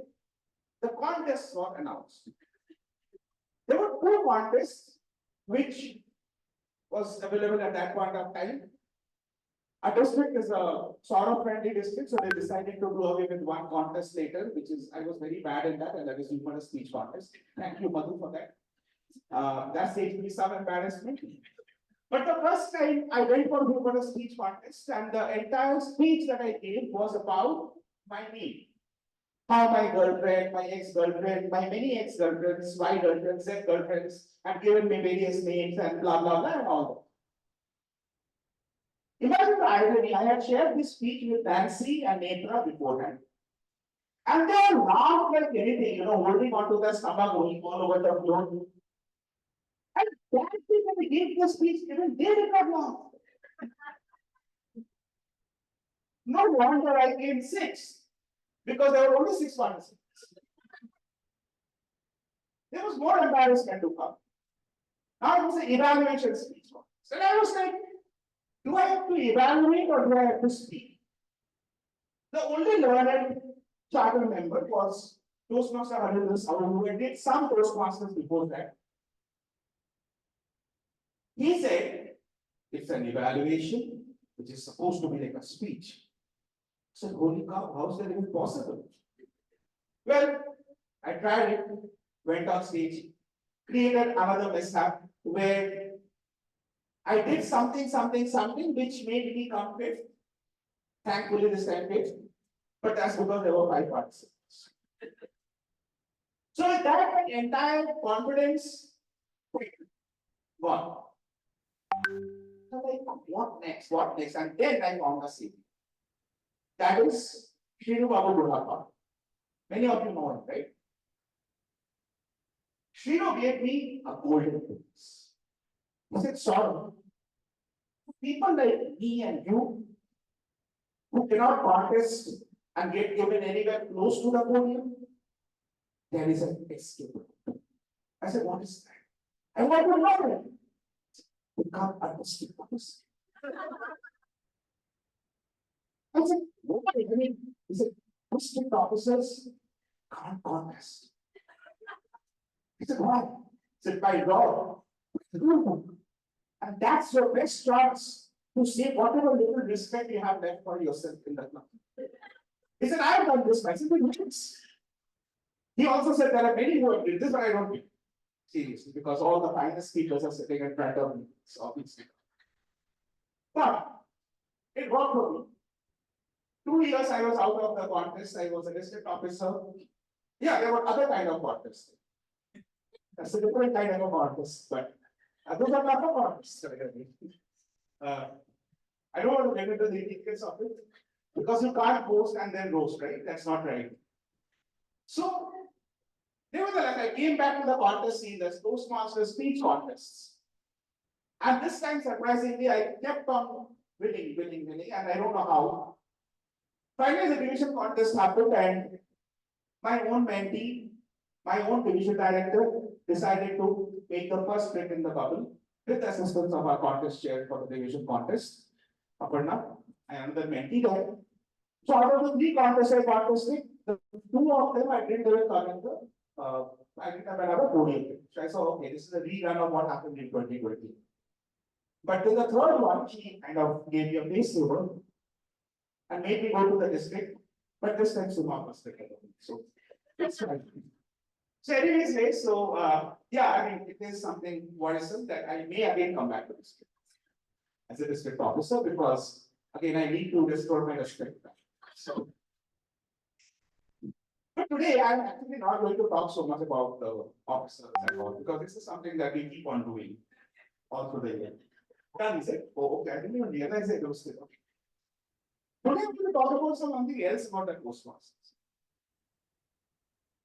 the contests were announced. There were two contests which was available at that point of time. Our district is a sort of friendly district, so they decided to do away with one contest later, which is, I was very bad in that, and that is humorous speech contest. Thank you, Madhu, for that. That saved me some embarrassment. But the first time I went for humorous speech contest, and the entire speech that I gave was about my name. How my girlfriend, my ex-girlfriend, my many ex-girlfriends, Y girlfriends, Z girlfriends have given me various names and blah, blah, blah, and all that. Imagine the irony, I had shared this speech with Nancy and Netra beforehand. And they all laughed like anything, holding onto their stomach, going all over the floor. And that thing when they gave the speech, even they did not laugh. No wonder I came sixth, because there were only 6 participants. There was more embarrassment to come. Now it was an evaluation speech. So I was like, do I have to evaluate or do I have to speak? The only learned charter member was Toastmaster Haridas, who had did some Toastmasters before that. He said, it's an evaluation, which is supposed to be like a speech. I said, holy cow, how is that even possible? Well, I tried it, went on stage, created another mishap where I did something which made me come fifth. Thankfully, this time fifth. But that's because there were 5 participants. So with that, my entire confidence gone. So like, what next? What next? And then I found a seat. That is Srinu Babu Burhapa. Many of you know him, right? Srinu gave me a golden piece. He said, sorry, people like me and you who cannot contest and get given anywhere close to the podium, there is an escape. I said, what is that? I want to know it. You can't understand this. I said, what do you mean? He said, district officers can't contest. He said, why? He said, by law. And that's your best chance to save whatever little respect you have left for yourself in the club. He said, I have done this myself in minutes. He also said there are many who have did this, but I don't do it. Seriously, because all the finest speakers are sitting in front of me. So obviously. But it worked for me. 2 years I was out of the contest. I was a district officer. Yeah, there were other kind of contests. That's a different kind of a contest, but those are not a contest. I don't want to get into the details of it because you can't post and then roast, right? That's not right. So, nevertheless, I came back to the contest scene, the Toastmasters speech contests. And this time, surprisingly, I kept on winning, and I don't know how. Finally, the division contest happened, and my own mentee, my own division director, decided to make the first split in the bubble with the assistance of our contest chair for the division contest, Aparna, and another mentee there. So out of the 3 contests I contested, the 2 of them I didn't even come in the, I didn't have another podium. So I saw, okay, this is a rerun of what happened in 2020. But then the third one, she kind of gave me a face-over and made me go to the district, but this time Suma was the head of it. So that's right. So anyways, yeah, I mean, it is something worrisome that I may again come back to district as a district officer because again I need to restore my respect back. So, but today I'm actually not going to talk so much about the officers and all because this is something that we keep on doing all through the year. Done, is it? Oh, okay, I didn't even realize it was still okay. Today I'm going to talk about something else about the Toastmasters.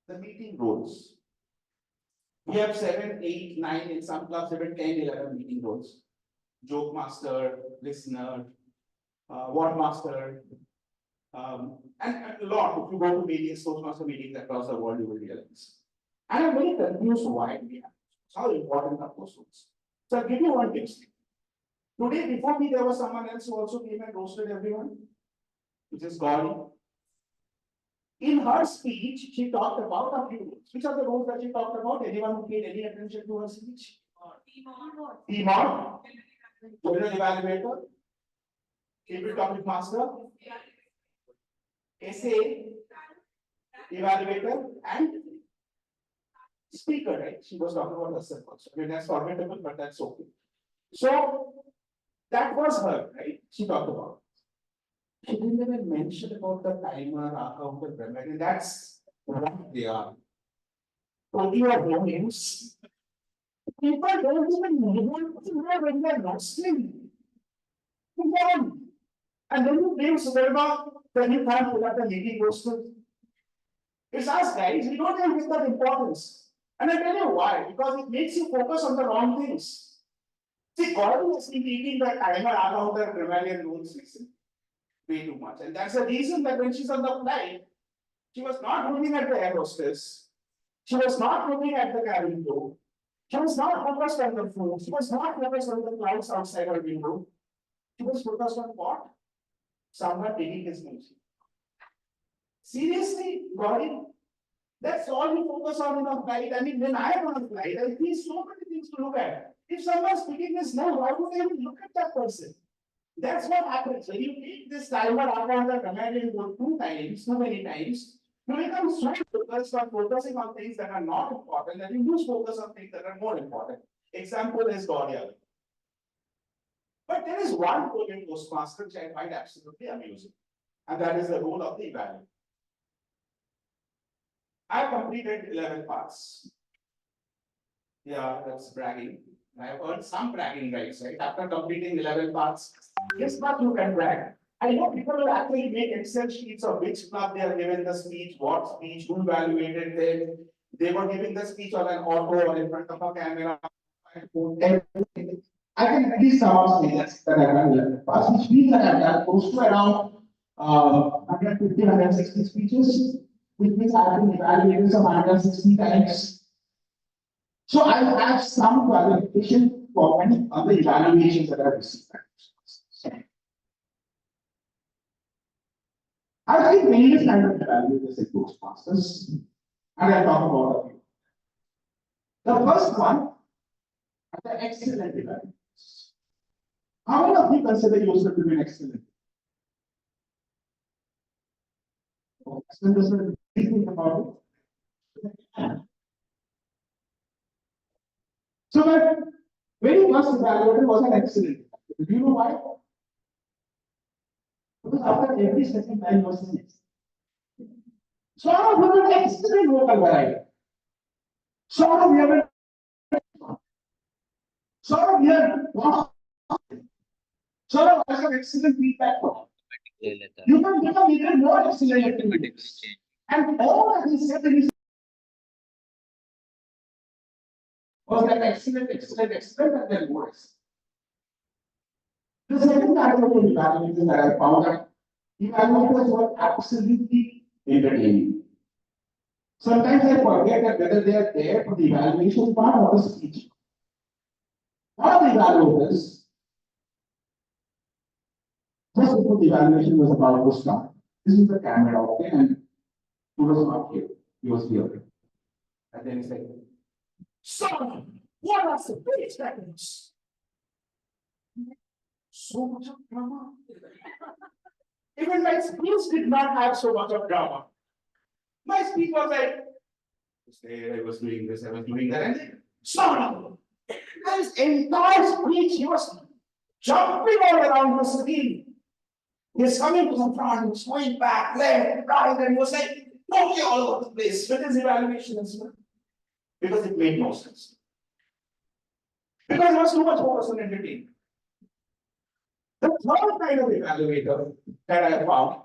The meeting roles. We have 7, 8, 9, in some clubs, even 10, 11 meeting roles. Joke master, listener, what master, and a lot. If you go to meetings, Toastmaster meetings across the world, you will realize. And I'm very confused why we have how important are those tools. So I'll give you one tip. Today, before me, there was someone else who also came and roasted everyone, which is Gauri. In her speech, she talked about a few rules. Which are the rules that she talked about? Anyone who paid any attention to her speech? PMOD, General Evaluator, Table Topic Master, Essay, Evaluator, and Speaker, right? She was talking about herself also. I mean, that's formidable, but that's okay. So, that was her, right? She talked about. She didn't even mention about the timer, counter, and that's what they are. Talking of names, people don't even know when they're wrestling. Come on. And then you blame Suburba when you can't pull up the meeting roster. It's us guys, we don't even give that importance. And I tell you why, because it makes you focus on the wrong things. See, Gordon has been eating the timer around the rebellion rules way too much. And that's the reason that when she's on the flight, she was not looking at the air hostess. She was not looking at the cabin crew. She was not focused on the food. She was not focused on the clouds outside her window. She was focused on what? Someone taking his music. Seriously, Gauri? That's all you focus on in a flight. I mean, when I am on a flight, I see so many things to look at. If someone's picking his nose, why would I even look at that person? That's what happens. When you take this timer up on the command and go too many times, you become so focused on focusing on things that are not important, that you lose focus on things that are more important. Example is Gauri. But there is one role in Toastmaster which I find absolutely amusing, and that is the role of the evaluator. I completed 11 parts. Yeah, that's bragging. I have earned some bragging rights, right? After completing 11 parts, guess what you can brag? I know people will actually make Excel sheets of which club they are given the speech, what speech, who evaluated them. They were giving the speech on an auto or in front of a camera. Everything. I can at least sum up speeches that I've done 11 parts, which means that I've done close to around 150, 160 speeches, which means I've been evaluated some 160 times. So I have some qualification for many other evaluations that I've received. I've seen various kinds of evaluators in Toastmasters, and I'll talk about a few. The first one are the excellent evaluators. How many of you consider yourself to be an excellent? Excellent doesn't think about it. So my very first evaluator was an excellent. Do you know why? Because after every second time was an excellent. So I was an excellent vocal variety. So we have a so has an excellent feedback. You can become even more excellent. And all that he said in his was that excellent, and then worse. The second kind of evaluation that I found that evaluators were absolutely entertaining. Sometimes I forget that whether they are there for the evaluation part or the speech. One of the evaluators, just before the evaluation was about to start, this is the camera, okay, and he was not here, he was here. And then he said, "Son, what are the big seconds?" So much of drama. Even my speech did not have so much of drama. My speech was like, I was doing this, I was doing that, and then, son, this entire speech, he was jumping all around the screen. He's coming to the front, he's going back, left, right, and he was like, okay, all over the place with his evaluation as well. Because it made no sense. Because there was too much focus on entertainment. The third kind of evaluator that I found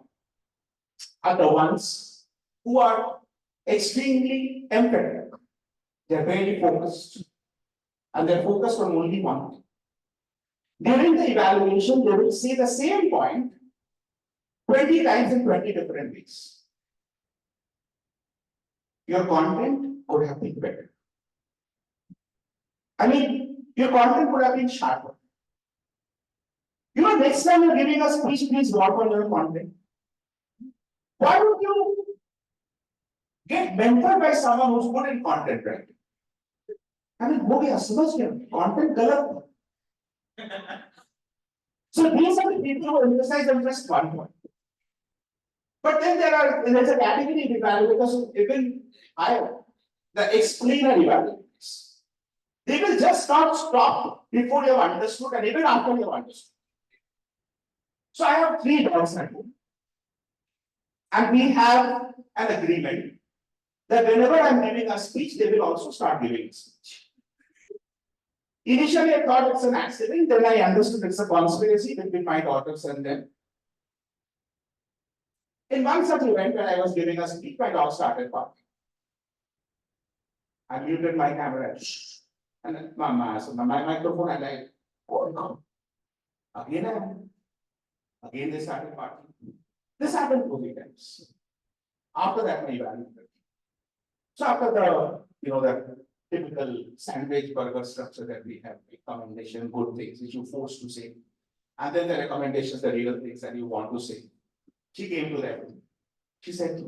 are the ones who are extremely empathetic. They're very focused. And they're focused on only one thing. During the evaluation, they will say the same point, 20 times in 20 different ways. Your content could have been better. I mean, your content could have been sharper. You know, next time you're giving a speech, please work on your content. Why don't you get mentored by someone who's good in content writing? I mean, हो गया, समझ गया, content गलत. So these are the people who emphasize on just one point. But then there's a category of evaluators even higher, the explainer evaluators. They will just not stop before you have understood and even after you have understood. So I have 3 dogs at home. And we have an agreement that whenever I'm giving a speech, they will also start giving a speech. Initially, I thought it's an accident, then I understood it's a conspiracy between my daughters and them. In one such event, when I was giving a speech, my dog started barking. I muted my camera. And then my microphone, and I, oh no. Again, they started barking. This happened 2 times. After that, my evaluated. So after the typical sandwich burger structure that we have, recommendation, good things which you forced to say, and then the recommendations, the real things that you want to say. She came to that. She said,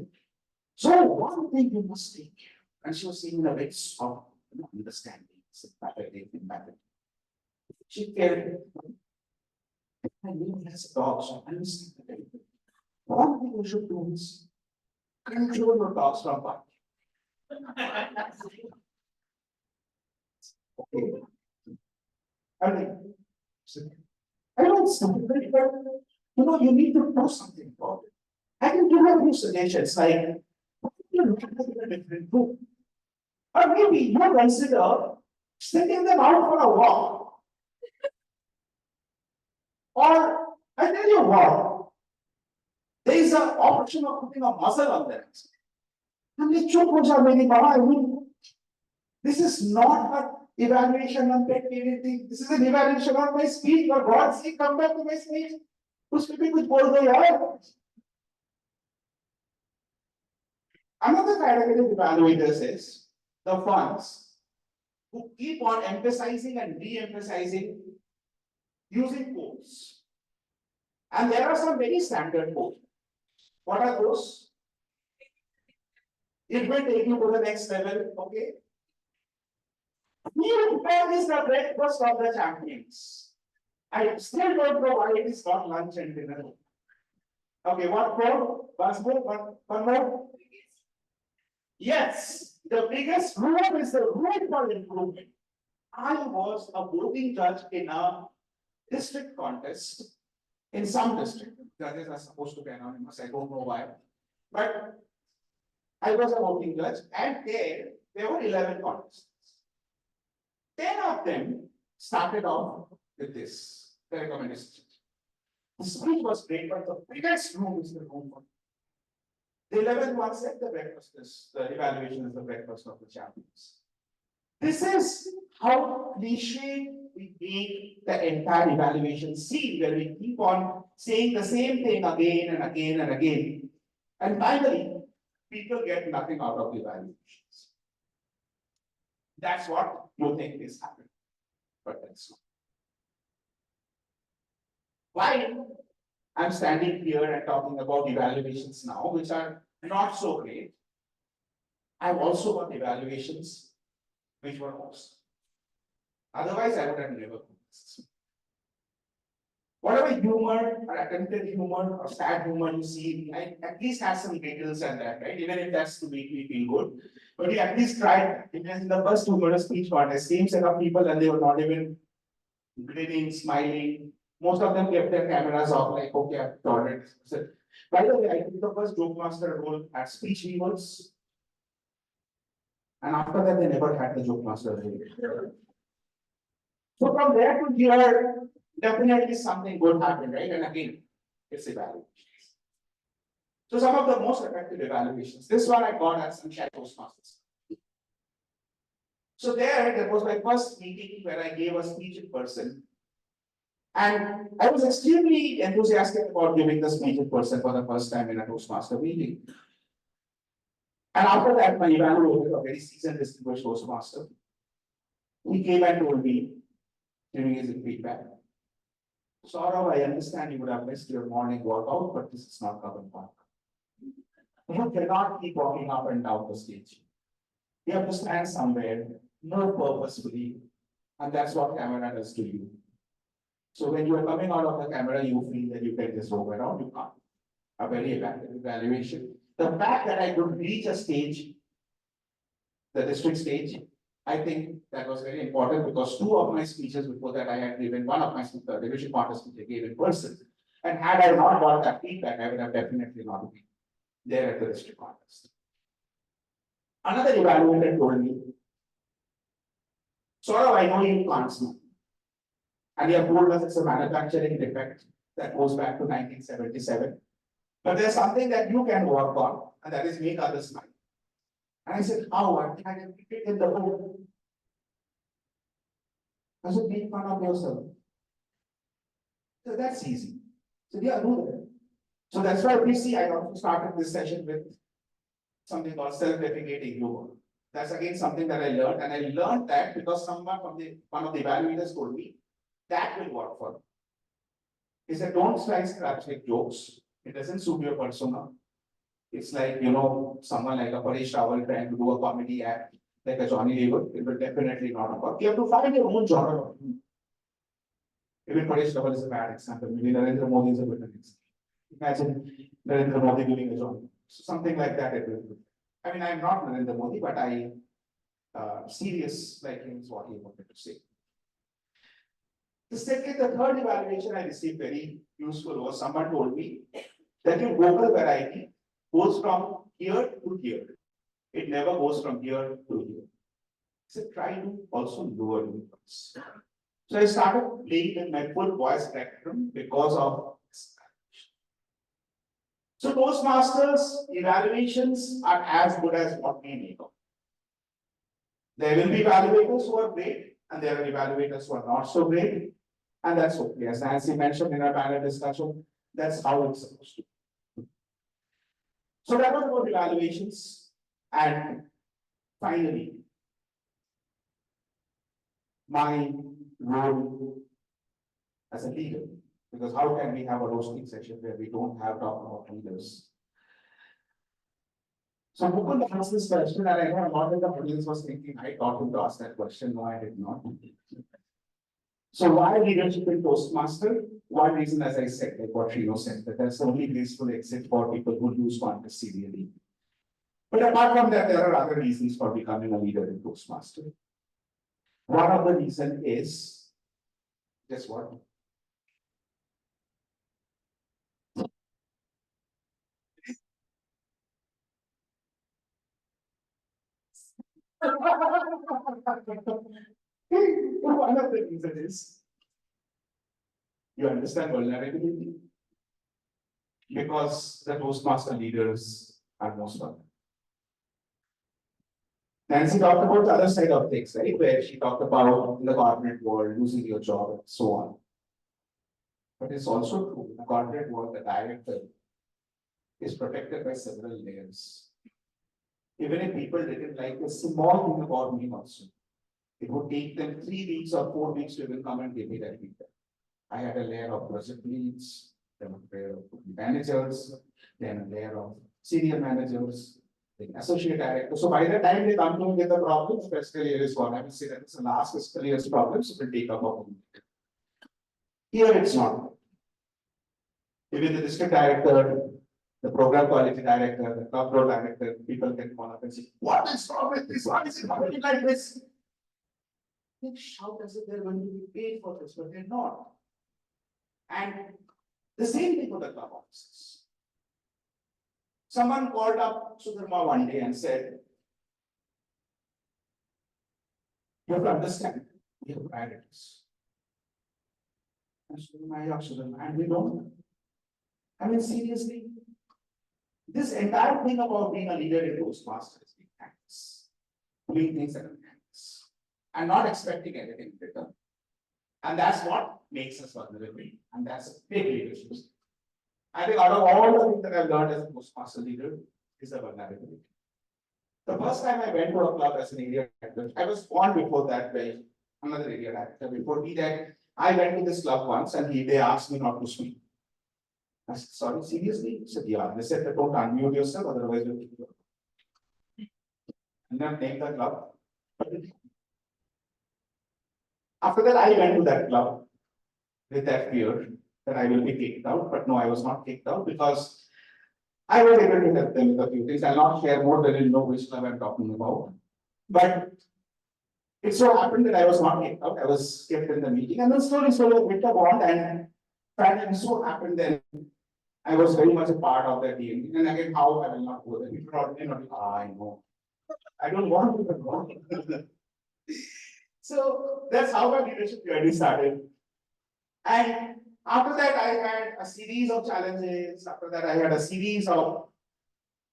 so one thing you must take care of. And she was saying in a very soft, understanding, sympathetic, empathic. She cared. I knew as a dog, so I understand that. One thing you should do is control your dogs from barking. Okay. I mean, I don't understand, but you need to do something about it. I can give you a few suggestions like you look at them in a different room. Or maybe you consider sending them out for a walk. Or I tell you what, there is an option of putting a muzzle on them. And they choke I mean, this is not an evaluation on pet parenting. This is an evaluation on my speech. For God's sake, come back to my speech. Who's people with both the eyes? Another category of evaluators is the ones who keep on emphasizing and re-emphasizing using quotes. And there are some very standard quotes. What are those? It will take you to the next level, okay? Meal is the breakfast of the champions. I still don't know why it is not lunch and dinner. Okay, what more? One more. Yes, the biggest room is the room for improvement. I was a voting judge in a district contest in some district. Judges are supposed to be anonymous, I don't know why. But I was a voting judge, and there were 11 contestants. 10 of them started off with this, the recommendation. The speech was great, but the biggest room is the room for. The 11th one said the evaluation is the breakfast of the champions. This is how cliche we make the entire evaluation scene, where we keep on saying the same thing again and again and again. And finally, people get nothing out of the evaluations. That's what you think is happening, but that's not. Why I'm standing here and talking about evaluations now, which are not so great. I've also got evaluations which were awesome. Otherwise, I would have never done this. Whatever humor or attempted humor or sad humor you see, at least has some giggles and that, right? Even if that's to make me feel good. But you at least tried. In the first humorous speech contest, same set of people, and they were not even grinning, smiling. Most of them kept their cameras off, like, okay, I've tolerant. By the way, I took the first joke master role at Speech Weavers. And after that, they never had the joke master role. So from there to here, definitely something good happened, right? And again, it's evaluations. So some of the most effective evaluations. This one I got at Sunshine Toastmasters. So there was my first meeting where I gave a speech in person. And I was extremely enthusiastic about giving the speech in person for the first time in a Toastmaster meeting. And after that, my evaluator, a very seasoned distinguished Toastmaster, he came and told me during his feedback, Saurav, I understand you would have missed your morning workout, but this is not Common Park. You cannot keep walking up and down the stage. You have to stand somewhere, more purposefully, and that's what camera does to you. So when you are coming out of the camera, you feel that you can just roam around, you can't. A very effective evaluation. The fact that I could reach a stage, the district stage, I think that was very important because two of my speeches before that I had given, one of my division partners speech I gave in person. And had I not got that feedback, I would have definitely not been there at the district contest. Another evaluator told me, Saurav, I know you can't smile. And you have told us it's a manufacturing defect that goes back to 1977. But there's something that you can work on, and that is make others smile. And I said, how? I can keep it in the home. I said, make fun of yourself. So that's easy. So yeah, do that. So that's why we see, I also started this session with something called self-deprecating humor. That's again something that I learned, and I learned that because someone from one of the evaluators told me that will work for me. He said, don't try slapstick jokes. It doesn't suit your persona. It's like, someone like a Paresh Rawal trying to do a comedy act, like a Johnny Lever. It will definitely not work. You have to find your own genre. Even Paresh Rawal is a bad example. Maybe Narendra Modi is a better example. Imagine Narendra Modi doing a genre. So something like that it will be. I mean, I'm not Narendra Modi, but I serious like him is what he wanted to say. The third evaluation I received very useful was someone told me that your vocal variety goes from here to here. It never goes from here to here. So try to also lower your voice. So I started playing with my full voice spectrum because of this evaluation. So Toastmasters evaluations are as good as what we make of. There will be evaluators who are great, and there are evaluators who are not so great. And that's okay. As Nancy mentioned in our panel discussion, that's how it's supposed to be. So that was about evaluations. And finally, my role as a leader. Because how can we have a roasting session where we don't have talk about leaders? So Mukund asked this question, and I know a lot of the audience was thinking, I taught him to ask that question. No, I did not. So why leadership in Toastmaster? One reason, as I said, like what Rino said, that that's the only graceful exit for people who lose contest serially. But apart from that, there are other reasons for becoming a leader in Toastmaster. One of the reasons is, guess what? One of the reasons is you understand vulnerability because the Toastmaster leaders are most of them. Nancy talked about the other side of things, right? Where she talked about in the corporate world, losing your job and so on. But it's also true, in the corporate world, the director is protected by several layers. Even if people didn't like a small thing about me also, it would take them 3 weeks or 4 weeks to even come and give me that feedback. I had a layer of project leads, then a layer of managers, then a layer of senior managers, then associate directors. So by the time they come to me with the problem, fiscal year is gone. I will say that it's the last fiscal year's problem, so we'll take up a moment. Here it's not. Even the district director, the program quality director, the control director, people can call up and say, what is wrong with this? Why is it happening like this? They shout as if they're going to be paid for this, but they're not. And the same thing for the club offices. Someone called up Sudharma one day and said, you have to understand, we have priorities. And we don't. I mean, seriously, this entire thing about being a leader in Toastmasters is being thanks, doing things that are thanks, and not expecting anything in return. And that's what makes us vulnerable. And that's a big leadership. I think out of all the things that I've learned as a postmaster leader is the vulnerability. The first time I went to a club as an area director, I was born before that by another area director. Before me, that I went to this club once and they asked me not to speak. I said, sorry, seriously? He said, yeah. They said, don't unmute yourself, otherwise you'll keep you. And then name the club. After that, I went to that club with that fear that I will be kicked out. But no, I was not kicked out because I was able to help them with a few things. I'll not share more than you know which club I'm talking about. But it so happened that I was not kicked out. I was kept in the meeting. And then slowly, we built a bond. And finally, so happened that I was very much a part of that team. And again, how I will not go there. People are not, I know. I don't want to go. So that's how my leadership journey started. And after that, I had a series of challenges. After that, I had a series of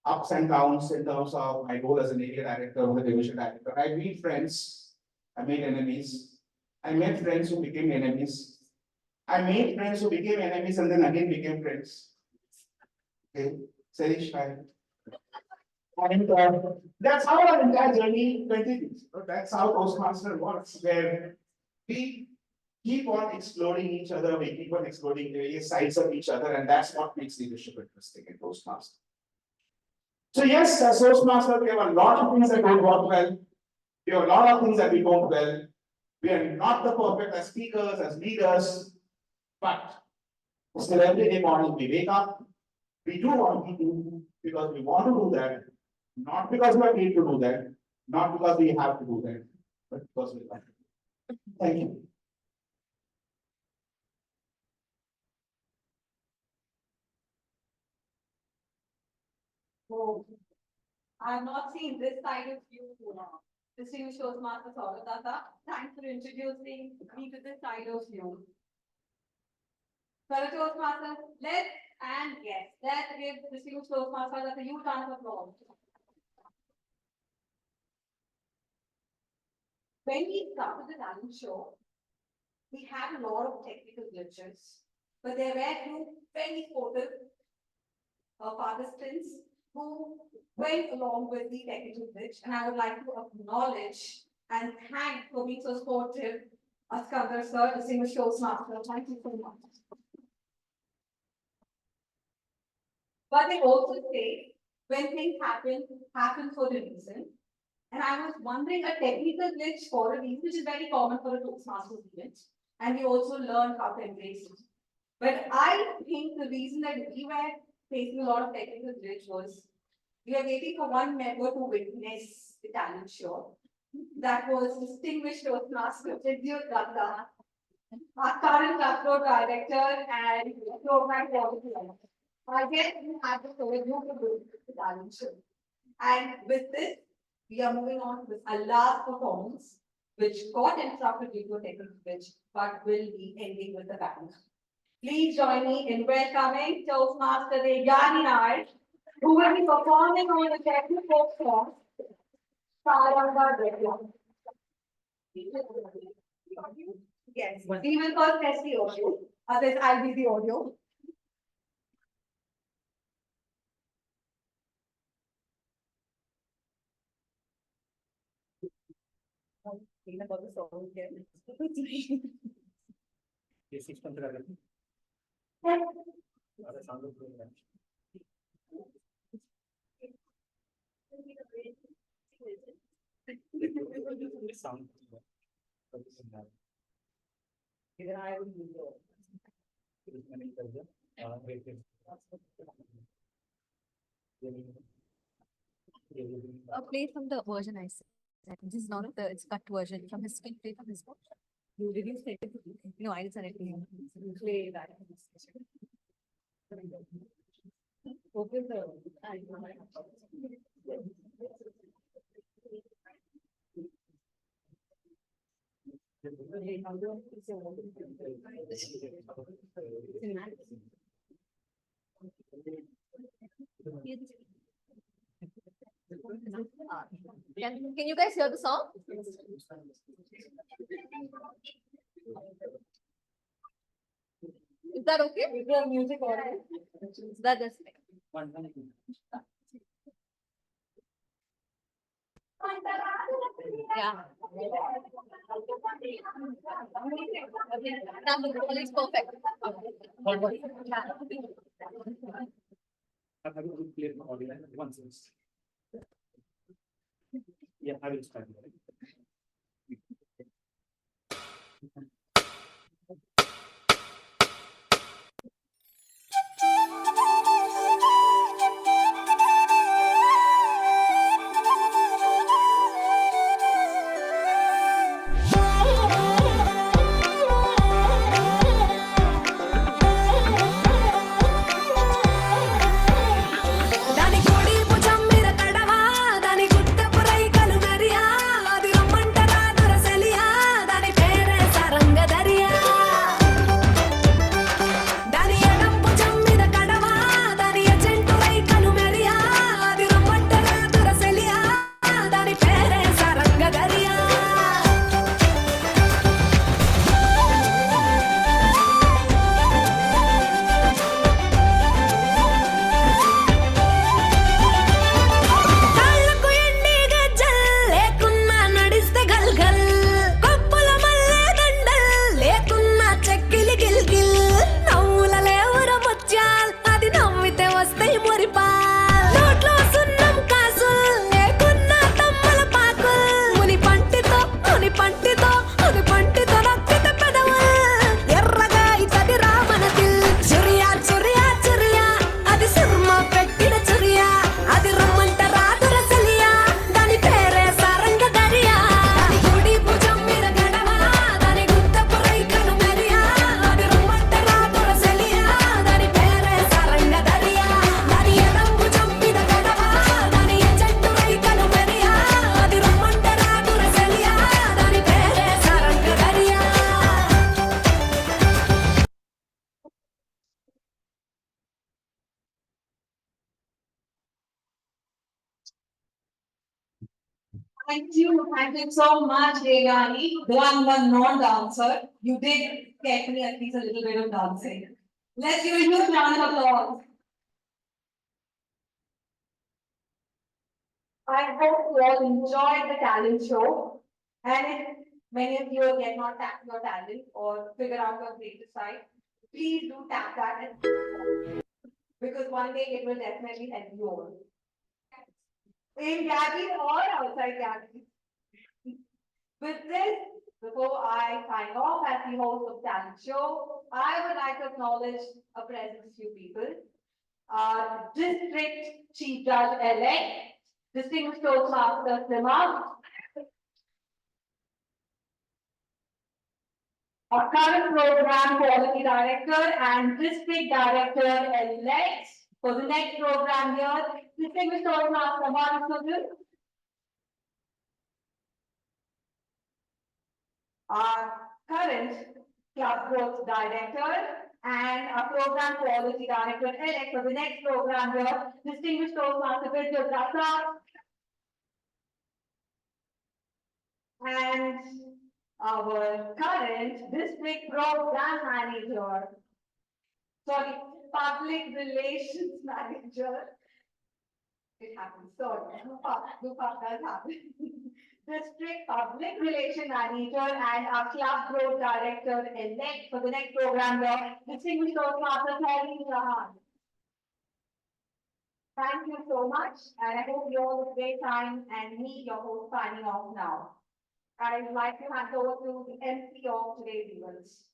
ups and downs in terms of my role as an area director or the division director. I made friends. I made enemies. I made friends who became enemies. I made friends who became enemies and then again became friends. Okay, Serish, and that's how our entire journey continues. That's how Toastmaster works, where we keep on exploring each other, we keep on exploring various sides of each other, and that's what makes leadership interesting in Toastmaster. So yes, as Toastmaster, we have a lot of things that don't work well. We have a lot of things that we don't well. We are not the perfect as speakers, as leaders, but still every day morning we wake up, we do what we do because we want to do that, not because we are paid to do that, not because we have to do that, but because we like it. Thank you. Oh, I have not seen this side of you, distinguished Toastmaster Saurabh. Thanks for introducing me to this side of you. Fellow Toastmasters, let's give distinguished Toastmasters a huge round of applause. When we started the talent show, we had a lot of technical glitches, but there were two very supportive participants who went along with the technical glitch, and I would like to acknowledge and thank for being so supportive, Askandar sir, distinguished Toastmaster. Thank you so much. But they also say when things happen for a reason. And I was wondering, a technical glitch for a reason, which is very common for a Toastmasters event, and we also learned how to embrace it. But I think the reason that we were facing a lot of technical glitch was we were waiting for one member to witness the talent show. That was distinguished Toastmaster Vidyut Datta, our current Club Director and program coordinator. I guess we have the privilege to do the talent show. And with this, we are moving on with a last performance, which got interrupted due to a technical glitch, but will be ending with a bang. Please join me in welcoming Toastmaster Devyani Nair, who will be performing on the technical song, Saranga Drekya. Yes, we will first test the audio, otherwise I'll be the audio. About the song again. Play from the version I said. This is not the it's cut version from his screen. Play from his book. Did you say it? No, I didn't send it to him. Play that. Open the. Can you guys hear the song? Is that okay? Is there music or is that just yeah. It's perfect. Yeah, I will start. దాని కోడి భుజం మీద కడవా దాని గుత్తపు రైకలు Maria అది రమ్మంటరా దొరసెలియా దాని పేరే సరంగ దరియా దాని ఎడం భుజం మీద కడవా దాని ఎజెంటు రైకలు మెరియా అది రమ్మంటరా దొరసెలియా దాని పేరే సరంగ దరియా కాళ్ళకు ఎండి గజ్జల్ లేకున్నా నడిస్తే గల్గల్ కొప్పుల మల్లె దండల్ లేకున్నా చెక్కిలి గిల్గిల్ నవ్వుల లేవుర ముత్యాల్ అది నవ్వితే వస్తాయి మురిపాల్ నోట్లో సున్నం కాసుల్ లేకున్నా తమ్మల పాకుల్ ముని పంటితో నొక్కితే పెదవుల్ ఎర్రగా ఇతది రామనదిల్ చురియా చురియా చురియా అది సుర్మ పెట్టిన చురియా అది రమ్మంట రాదుర సెలియా దాని పేరే సారంగ దరియా దాని కుడి భుజం మీద గడవా దాని గుత్తపు రైకలు మెరియా అది రమ్మంట రాదుర సెలియా దాని పేరే సారంగ దరియా దాని ఎడం భుజం మీద గడవా దాని ఎజెంటు రైకలు మెరియా అది రమ్మంట రాదుర సెలియా దాని పేరే Saranga Dariya Thank you so much, Devani. Though I'm a non-dancer, you did get me at least a little bit of dancing. Let's give a huge round of applause. I hope you all enjoyed the talent show. And if many of you yet not tap your talent or figure out your greatest side, please do tap that because one day it will definitely help you all. In Gabby or outside Gabby. With this, before I sign off as the host of talent show, I would like to acknowledge a present few people. Our District Chief Judge elect, Distinguished Toastmaster Sima, our current program quality director and district director elect for the next program here, Distinguished Toastmaster Sima, our current club growth director and our program quality director elect for the next program here, Distinguished Toastmaster Virgil Rasa, and our current district program manager, sorry, public relations manager. It happens, sorry, does happen. District Public Relation Manager and our Club Growth Director elect for the next program, the Distinguished Toastmaster Tony Rahan. Thank you so much, and I hope you all have a great time and me, your host, signing off now. I would like to hand over to the MC of today's events.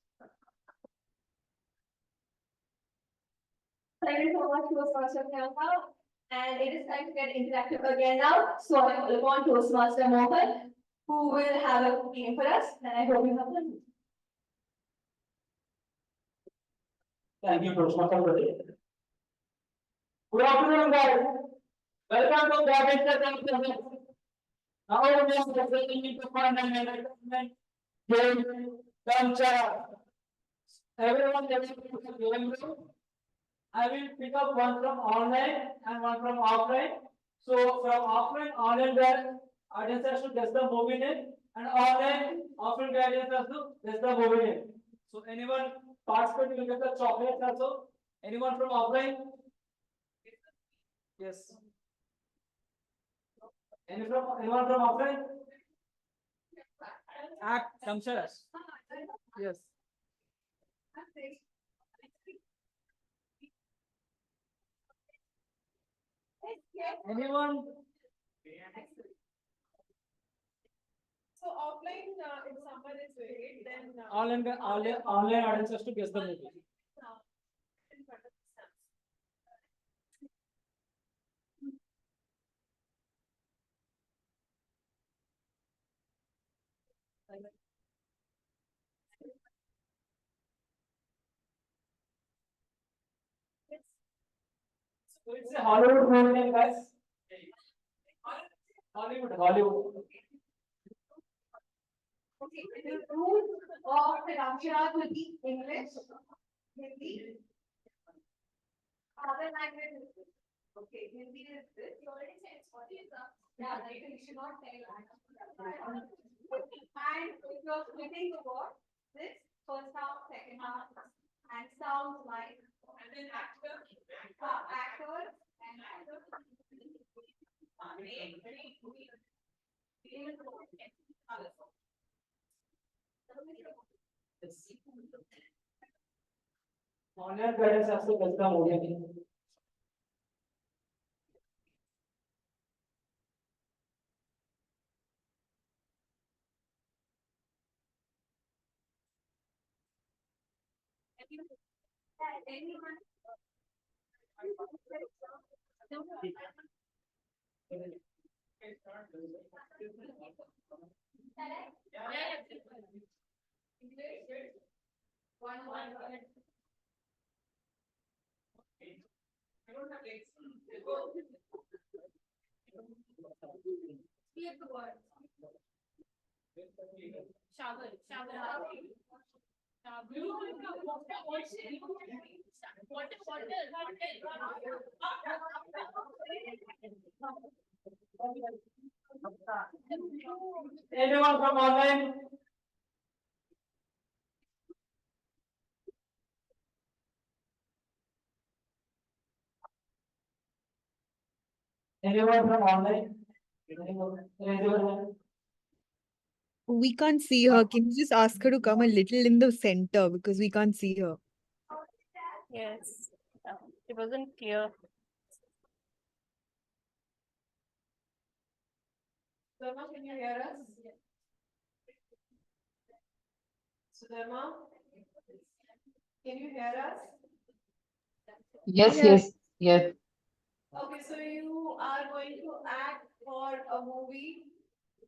Thank you so much, Toastmaster Priyanka. And it is time to get interactive again now. So I call upon Toastmaster Mohan, who will have a game for us, and I hope you have fun. Thank you, Toastmaster. Good afternoon, guys. Welcome to Gabbys. Now we are presenting into fun and entertainment game culture. Everyone ready to the game room? I will pick up one from online and one from offline. So from offline, online where audience has to guess the movie name, And online offline guidance also, there's the mobile. So anyone participate will get the chocolates also. Anyone from offline? Yes. Anyone from offline? Act, Shamsharas. Yes. Anyone? So offline, if someone is doing it, then. Online audience has to guess the movie. In front of the stamps. So it's a Hollywood movie name, guys. Hollywood. Okay, the rules of the Ramcharas will be English, Hindi. Other language is this. Okay, Hindi is this. You already said what is yeah, like you should not say that. And if you're splitting the word, this first half, second half, and sounds like. And then actors and actors. Online guidance has to guess the movie. Hear the word. Shower. Anyone from online? Anyone from online? Anyone? We can't see her. Can you just ask her to come a little in the center because we can't see her? Yes, it wasn't clear. Sudharma, can you hear us? Sudharma? Can you hear us? Yes. Okay, so you are going to act for a movie.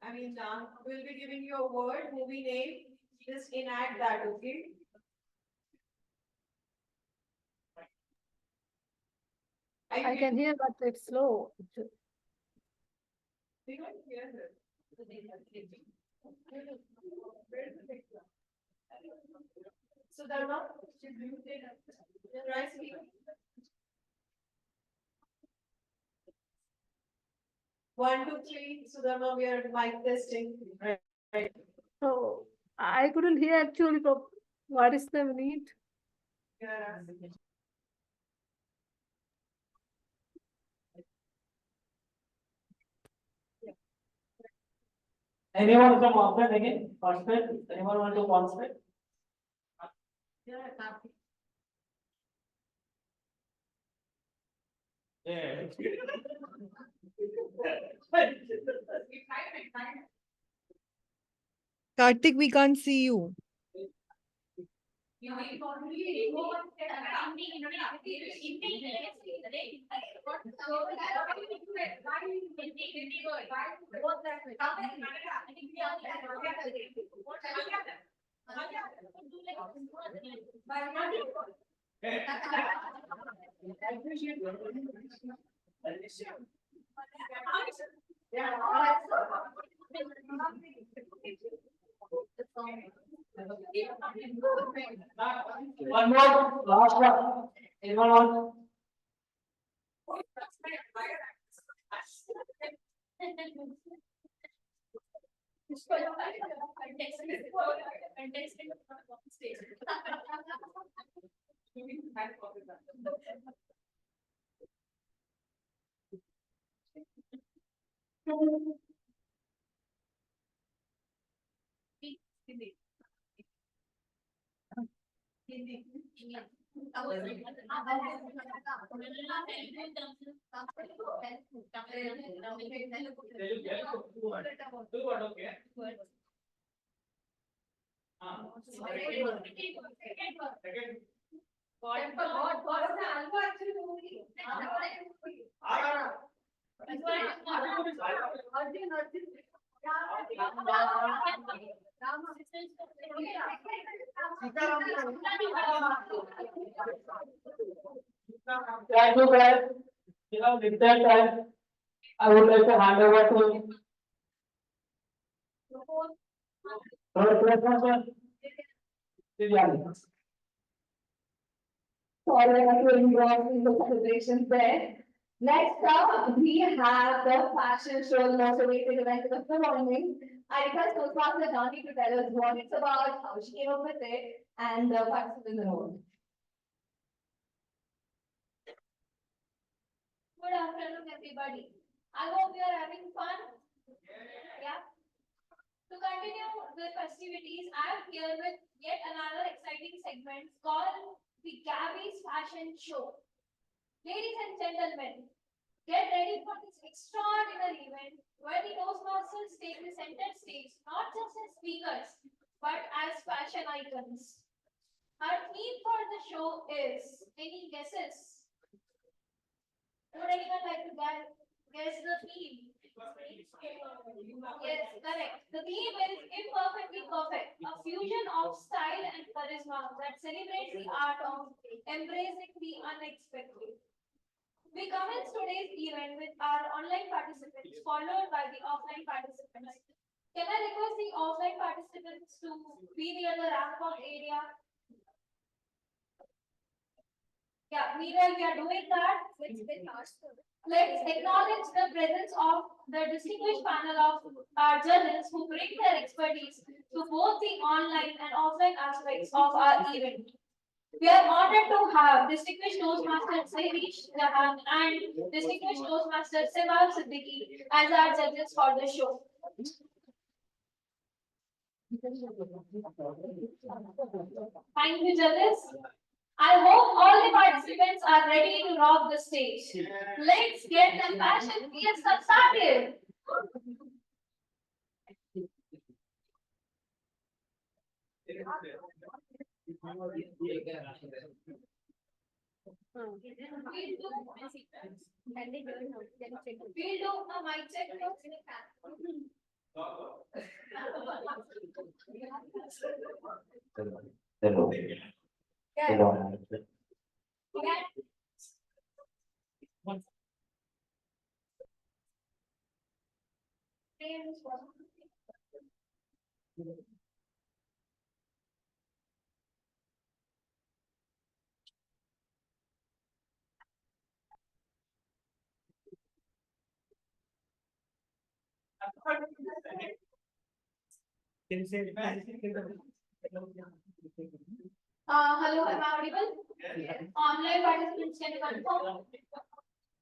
I mean, we'll be giving you a word, movie name. Just enact that, okay? I can hear, but it's slow. We can't hear her. Where's the picture? Sudharma, try speaking. 1, 2, 3, Sudharma, we are mic testing. Right. So I couldn't hear actually. What is the need? Yeah. Anyone from offline again? Participate? Anyone want to participate? Yeah. Karthik, we can't see you. One more, last one. Anyone want? Thank you, guys. With that time, I would like to hand over to Divyani. Sorry, I was involved in the celebrations there. Next up, we have the fashion show, the most awaited event of the morning. I request Toastmaster Johnny to tell us what it's about, how she came up with it, and the participants involved. Good afternoon, everybody. I hope you are having fun. Yeah. To continue the festivities, I am here with yet another exciting segment called the Gabbys Fashion Show. Ladies and gentlemen, get ready for this extraordinary event where the Toastmasters take the center stage not just as speakers but as fashion icons. Our theme for the show is, any guesses? Would anyone like to guess the theme? Yes, correct. The theme is Imperfectly Perfect, a fusion of style and charisma that celebrates the art of embracing the unexpected. We commence today's event with our online participants, followed by the offline participants. Can I request the offline participants to be near the ramp-up area? Yeah, meanwhile we are doing that. Let's acknowledge the presence of the distinguished panel of our judges who bring their expertise to both the online and offline aspects of our event. We are honored to have distinguished Toastmaster Saivish Jahan and distinguished Toastmaster Simar Siddiqui as our judges for the show. Thank you, judges. I hope all the participants are ready to rock the stage. Let's get the fashion fiesta started. We'll do a mic check. Hello. Hello. Hello, am I audible? Yes. Online participants can confirm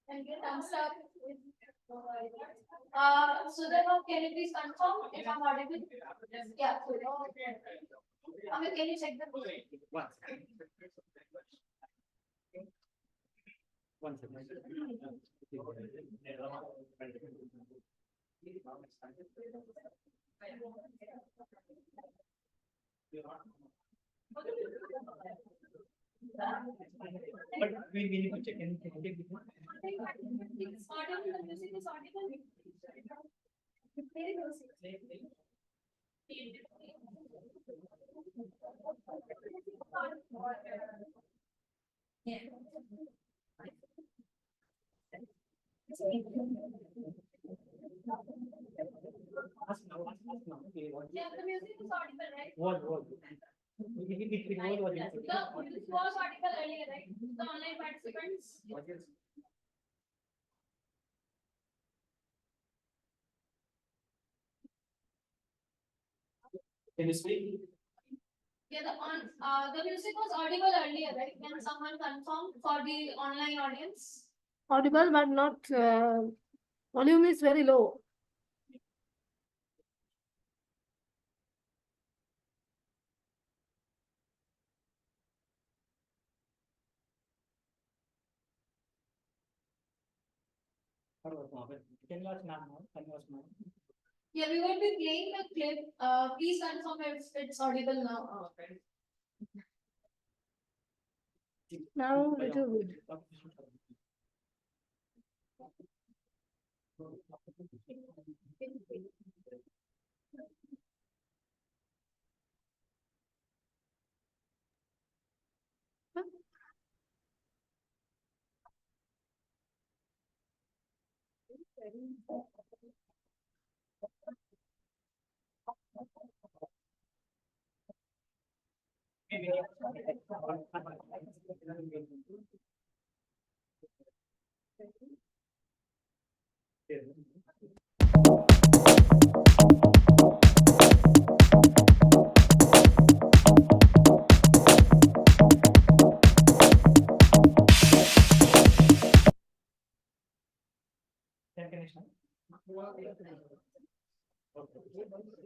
and get thumbs up. Sudhirma, can you please confirm if I'm audible? Yeah. Amit, can you check the One second. But we need to check and check it. It's audible, the music is audible. Very close. Yeah. Yeah, the music is audible, right? What? The music was audible earlier, right? The online participants. Can you speak? Yeah, the music was audible earlier, right? Can someone confirm for the online audience? Audible, but not, volume is very low. Can you ask now? Can you ask now? Yeah, we will be playing the clip. Please confirm if it's audible now. Now little good.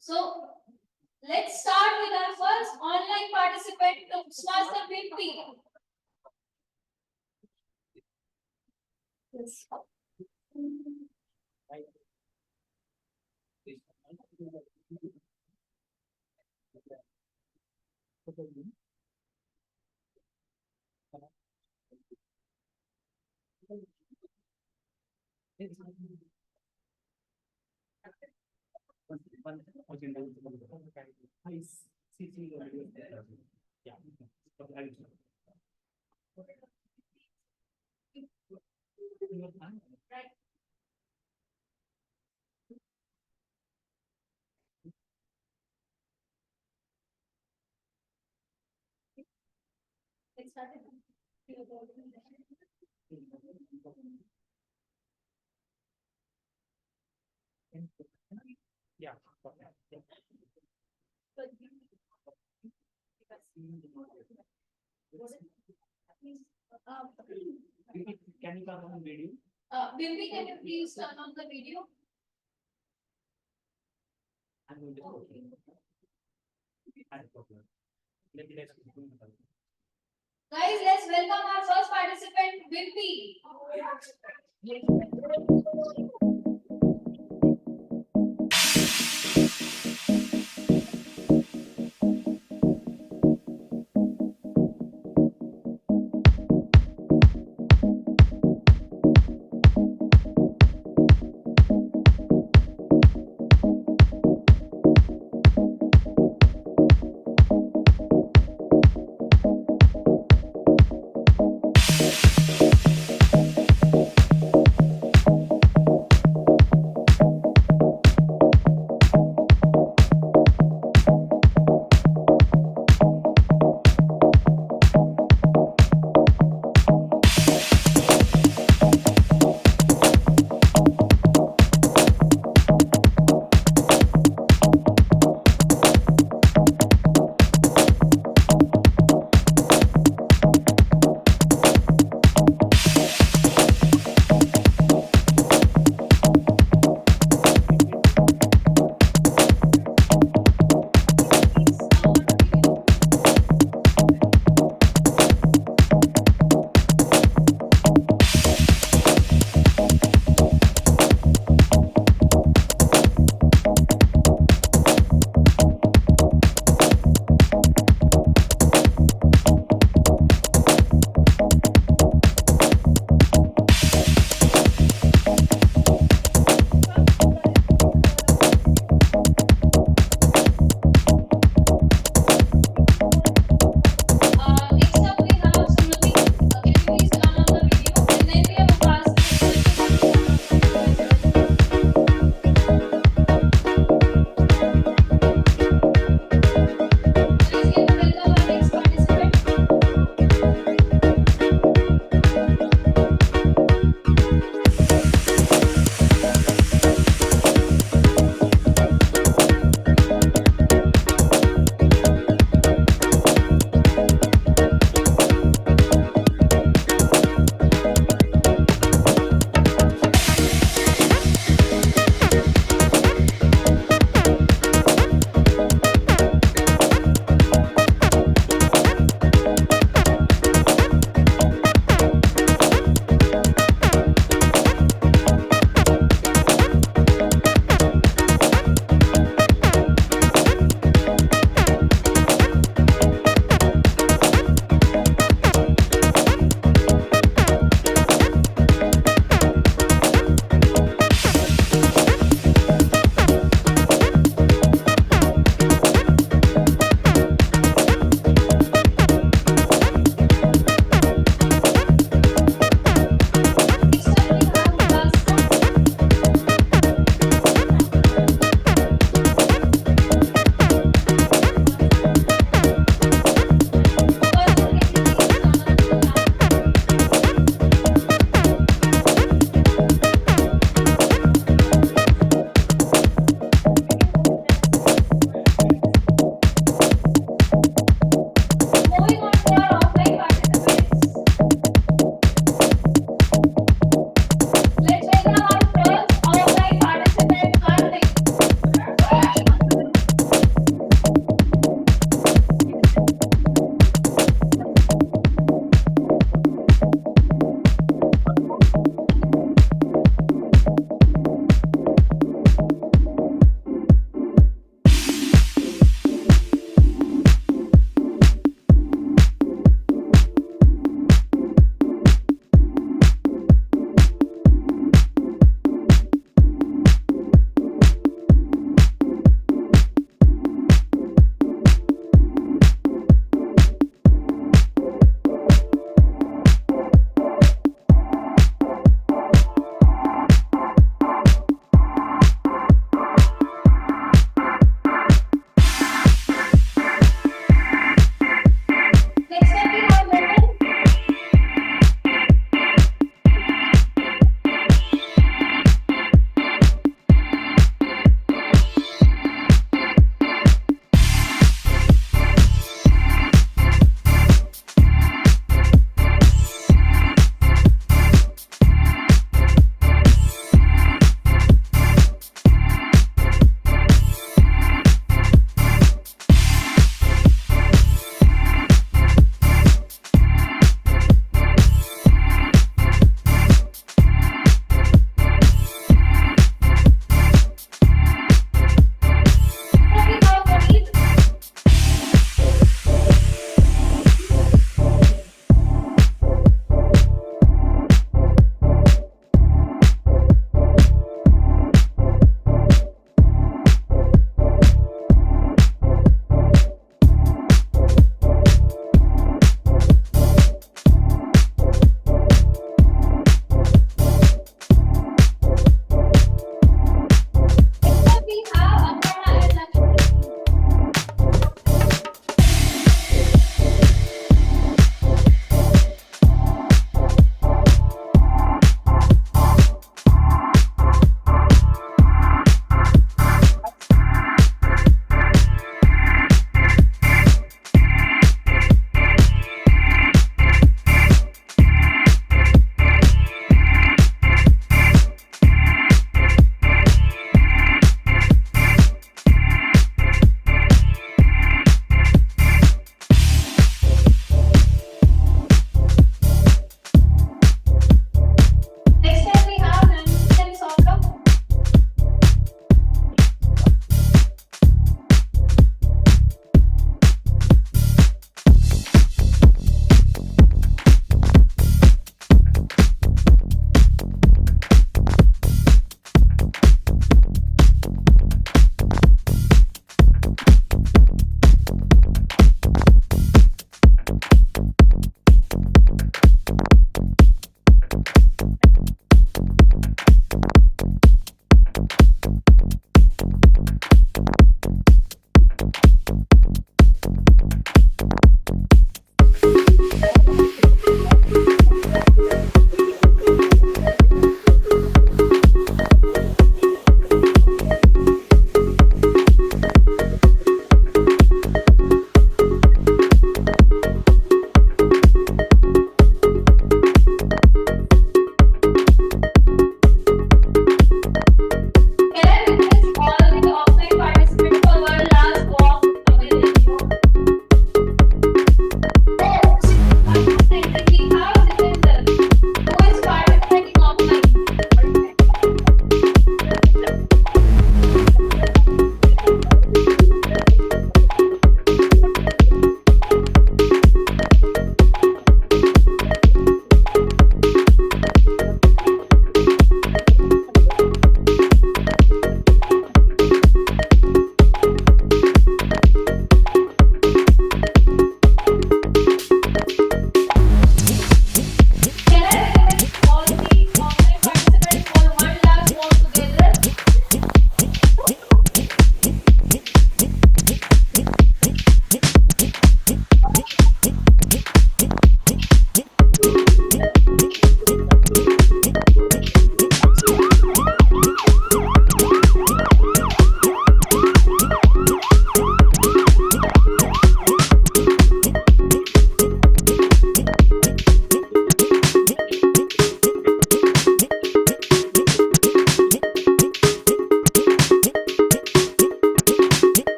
So let's start with our first online participant, Master Binti. Yes. Right. It started. Yeah. Can you come on video? Bimbi, can you please turn on the video? I'm going to. Guys, let's welcome our first participant, Bimbi.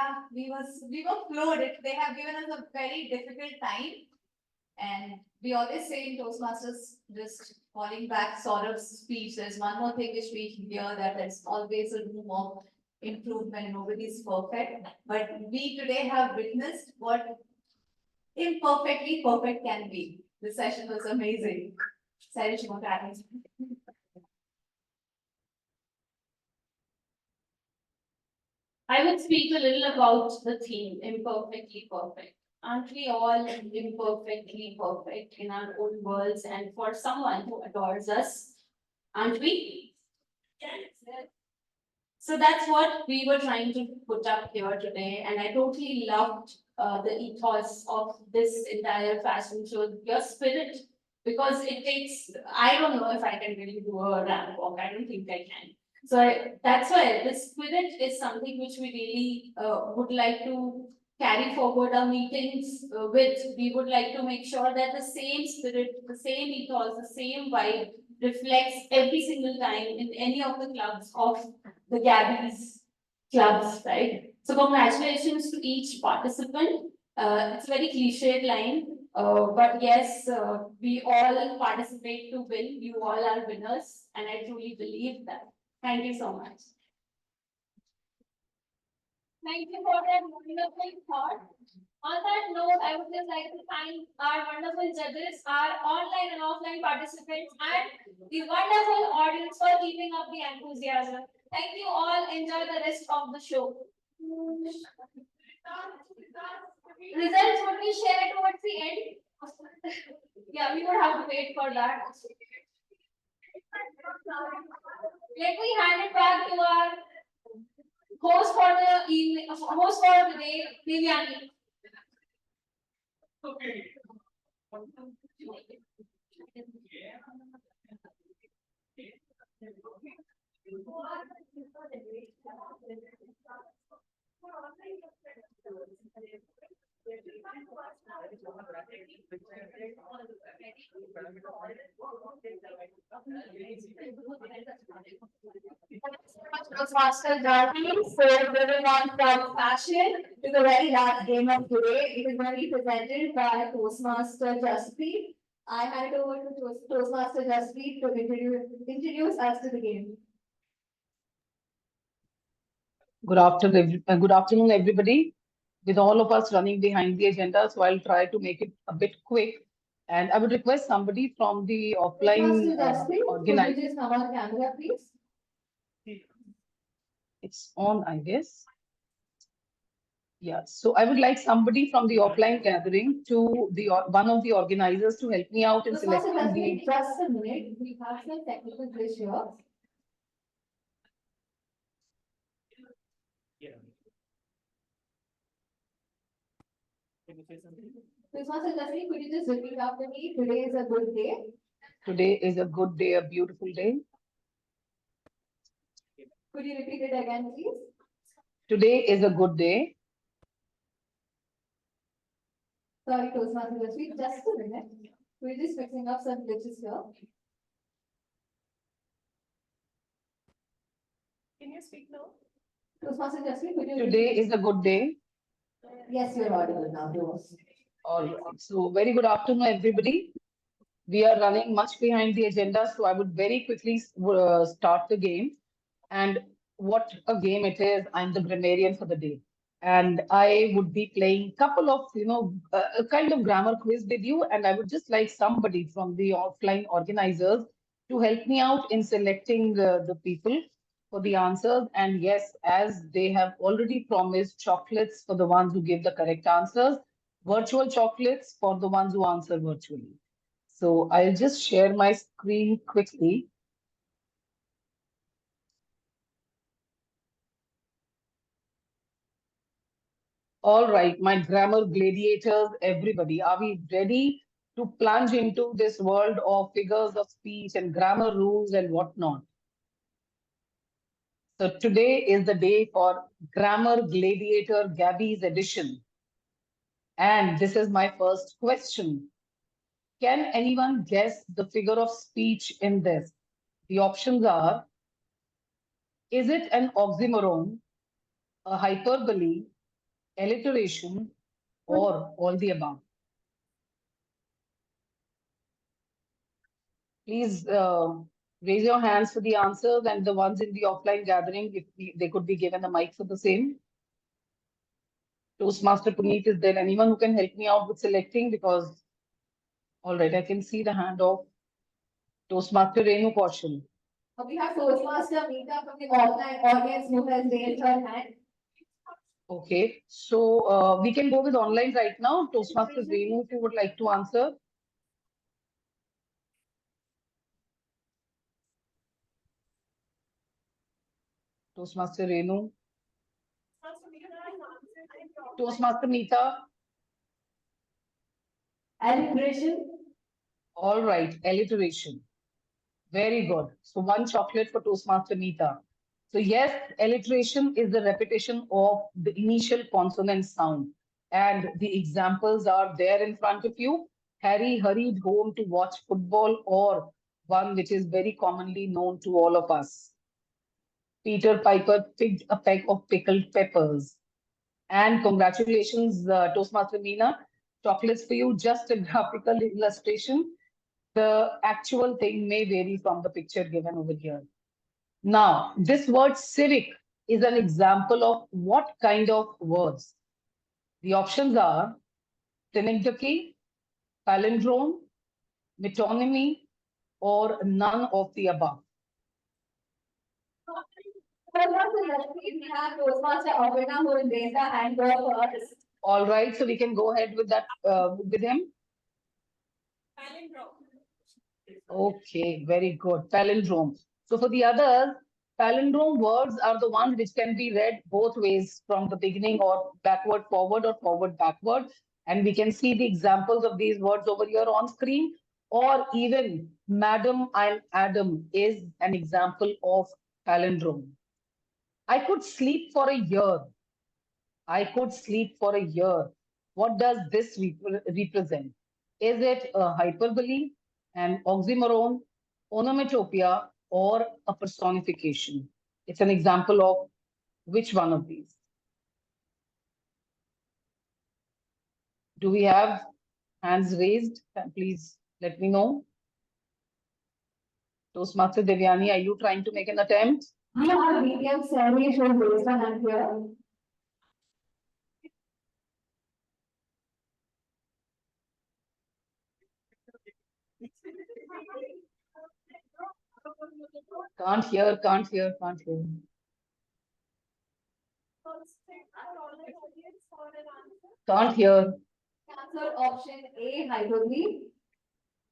yeah, we were floored. They have given us a very difficult time. And we always say in Toastmasters, just falling back Saurav's speech, there's one more thing which we hear, that there's always a room of improvement. Nobody's perfect. But we today have witnessed what imperfectly perfect can be. The session was amazing. Sarish, you want to add anything? I would speak a little about the theme, imperfectly perfect. Aren't we all imperfectly perfect in our own worlds and for someone who adores us? Aren't we? Yes. So that's what we were trying to put up here today, and I totally loved the ethos of this entire fashion show, your spirit, because it takes, I don't know if I can really do a ramp walk, I don't think I can. So that's why the spirit is something which we really would like to carry forward our meetings with. We would like to make sure that the same spirit, the same ethos, the same vibe reflects every single time in any of the clubs of the Gabbys clubs, right? So congratulations to each participant. It's a very cliched line, but yes, we all participate to win. You all are winners, and I truly believe that. Thank you so much. Thank you for that wonderful thought. On that note, I would just like to thank our wonderful judges, our online and offline participants, and the wonderful audience for keeping up the enthusiasm. Thank you all. Enjoy the rest of the show. Results would be shared towards the end. Yeah, we would have to wait for that. Let me hand it back to our host for the evening, host for the day, Divyani. Master Gabbys, so moving on from fashion to the very last game of today. It is going to be presented by Toastmaster Jaspreet. I hand it over to Toastmaster Jaspreet to introduce us to the game. Good afternoon, everybody. With all of us running behind the agenda, so I'll try to make it a bit quick. And I would request somebody from the offline Toastmaster Jaspreet, could organize. you just come on camera, please? It's on, I guess. Yeah, so I would like somebody from the offline gathering to the one of the organizers to help me out in Toastmaster selecting Jaspreet, the. just a minute. We have some technical glitch here. Toastmaster Jaspreet, could you just repeat after me? Today is a good day. Today is a good day, a beautiful day. Could you repeat it again, please? Today is a good day. Sorry, Toastmaster Jaspreet, just a minute. We're just fixing up some glitches here. Can you speak now? Toastmaster Jaspreet, could you Today repeat? is a good day. Yes, you're audible now, Toast. All right. So very good afternoon, everybody. We are running much behind the agenda, so I would very quickly start the game. And what a game it is! I'm the grammarian for the day, and I would be playing couple of a kind of grammar quiz with you. And I would just like somebody from the offline organizers to help me out in selecting the people for the answers. And yes, as they have already promised, chocolates for the ones who give the correct answers, virtual chocolates for the ones who answer virtually. So I'll just share my screen quickly. All right, my grammar gladiators, everybody, are we ready to plunge into this world of figures of speech and grammar rules and whatnot? So today is the day for Grammar Gladiator Gabbys edition. And this is my first question. Can anyone guess the figure of speech in this? The options are, is it an oxymoron, a hyperbole, alliteration, or all the above? Please raise your hands for the answers, and the ones in the offline gathering, if they could be given a mic for the same. Toastmaster Puneet, is there anyone who can help me out with selecting? Because, all right, I can see the hand of Toastmaster Renu Kaushal. We have Toastmaster Meeta from the offline audience who has raised her hand. Okay, so we can go with online right now. Toastmaster Renu, if you would like to answer. Toastmaster Renu. Toastmaster Meeta. Alliteration. All right, alliteration. Very good. So one chocolate for Toastmaster Meeta. So yes, alliteration is the repetition of the initial consonant sound. And the examples are there in front of you. Harry hurried home to watch football, or one which is very commonly known to all of us. Peter Piper picked a peck of pickled peppers. And congratulations, Toastmaster Meena. Chocolates for you, just a graphical illustration. The actual thing may vary from the picture given over here. Now, this word civic is an example of what kind of words? The options are synecdoche, palindrome, metonymy, or none of the above. We have Toastmaster Avina who will raise her hand first. All right, so we can go ahead with that with him. Palindrome. Okay, very good. Palindrome. So for the others, palindrome words are the ones which can be read both ways, from the beginning or backward forward or forward backward. And we can see the examples of these words over here on screen. Or even Madam and Adam is an example of palindrome. I could sleep for a year. I could sleep for a year. What does this represent? Is it a hyperbole, an oxymoron, onomatopoeia, or a personification? It's an example of which one of these? Do we have hands raised? Please let me know. Toastmaster Devyani, are you trying to make an attempt? We have BTM Sari who raised her hand here. Can't hear, can't hear, can't hear. Can't hear. Answer option A, hyperbole.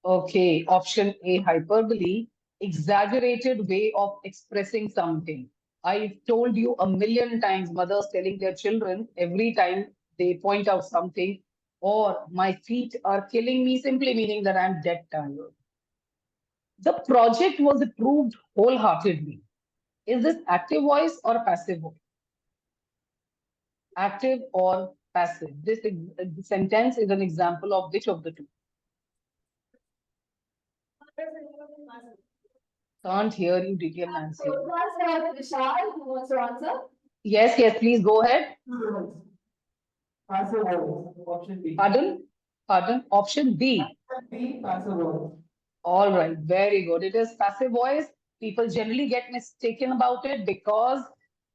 Okay, option A, hyperbole, exaggerated way of expressing something. I've told you a million times, mothers telling their children every time they point out something, or my feet are killing me, simply meaning that I'm dead tired. The project was approved wholeheartedly. Is this active voice or passive voice? Active or passive? This sentence is an example of which of the two? Can't hear you, DTM Nancy. Vishal, who wants to answer? Yes, yes, please go ahead. Passive voice, option B. Pardon? Pardon? Option B. B, passive voice. All right, very good. It is passive voice. People generally get mistaken about it because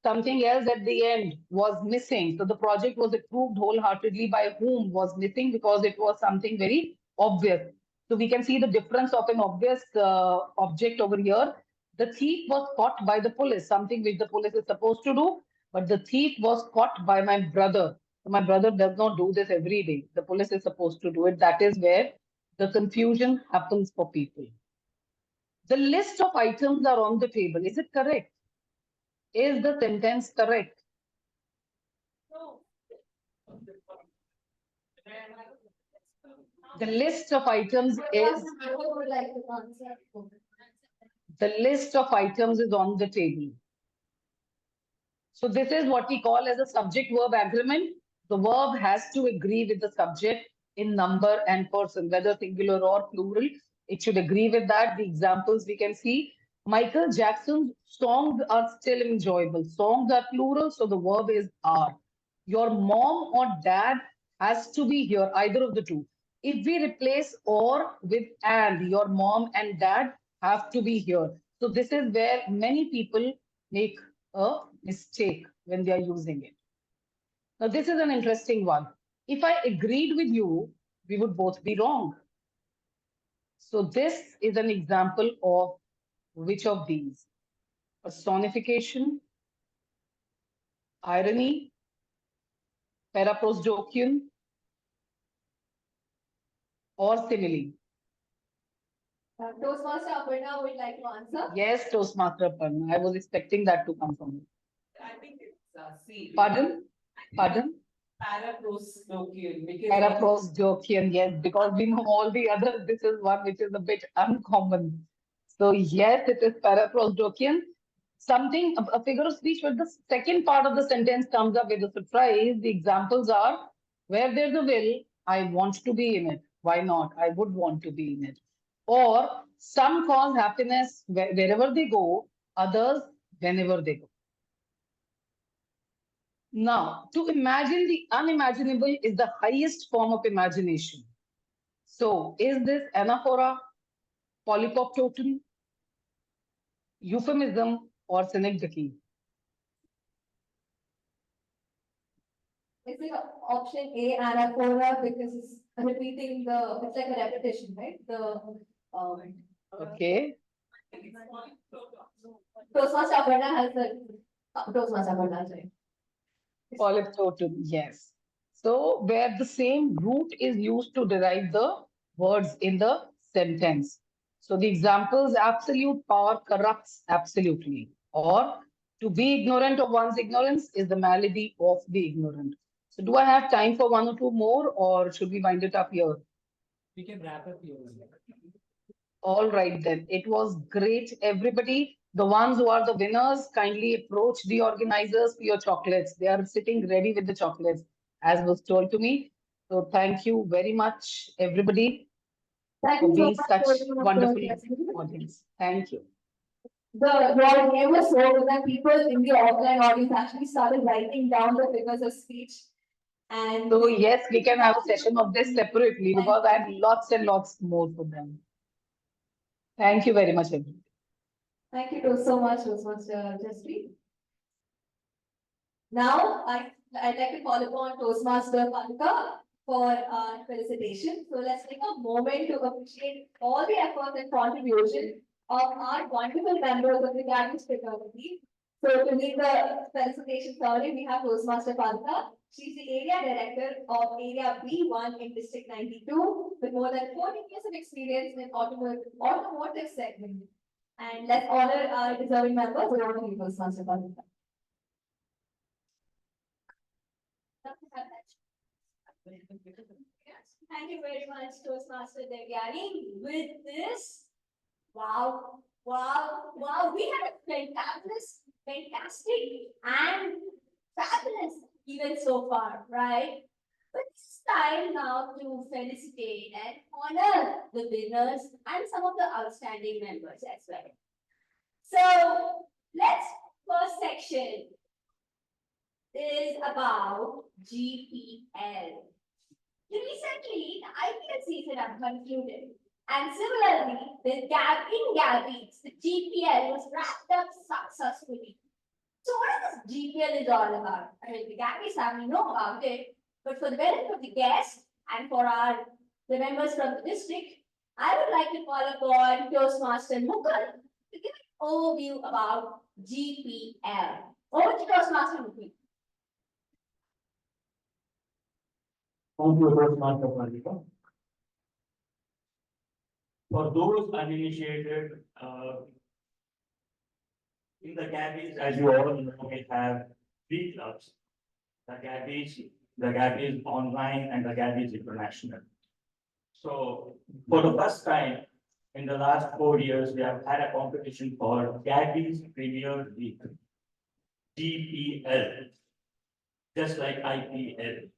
something else at the end was missing. So the project was approved wholeheartedly by whom was missing because it was something very obvious. So we can see the difference of an obvious object over here. The thief was caught by the police, something which the police is supposed to do, but the thief was caught by my brother. So my brother does not do this every day. The police is supposed to do it. That is where the confusion happens for people. The list of items are on the table. Is it correct? Is the sentence correct? No. The list of items is on the table. So this is what we call as a subject-verb agreement. The verb has to agree with the subject in number and person, whether singular or plural. It should agree with that. The examples we can see. Michael Jackson's songs are still enjoyable. Songs are plural, so the verb is are. Your mom or dad has to be here, either of the two. If we replace or with and, your mom and dad have to be here. So this is where many people make a mistake when they are using it. Now, this is an interesting one. If I agreed with you, we would both be wrong. So this is an example of which of these? Personification, irony, paraprosdokian, or simile? Toastmaster Aparna would like to answer. Yes, Toastmaster Aparna. I was expecting that to come from you. I think it's C. Pardon? Pardon? Paraprosdokian, because Paraprosdokian, yes, because we know all the others. This is one which is a bit uncommon. So yes, it is paraprosdokian. Something, a figure of speech where the second part of the sentence comes up with a surprise. The examples are, where there's a will, I want to be in it. Why not? I would want to be in it. Or some cause happiness wherever they go, others whenever they go. Now, to imagine the unimaginable is the highest form of imagination. So, is this anaphora, polypoptoton, euphemism, or synecdoche? Is it option A, anaphora, because it's repeating it's like a repetition, right? Okay. Toastmaster Aparna has Toastmaster Aparna, sorry. Polyptoton, yes. So, where the same root is used to derive the words in the sentence. So, the examples, absolute power corrupts absolutely. Or, to be ignorant of one's ignorance is the malady of the ignorant. So, do I have time for one or two more, or should we wind it up here? We can wrap up here. All right, then. It was great, everybody. The ones who are the winners, kindly approach the organizers for your chocolates. They are sitting ready with the chocolates, as was told to me. So thank you very much, everybody, for being such wonderful audience. Thank you. Your game was so good that people in the offline audience actually started writing down the figures of speech. And so yes, we can have a session of this separately because I have lots and lots more for them. Thank you very much, everybody. Thank you so much, Toastmaster Jaspreet. Now, I'd like to call upon Toastmaster Palka for our felicitation. So let's take a moment to appreciate all the efforts and contribution of our wonderful members of the Gabbys fraternity. So to lead the felicitation ceremony, we have Toastmaster Palka. She's the area director of Area B1 in District 92 with more than 14 years of experience in automotive segment. And let's honor our deserving members. We want to leave Toastmaster Palka. Thank you very much, Toastmaster Devyani. With this, wow, we had a fantastic and fabulous event so far, right? But it's time now to felicitate and honor the winners and some of the outstanding members as well. So, first section is about GPL. Recently, the IPL season has concluded, and similarly, in Gabbys, the GPL was wrapped up successfully. So, what this GPL is all about? I mean, the Gabbys family know about it, but for the benefit of the guests and for the members from the district, I would like to call upon Toastmaster Mukul to give an overview about GPL. Over to Toastmaster Mukul. Thank you very much, Malika. For those uninitiated, in the Gabbys, as you all know, we have three clubs: the Gabbys Online, and the Gabbys International. So, for the first time in the last 4 years, we have had a competition called Gabbys Premier League, GPL, just like IPL.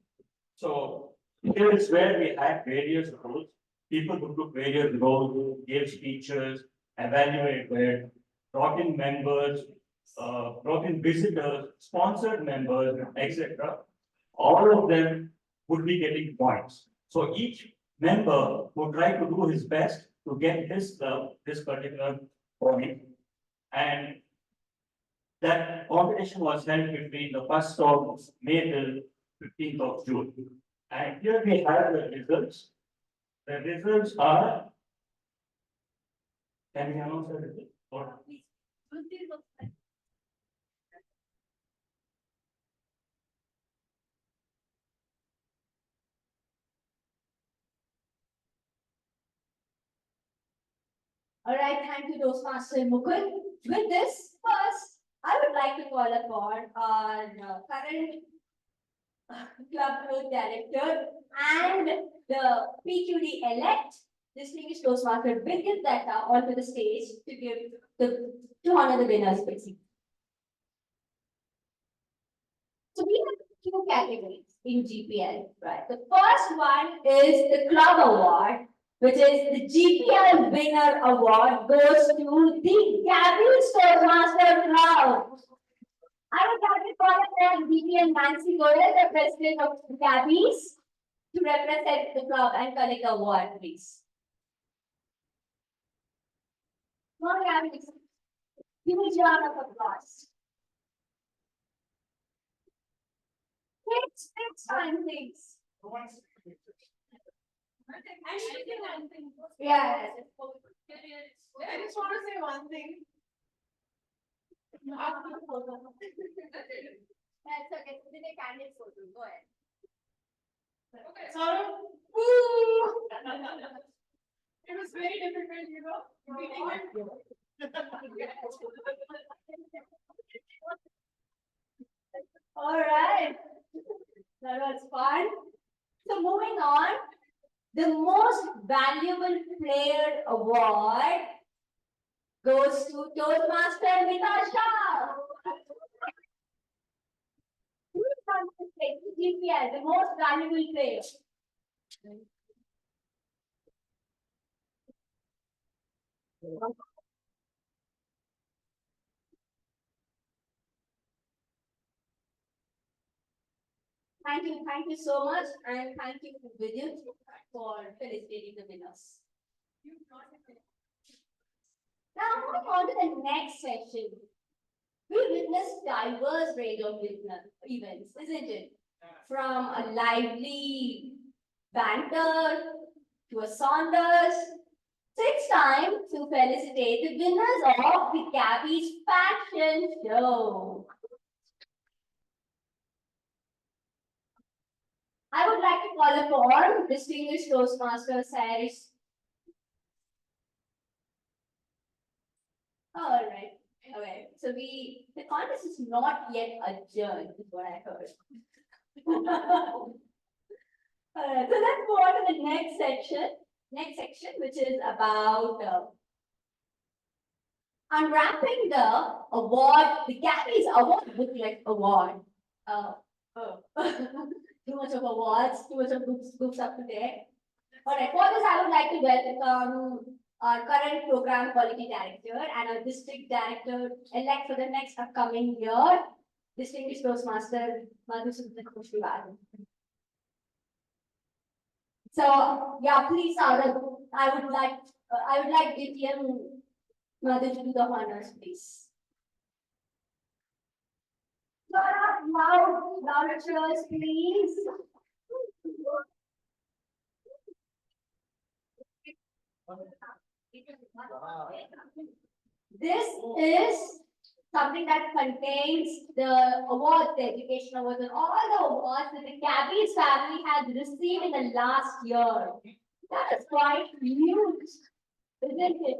So here is where we had various roles. People who took various roles, gave speeches, evaluated, brought in members, brought in visitors, sponsored members, etc. all of them would be getting points. So each member would try to do his best to get his club this particular point. And that competition was held between the 1st of May till 15th of June. And here we have the results. The results are. Can we announce the result? Or- All right, thank you, Toastmaster Mukul. With this, first, I would like to call upon our current club growth director and the PQD elect, distinguished Toastmaster Birgit Datta, onto the stage to give to honor the winners, basically. So we have 2 categories in GPL, right? The first one is the club award, which is the GPL winner award goes to the Gabbys Toastmaster Club. I would like to call upon GPL Nancy Goyal, the president of Gabbys, to represent the club and collect the award, please. Come on, Gabbys. Give me a round of applause. It's fine, thanks. Yeah. I just want to say one thing. After the photo. That's okay. So, the candid photo. Go ahead. Okay, so, woo! It was very difficult, you know. All right. That was fun. So moving on, the most valuable player award goes to Toastmaster Mitasha. Who comes to say GPL, the most valuable player? Thank you so much, and thank you to Vidya for felicitating the winners. Now moving on to the next session. We witnessed diverse range of events, isn't it? From a lively banter to a Saunders. So it's time to felicitate the winners of the Gabbys Fashion Show. I would like to call upon distinguished Toastmaster Saris. All right. Okay. So the contest is not yet adjourned, is what I heard. So let's go on to the next section, which is about unwrapping the award, the Gabbys Award Booklet Award. Too much of awards, too much of books up to date. All right, for this, I would like to welcome our current program quality director and our district director elect for the next upcoming year, distinguished Toastmaster Madhusudan Kushnivaran. So yeah, please, Saurabh, I would like DTM Madhu to do the honors, please. Loud cheers, please. This is something that contains the awards, the education awards, and all the awards that the Gabbys family has received in the last year. That is quite huge, isn't it?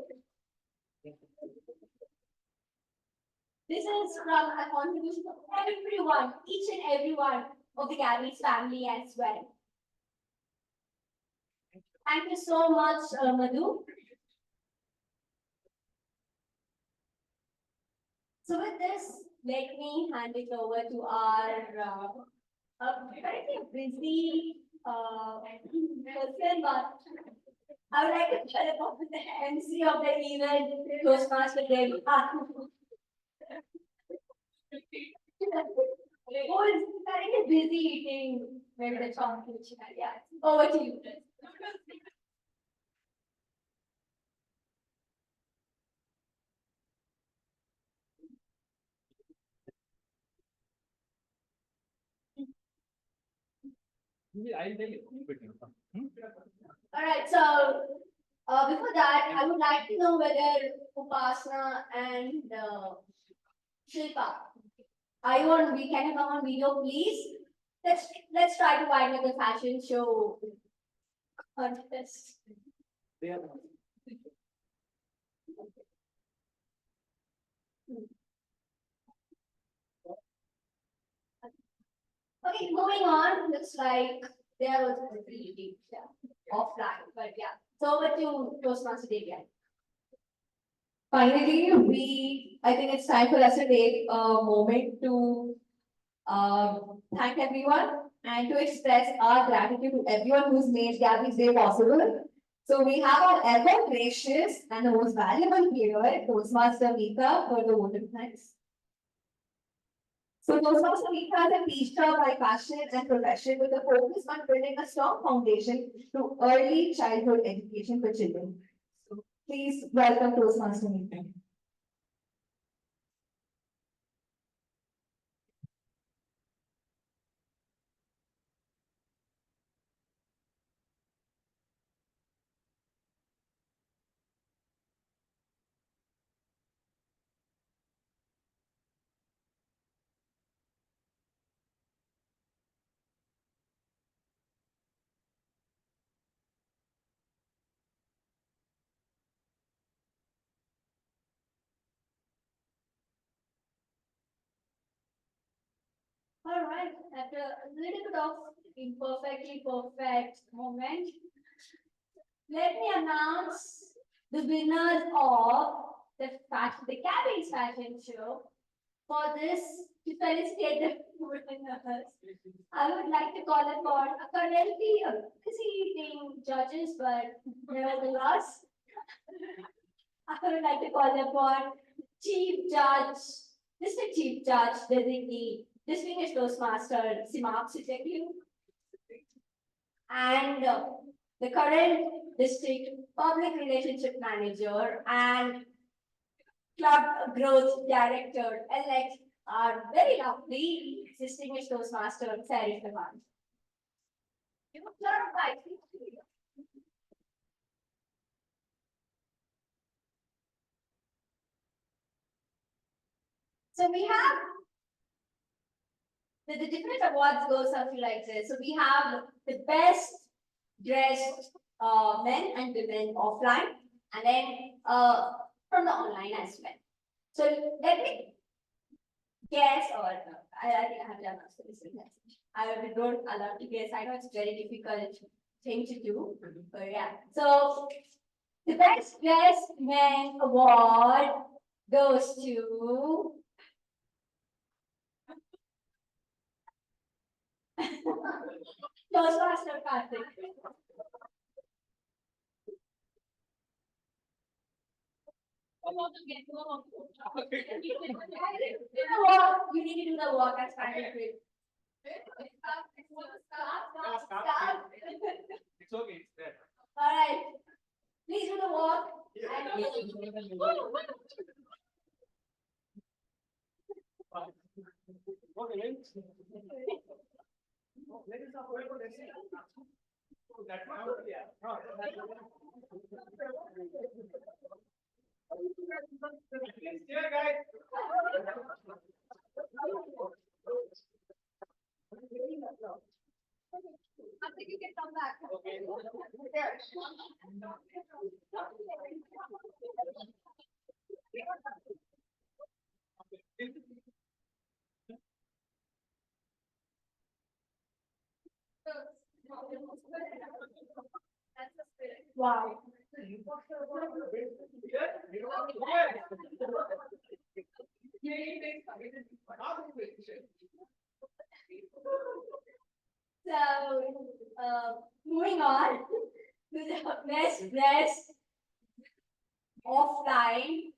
This is from a contribution of everyone, each and every one of the Gabbys family as well. Thank you so much, Madhu. So with this, let me hand it over to our very busy person, but I would like to share about the MC of the event, Toastmaster Devi. Who is currently busy eating maybe the chocolate chicken? Yeah, over to you. Alright, so before that, I would like to know whether Upasana and Shilpa, are you on, can you come on video, please? Let's try to wind up the fashion show contest. Okay, moving on, looks like there was a pretty offline, but yeah. So over to Toastmaster Devian. Finally, I think it's time for us to take a moment to thank everyone and to express our gratitude to everyone who's made Gabby's Day possible. So we have our ever gracious and the most valuable player, Toastmaster Mika, for the vote of thanks. So Toastmaster Mika is a teacher by passion and profession with a focus on building a strong foundation to early childhood education for children. So please welcome Toastmaster Mika. All right, after a little bit of imperfectly perfect moment, let me announce the winners of the Gabbys fashion show. For this, to felicitate the winners, I would like to call upon a currently busy eating judges, but nevertheless, I would like to call upon Chief Judge, District Chief Judge Designee, Distinguished Toastmaster Simak Sitekliu, and the current District Public Relationship Manager and Club Growth Director elect are very lovely Distinguished Toastmaster Sarif Khan. So we have the different awards go something like this. So we have the best dressed men and women offline, and then from the online as well. So let me guess, or I think I have done this. I don't allow to guess. I know it's very difficult thing to do, but yeah. So the best dressed men award goes to Toastmaster Karthik. You need to do the walk as Patrick. It's okay, it's there. All right. Please do the walk. I think you can come back. Wow. So, moving on to the best dressed offline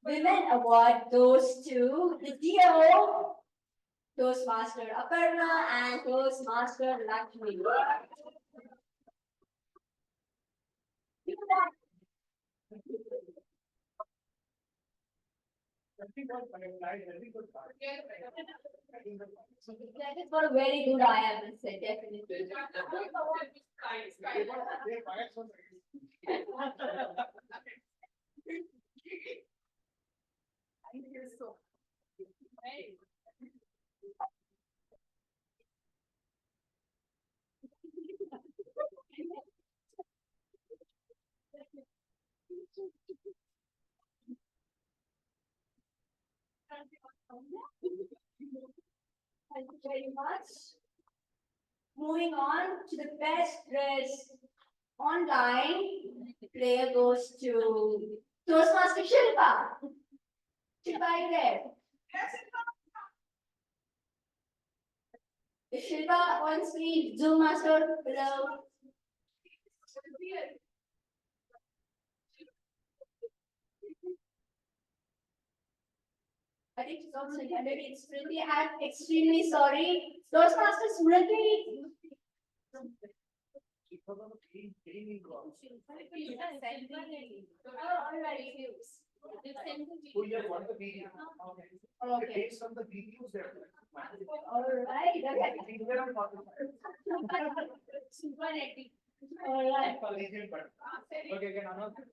women award goes to the DO Toastmaster Aparna and Toastmaster Lakshmi. That is for a very good eye, I will say, definitely. Thank you very much. Moving on to the best dressed online player goes to Toastmaster Shilpa. Shilpa, are you there? Is Shilpa on screen? Zoom master below. I think she's also maybe it's Smriti. I'm extremely sorry. Toastmaster Smriti. Okay. Based on the videos there. Alright, Okay, can announce it.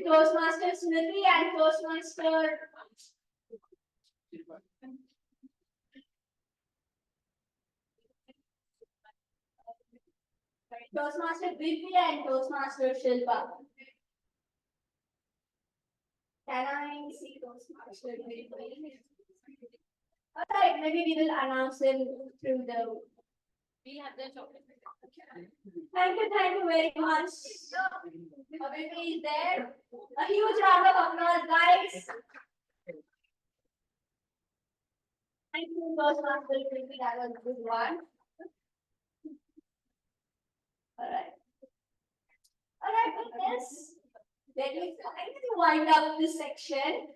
Toastmaster Smriti and Toastmaster Toastmaster Divya and Toastmaster Shilpa. Can I see Toastmaster Divya? Alright, maybe we will announce them through the. We have the chocolate. Thank you very much. Everybody is there. A huge round of applause, guys. Thank you, Toastmaster Divya. That was a good one. Alright, with this, let me wind up this section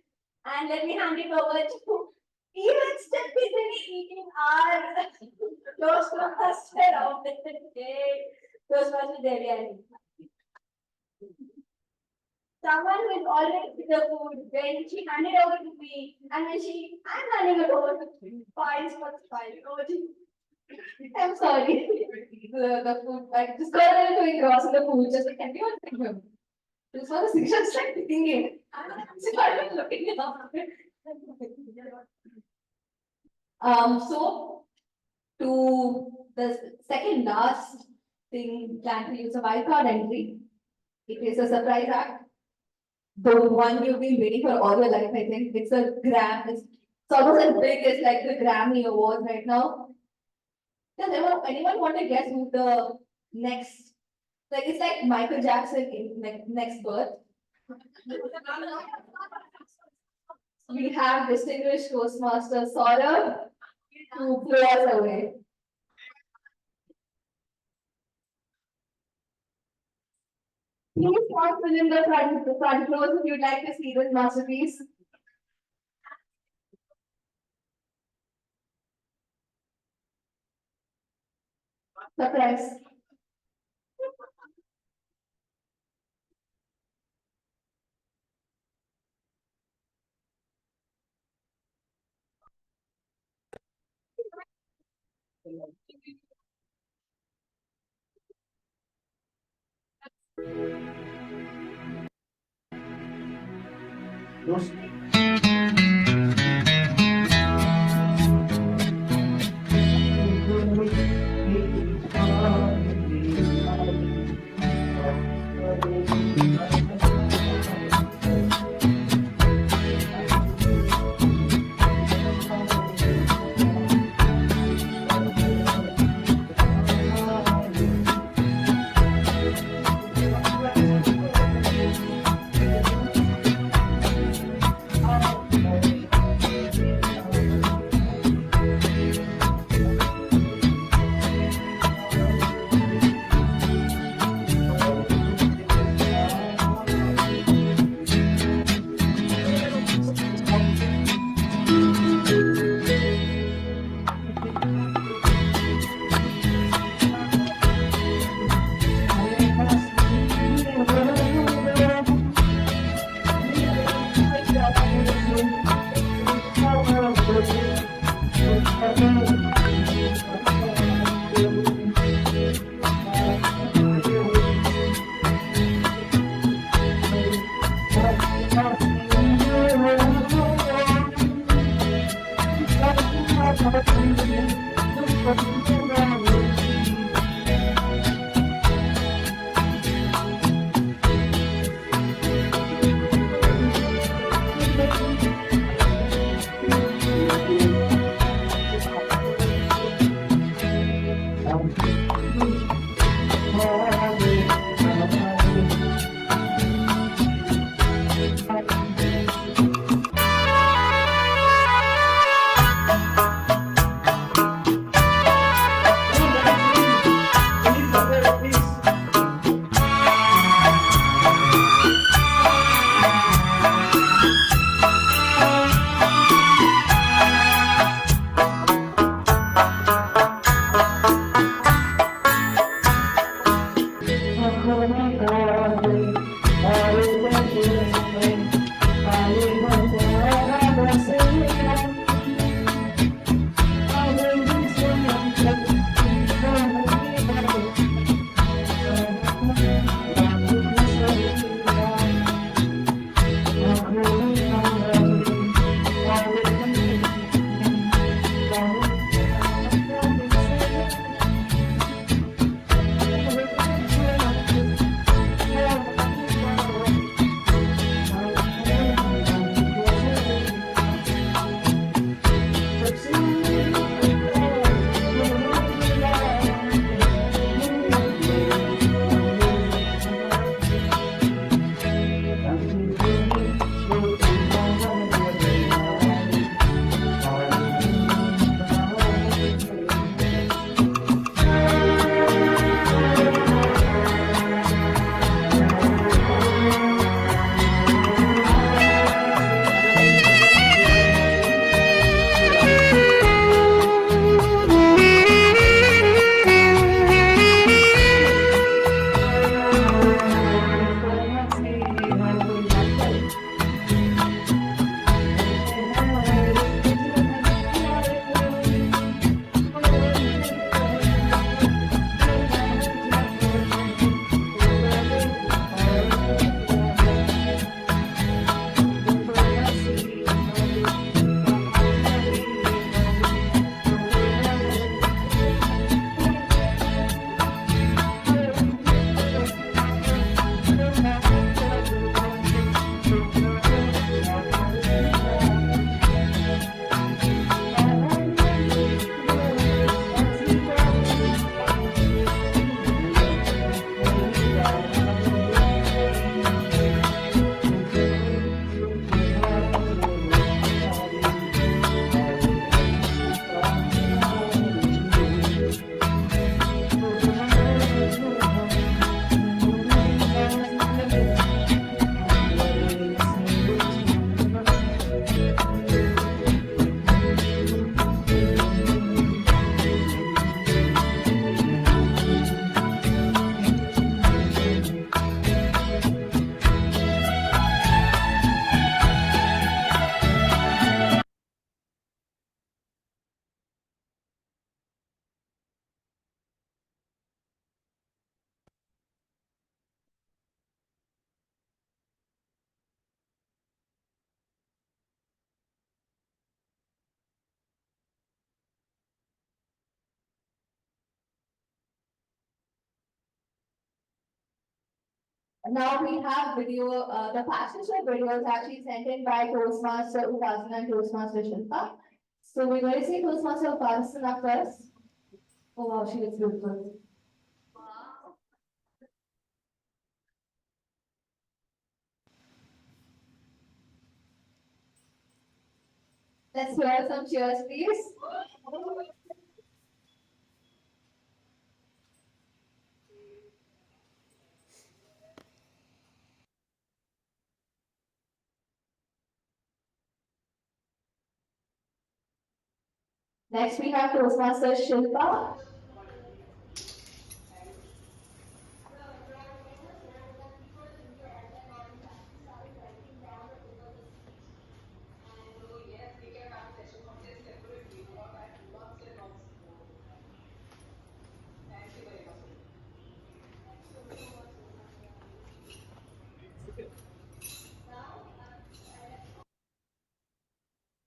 and let me hand it over to even still busily eating our Toastmaster of the day, Toastmaster Devyani. Someone who is always with the food, when she handed over to me, and when I'm handing it over to files for files. I'm sorry. The food, like this girl is doing gross in the food, just like everyone think of. This was the section like picking it. I'm looking it up. So to the second last thing planned to use a wildcard entry. It is a surprise act. The one you've been waiting for all your life, I think. It's a it's almost as big as like the Grammy Awards right now. Does anyone want to guess who the next, like it's like Michael Jackson in next birth? We have distinguished Toastmaster Saurabh to blow us away. Please not fill in the front rows if you'd like to see this masterpiece. Surprise. Now we have video, the fashion show video is actually sent in by Toastmaster Upasana and Toastmaster Shilpa. So we're going to see Toastmaster Upasana first. Oh wow, she looks beautiful. Let's hear some cheers, please. Next we have Toastmaster Shilpa.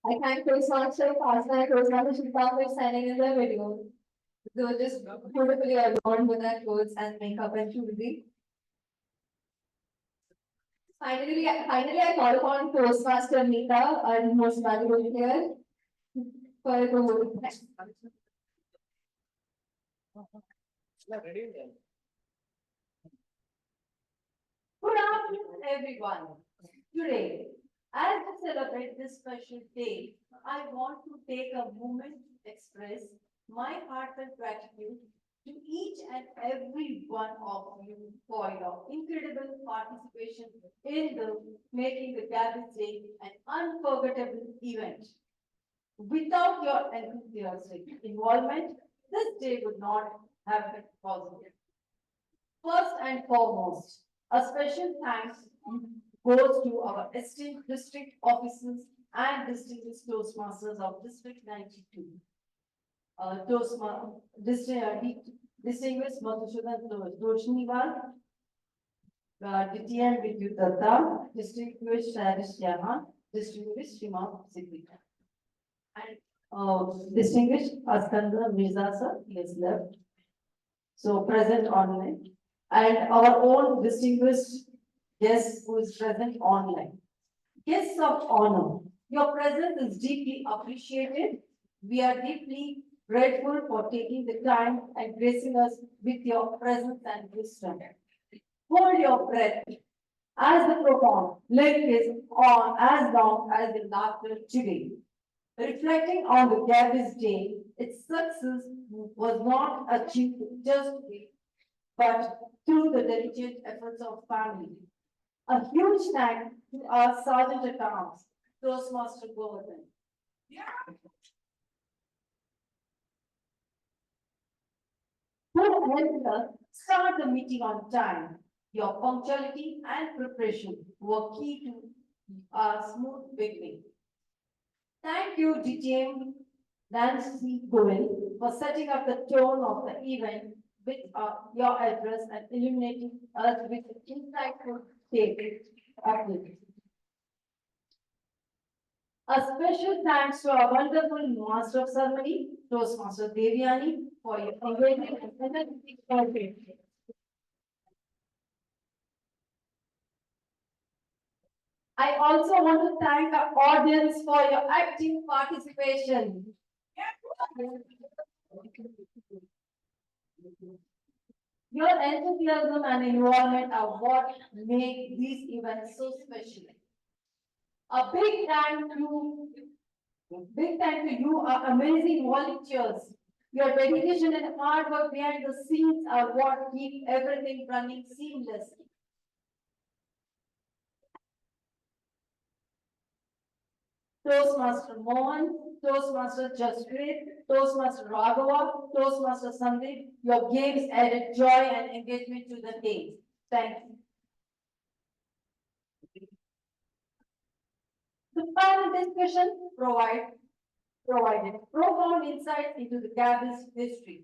I thank Toastmaster Upasana and Toastmaster Shilpa for sending in the video. They were just beautifully adorned with their clothes and makeup and jewelry. Finally, I call upon Toastmaster Nita, our most valuable here, for the Good afternoon, everyone. Today, as we celebrate this special day, I want to take a moment to express my heartfelt gratitude to each and every one of you for your incredible participation in the making the Gabbys Day an unforgettable event. Without your enthusiastic involvement, this day would not have been possible. First and foremost, a special thanks goes to our esteemed district officers and distinguished Toastmasters of District 92. Distinguished Madhusudan Doshniwal, DTM Vidyut Datta, distinguished Harish Yaman, distinguished Shima Siddhika. And distinguished Askandar Mirza sir, he has left. So present online. And our own distinguished guest who is present online. Guests of honor, your presence is deeply appreciated. We are deeply grateful for taking the time and gracing us with your presence and wisdom. Hold your breath as the profound link is on as long as the laughter today. Reflecting on the Gabbys Day, its success was not achieved just but through the diligent efforts of family. A huge thank to our Sergeant at Arms, Toastmaster Govardhan. Who helped us start the meeting on time. Your punctuality and preparation were key to our smooth beginning. Thank you, DTM Nancy Goel, for setting up the tone of the event with your address and illuminating us with insightful statements. A special thanks to our wonderful Master of Ceremony, Toastmaster Devyani, for your engagement and energetic participation. I also want to thank our audience for your active participation. Your enthusiasm and involvement are what make these events so special. A big thank to you, our amazing volunteers. Your dedication and hard work behind the scenes are what keep everything running seamlessly. Toastmaster Mohan, Toastmaster Jaspreet, Toastmaster Raghava, Toastmaster Sandeep, your games added joy and engagement to the day. Thank you. The panel discussion provided profound insight into the Gabbys history.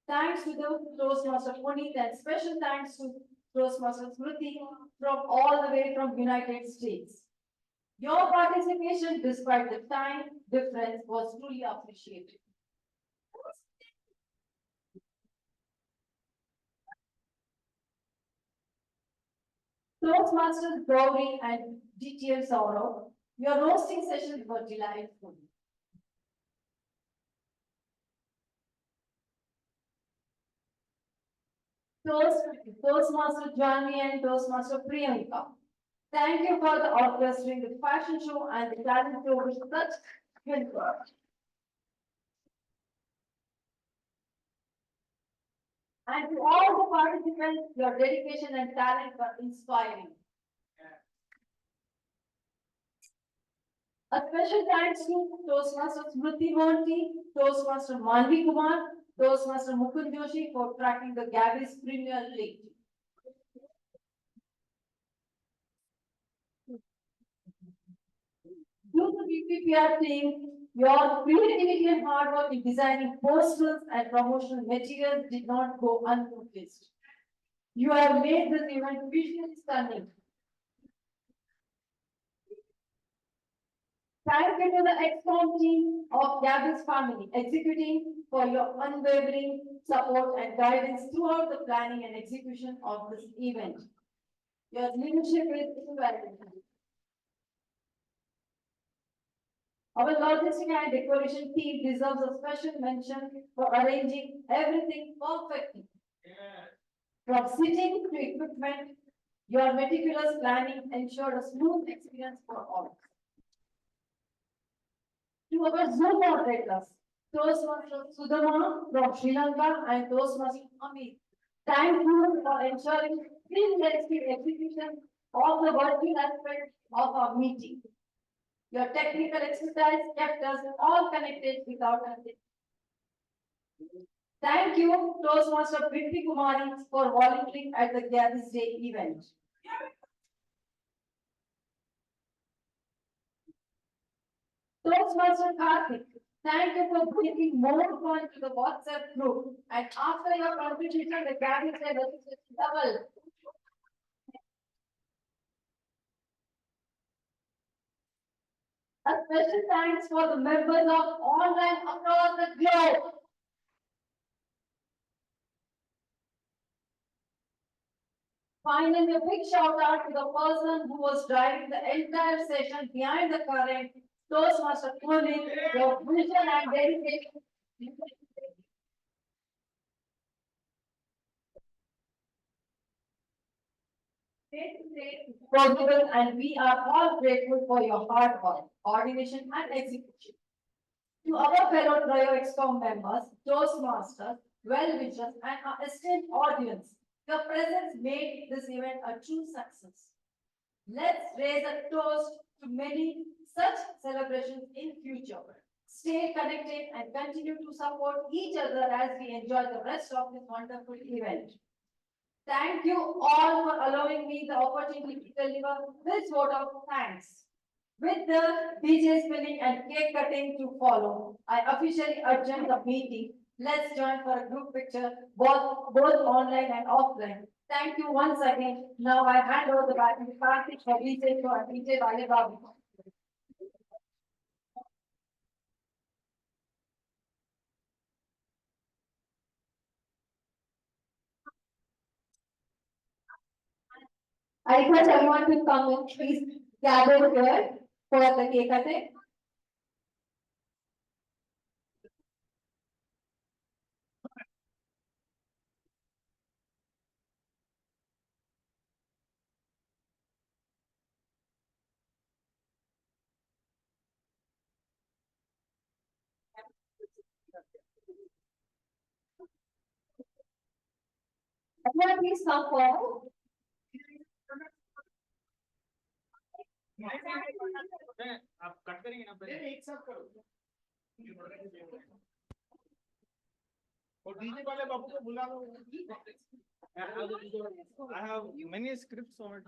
Thanks to the Toastmaster Puneet and special thanks to Toastmaster Smriti from all the way from United States. Your participation, despite the time difference, was truly appreciated. Toastmasters Gauri and DTM Saurav, your roasting sessions were delightful. Toastmaster Janvi and Toastmaster Priyanka. Thank you for the orchestrating the fashion show and the talent show with such good work. And to all the participants, your dedication and talent were inspiring. A special thanks to Toastmaster Smriti Monty, Toastmaster Manvi Kumar, Toastmaster Mukund Joshi for tracking the Gabbys Premier League. To the BPPR team, your creativity and hard work in designing posters and promotional materials did not go unnoticed. You have made this event visually stunning. Thank you to the ExCom team of Gabbys family executing for your unwavering support and guidance throughout the planning and execution of this event. Your leadership is invaluable. Our logistic and decoration team deserves a special mention for arranging everything perfectly. From seating to equipment, your meticulous planning ensured a smooth experience for all. To our Zoom moderators, Toastmaster Sudama from Sri Lanka and Toastmaster Amit, thank you for ensuring seamless execution of the working aspect of our meeting. Your technical exercise kept us all connected without a hitch. Thank you, Toastmaster Priti Kumari, for volunteering at the Gabbys Day event. Toastmaster Karthik, thank you for bringing more fun to the WhatsApp group. And after your contribution, the Gabbys Day was double. A special thanks for the members of online across the globe. Finally, a big shout out to the person who was driving the entire session behind the current, Toastmaster Tony, your vision and dedication. Possible, and we are all grateful for your hard work, coordination, and execution. To our fellow Trio ExCom members, Toastmasters, well-wishers, and our esteemed audience, your presence made this event a true success. Let's raise a toast to many such celebrations in future. Stay connected and continue to support each other as we enjoy the rest of this wonderful event. Thank you all for allowing me the opportunity to deliver this vote of thanks. With the DJ spinning and cake cutting to follow, I officially adjourn the meeting. Let's join for a group picture, both online and offline. Thank you once again. Now I hand over the baton to Karthik for DJ show and DJ Vale Babu. I request everyone to come and please gather here for the cake cutting. Everyone please come forward. आप cut करेंगे ना पहले एक साथ करो और DJ वाले बाबू को बुला लो I have many scripts on it.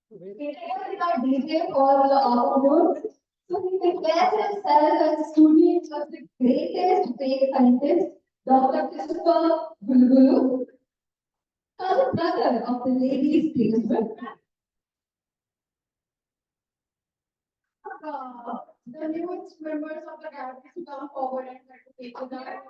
Without DJ for the afternoon, so he declares himself as a student of the greatest fake scientist, Dr. Christopher Bulbulu, cousin brother of the ladies' policeman. The newest members of the Gabbys to come forward and try to take the dance.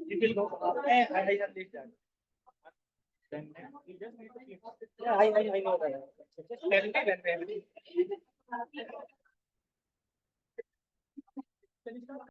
It will go. I have lived that. Then you just need to. Yeah, I know that. Just tell me when.